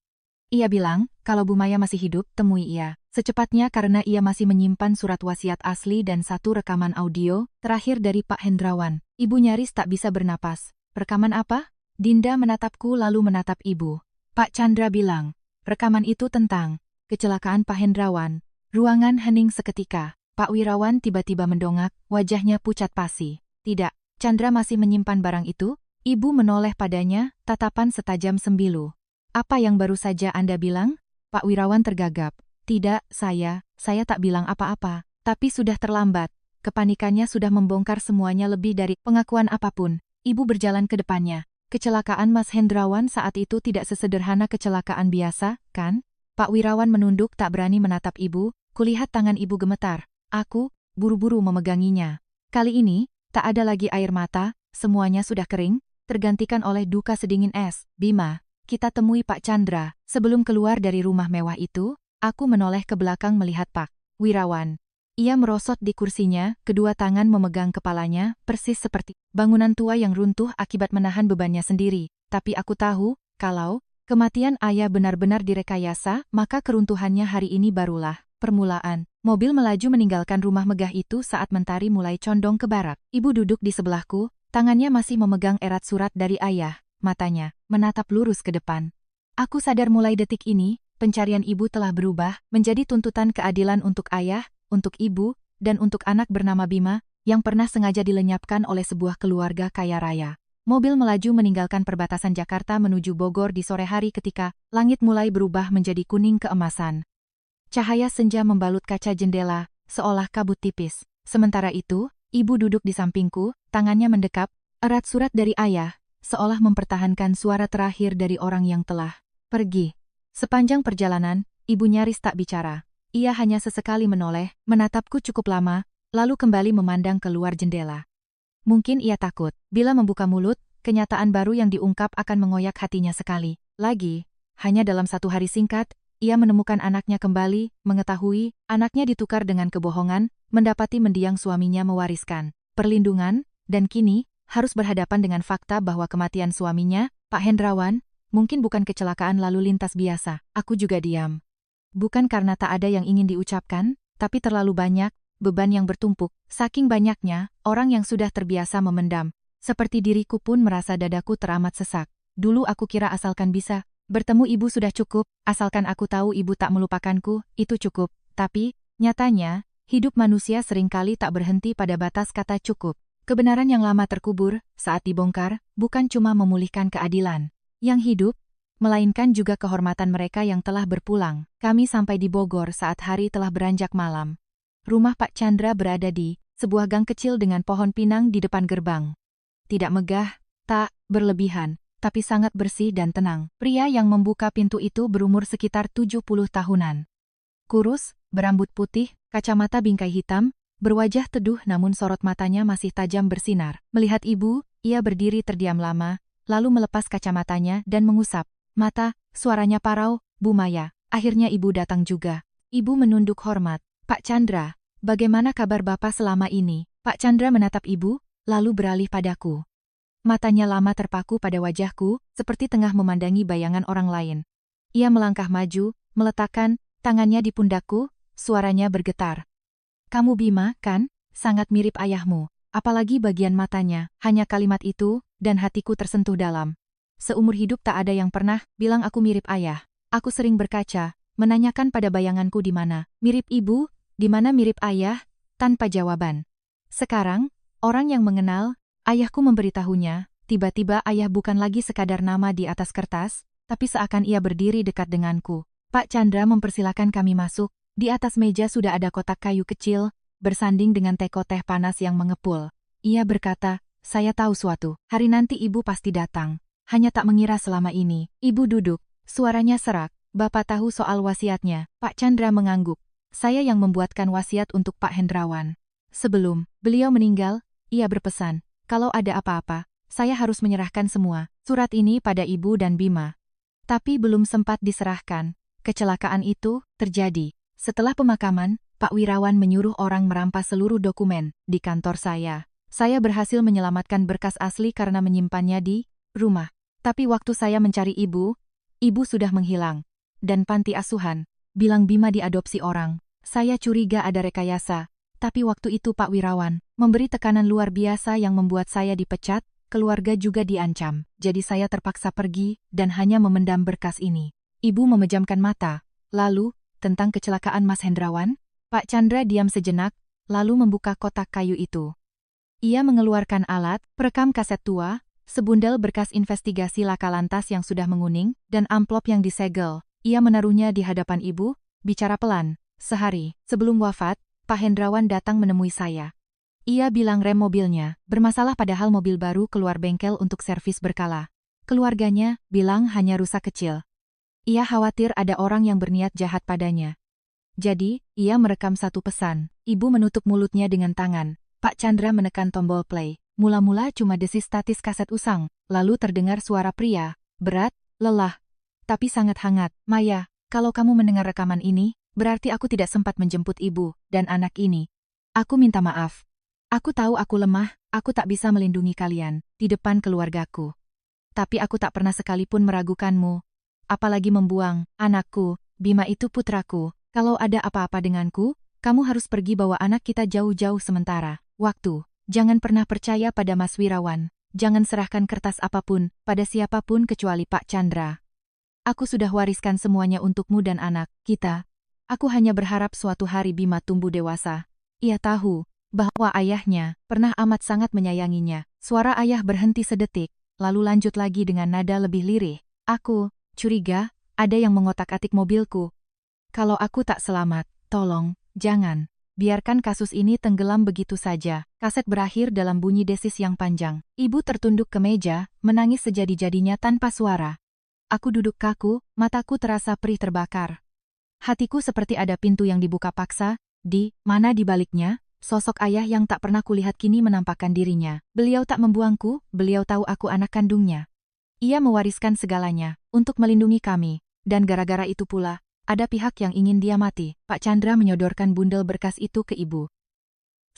Ia bilang, kalau Bu Maya masih hidup, temui ia. Secepatnya karena ia masih menyimpan surat wasiat asli dan satu rekaman audio terakhir dari Pak Hendrawan. Ibu nyaris tak bisa bernapas. Rekaman apa? Dinda menatapku lalu menatap ibu. Pak Chandra bilang, rekaman itu tentang kecelakaan Pak Hendrawan. Ruangan hening seketika. Pak Wirawan tiba-tiba mendongak, wajahnya pucat pasi. Tidak, Chandra masih menyimpan barang itu? Ibu menoleh padanya, tatapan setajam sembilu. Apa yang baru saja Anda bilang? Pak Wirawan tergagap. Tidak, saya tak bilang apa-apa. Tapi sudah terlambat. Kepanikannya sudah membongkar semuanya lebih dari pengakuan apapun. Ibu berjalan ke depannya. Kecelakaan Mas Hendrawan saat itu tidak sesederhana kecelakaan biasa, kan? Pak Wirawan menunduk tak berani menatap ibu. Kulihat tangan ibu gemetar. Aku buru-buru memeganginya. Kali ini, tak ada lagi air mata, semuanya sudah kering, tergantikan oleh duka sedingin es. Bima, kita temui Pak Chandra. Sebelum keluar dari rumah mewah itu, aku menoleh ke belakang melihat Pak Wirawan. Ia merosot di kursinya, kedua tangan memegang kepalanya, persis seperti bangunan tua yang runtuh akibat menahan bebannya sendiri. Tapi aku tahu, kalau kematian ayah benar-benar direkayasa, maka keruntuhannya hari ini barulah permulaan. Mobil melaju meninggalkan rumah megah itu saat mentari mulai condong ke barat. Ibu duduk di sebelahku, tangannya masih memegang erat surat dari ayah, matanya menatap lurus ke depan. Aku sadar mulai detik ini, pencarian ibu telah berubah menjadi tuntutan keadilan untuk ayah, untuk ibu, dan untuk anak bernama Bima, yang pernah sengaja dilenyapkan oleh sebuah keluarga kaya raya. Mobil melaju meninggalkan perbatasan Jakarta menuju Bogor di sore hari ketika langit mulai berubah menjadi kuning keemasan. Cahaya senja membalut kaca jendela, seolah kabut tipis. Sementara itu, ibu duduk di sampingku, tangannya mendekap, erat surat dari ayah, seolah mempertahankan suara terakhir dari orang yang telah pergi. Sepanjang perjalanan, ibu nyaris tak bicara. Ia hanya sesekali menoleh, menatapku cukup lama, lalu kembali memandang keluar jendela. Mungkin ia takut, bila membuka mulut, kenyataan baru yang diungkap akan mengoyak hatinya sekali. Lagi, hanya dalam satu hari singkat, ia menemukan anaknya kembali, mengetahui anaknya ditukar dengan kebohongan, mendapati mendiang suaminya mewariskan perlindungan, dan kini harus berhadapan dengan fakta bahwa kematian suaminya, Pak Hendrawan, mungkin bukan kecelakaan lalu lintas biasa. Aku juga diam. Bukan karena tak ada yang ingin diucapkan, tapi terlalu banyak beban yang bertumpuk. Saking banyaknya, orang yang sudah terbiasa memendam. Seperti diriku pun merasa dadaku teramat sesak. Dulu aku kira asalkan bisa bertemu ibu sudah cukup, asalkan aku tahu ibu tak melupakanku, itu cukup. Tapi, nyatanya, hidup manusia seringkali tak berhenti pada batas kata cukup. Kebenaran yang lama terkubur, saat dibongkar, bukan cuma memulihkan keadilan yang hidup, melainkan juga kehormatan mereka yang telah berpulang. Kami sampai di Bogor saat hari telah beranjak malam. Rumah Pak Chandra berada di sebuah gang kecil dengan pohon pinang di depan gerbang. Tidak megah, tak berlebihan, tapi sangat bersih dan tenang. Pria yang membuka pintu itu berumur sekitar 70 tahunan. Kurus, berambut putih, kacamata bingkai hitam, berwajah teduh namun sorot matanya masih tajam bersinar. Melihat ibu, ia berdiri terdiam lama, lalu melepas kacamatanya dan mengusap mata, suaranya parau, Bu Maya, akhirnya ibu datang juga. Ibu menunduk hormat. Pak Chandra, bagaimana kabar Bapak selama ini? Pak Chandra menatap ibu, lalu beralih padaku. Matanya lama terpaku pada wajahku, seperti tengah memandangi bayangan orang lain. Ia melangkah maju, meletakkan tangannya di pundakku, suaranya bergetar. Kamu Bima, kan? Sangat mirip ayahmu. Apalagi bagian matanya, hanya kalimat itu, dan hatiku tersentuh dalam. Seumur hidup tak ada yang pernah bilang aku mirip ayah. Aku sering berkaca, menanyakan pada bayanganku di mana mirip ibu, di mana mirip ayah, tanpa jawaban. Sekarang, orang yang mengenal ayahku memberitahunya, tiba-tiba ayah bukan lagi sekadar nama di atas kertas, tapi seakan ia berdiri dekat denganku. Pak Chandra mempersilakan kami masuk. Di atas meja sudah ada kotak kayu kecil, bersanding dengan teko teh panas yang mengepul. Ia berkata, saya tahu suatu hari nanti ibu pasti datang. Hanya tak mengira selama ini. Ibu duduk, suaranya serak. Bapak tahu soal wasiatnya. Pak Chandra mengangguk. Saya yang membuatkan wasiat untuk Pak Hendrawan. Sebelum beliau meninggal, ia berpesan, kalau ada apa-apa, saya harus menyerahkan semua surat ini pada ibu dan Bima. Tapi belum sempat diserahkan, kecelakaan itu terjadi. Setelah pemakaman, Pak Wirawan menyuruh orang merampas seluruh dokumen di kantor saya. Saya berhasil menyelamatkan berkas asli karena menyimpannya di rumah. Tapi waktu saya mencari ibu sudah menghilang. Dan panti asuhan bilang Bima diadopsi orang. Saya curiga ada rekayasa. Tapi waktu itu Pak Wirawan memberi tekanan luar biasa yang membuat saya dipecat, keluarga juga diancam. Jadi saya terpaksa pergi dan hanya memendam berkas ini. Ibu memejamkan mata. Lalu, tentang kecelakaan Mas Hendrawan? Pak Chandra diam sejenak, lalu membuka kotak kayu itu. Ia mengeluarkan alat, perekam kaset tua, sebundel berkas investigasi laka lantas yang sudah menguning, dan amplop yang disegel. Ia menaruhnya di hadapan ibu, bicara pelan. Sehari sebelum wafat, Pak Hendrawan datang menemui saya. Ia bilang rem mobilnya bermasalah padahal mobil baru keluar bengkel untuk servis berkala. Keluarganya bilang hanya rusak kecil. Ia khawatir ada orang yang berniat jahat padanya. Jadi, ia merekam satu pesan. Ibu menutup mulutnya dengan tangan. Pak Chandra menekan tombol play. Mula-mula cuma desis statis kaset usang, lalu terdengar suara pria, berat, lelah, tapi sangat hangat. Maya, kalau kamu mendengar rekaman ini, berarti aku tidak sempat menjemput ibu dan anak ini. Aku minta maaf. Aku tahu aku lemah, aku tak bisa melindungi kalian di depan keluargaku. Tapi aku tak pernah sekalipun meragukanmu. Apalagi membuang anakku. Bima itu putraku. Kalau ada apa-apa denganku, kamu harus pergi bawa anak kita jauh-jauh sementara waktu. Jangan pernah percaya pada Mas Wirawan. Jangan serahkan kertas apapun pada siapapun kecuali Pak Chandra. Aku sudah wariskan semuanya untukmu dan anak kita. Aku hanya berharap suatu hari Bima tumbuh dewasa. Ia tahu bahwa ayahnya pernah amat sangat menyayanginya. Suara ayah berhenti sedetik, lalu lanjut lagi dengan nada lebih lirih. Aku curiga ada yang mengotak-atik mobilku. Kalau aku tak selamat, tolong, jangan. Biarkan kasus ini tenggelam begitu saja. Kaset berakhir dalam bunyi desis yang panjang. Ibu tertunduk ke meja, menangis sejadi-jadinya tanpa suara. Aku duduk kaku, mataku terasa perih terbakar. Hatiku seperti ada pintu yang dibuka paksa, di mana di baliknya, sosok ayah yang tak pernah kulihat kini menampakkan dirinya. Beliau tak membuangku, beliau tahu aku anak kandungnya. Ia mewariskan segalanya, untuk melindungi kami, dan gara-gara itu pula, ada pihak yang ingin dia mati. Pak Chandra menyodorkan bundel berkas itu ke ibu.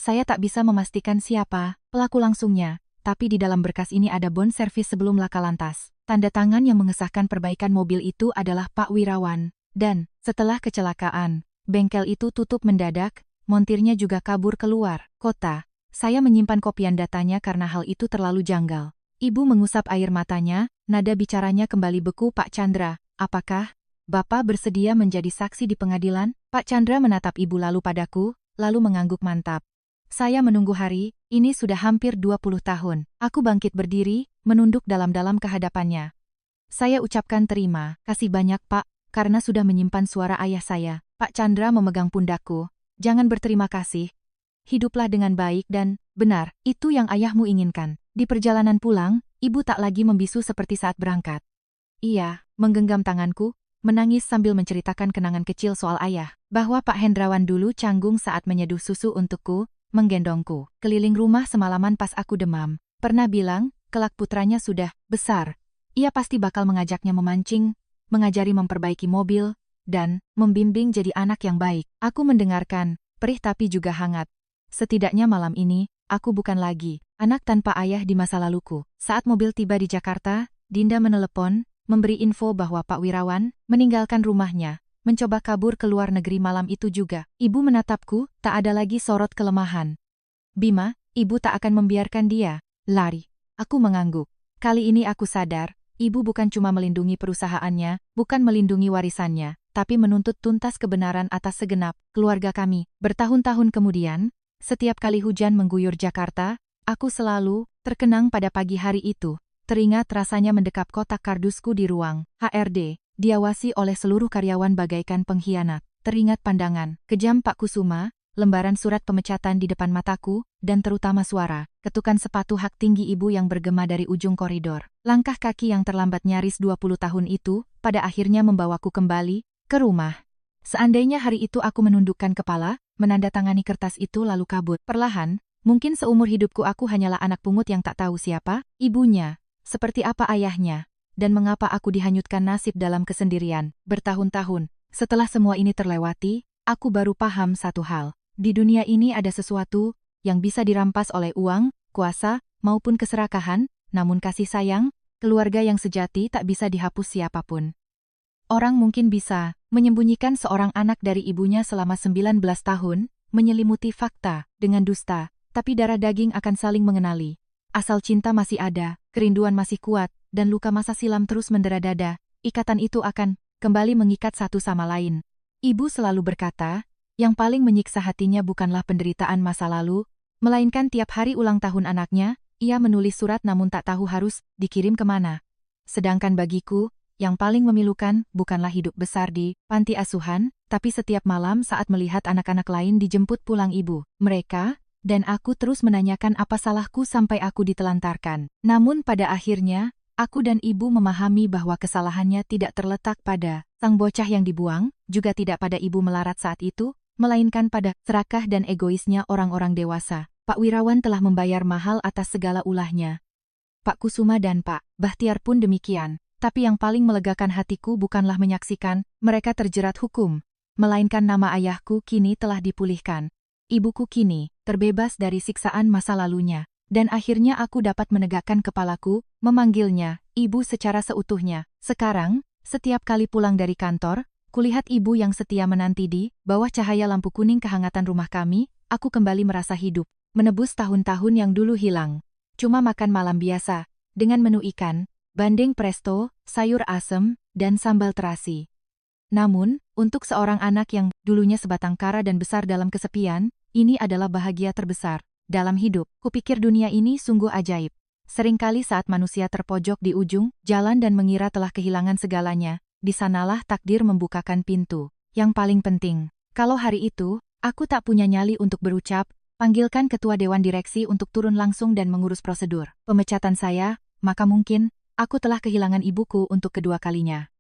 Saya tak bisa memastikan siapa pelaku langsungnya, tapi di dalam berkas ini ada bon servis sebelum laka lantas. Tanda tangan yang mengesahkan perbaikan mobil itu adalah Pak Wirawan. Dan, setelah kecelakaan, bengkel itu tutup mendadak, montirnya juga kabur keluar kota. Saya menyimpan kopian datanya karena hal itu terlalu janggal. Ibu mengusap air matanya, nada bicaranya kembali beku. Pak Chandra, apakah Bapak bersedia menjadi saksi di pengadilan? Pak Chandra menatap ibu lalu padaku, lalu mengangguk mantap. Saya menunggu hari, ini sudah hampir 20 tahun. Aku bangkit berdiri, menunduk dalam-dalam ke hadapannya. Saya ucapkan terima kasih banyak Pak, karena sudah menyimpan suara ayah saya. Pak Chandra memegang pundakku. Jangan berterima kasih. Hiduplah dengan baik dan benar, itu yang ayahmu inginkan. Di perjalanan pulang, ibu tak lagi membisu seperti saat berangkat. Ia menggenggam tanganku, menangis sambil menceritakan kenangan kecil soal ayah, bahwa Pak Hendrawan dulu canggung saat menyeduh susu untukku, menggendongku keliling rumah semalaman pas aku demam. Pernah bilang, kelak putranya sudah besar. Ia pasti bakal mengajaknya memancing, mengajari memperbaiki mobil, dan membimbing jadi anak yang baik. Aku mendengarkan, perih tapi juga hangat. Setidaknya malam ini, aku bukan lagi anak tanpa ayah di masa laluku. Saat mobil tiba di Jakarta, Dinda menelepon, memberi info bahwa Pak Wirawan meninggalkan rumahnya, mencoba kabur ke luar negeri malam itu juga. Ibu menatapku, tak ada lagi sorot kelemahan. Bima, ibu tak akan membiarkan dia lari. Aku mengangguk. Kali ini aku sadar, ibu bukan cuma melindungi perusahaannya, bukan melindungi warisannya, tapi menuntut tuntas kebenaran atas segenap keluarga kami. Bertahun-tahun kemudian, setiap kali hujan mengguyur Jakarta, aku selalu terkenang pada pagi hari itu. Teringat rasanya mendekap kotak kardusku di ruang HRD, diawasi oleh seluruh karyawan bagaikan pengkhianat. Teringat pandangan kejam Pak Kusuma, lembaran surat pemecatan di depan mataku, dan terutama suara ketukan sepatu hak tinggi ibu yang bergema dari ujung koridor. Langkah kaki yang terlambat nyaris 20 tahun itu, pada akhirnya membawaku kembali ke rumah. Seandainya hari itu aku menundukkan kepala, menandatangani kertas itu lalu kabur perlahan, mungkin seumur hidupku aku hanyalah anak pungut yang tak tahu siapa ibunya, seperti apa ayahnya, dan mengapa aku dihanyutkan nasib dalam kesendirian bertahun-tahun. Setelah semua ini terlewati, aku baru paham satu hal. Di dunia ini ada sesuatu yang bisa dirampas oleh uang, kuasa, maupun keserakahan, namun kasih sayang, keluarga yang sejati tak bisa dihapus siapapun. Orang mungkin bisa menyembunyikan seorang anak dari ibunya selama 19 tahun, menyelimuti fakta dengan dusta, tapi darah daging akan saling mengenali. Asal cinta masih ada, kerinduan masih kuat, dan luka masa silam terus mendera dada, ikatan itu akan kembali mengikat satu sama lain. Ibu selalu berkata, yang paling menyiksa hatinya bukanlah penderitaan masa lalu, melainkan tiap hari ulang tahun anaknya, ia menulis surat namun tak tahu harus dikirim kemana. Sedangkan bagiku, yang paling memilukan bukanlah hidup besar di panti asuhan, tapi setiap malam saat melihat anak-anak lain dijemput pulang ibu. Mereka dan aku terus menanyakan apa salahku sampai aku ditelantarkan. Namun pada akhirnya, aku dan ibu memahami bahwa kesalahannya tidak terletak pada sang bocah yang dibuang, juga tidak pada ibu melarat saat itu, melainkan pada serakah dan egoisnya orang-orang dewasa. Pak Wirawan telah membayar mahal atas segala ulahnya. Pak Kusuma dan Pak Bahtiar pun demikian. Tapi yang paling melegakan hatiku bukanlah menyaksikan mereka terjerat hukum, melainkan nama ayahku kini telah dipulihkan. Ibuku kini terbebas dari siksaan masa lalunya, dan akhirnya aku dapat menegakkan kepalaku, memanggilnya ibu secara seutuhnya. Sekarang, setiap kali pulang dari kantor, kulihat ibu yang setia menanti di bawah cahaya lampu kuning kehangatan rumah kami, aku kembali merasa hidup, menebus tahun-tahun yang dulu hilang. Cuma makan malam biasa, dengan menu ikan, bandeng presto, sayur asem, dan sambal terasi. Namun, untuk seorang anak yang dulunya sebatang kara dan besar dalam kesepian, ini adalah bahagia terbesar dalam hidup. Kupikir dunia ini sungguh ajaib. Seringkali saat manusia terpojok di ujung jalan dan mengira telah kehilangan segalanya, di sanalah takdir membukakan pintu. Yang paling penting, kalau hari itu, aku tak punya nyali untuk berucap, panggilkan ketua dewan direksi untuk turun langsung dan mengurus prosedur pemecatan saya, maka mungkin, aku telah kehilangan ibuku untuk kedua kalinya.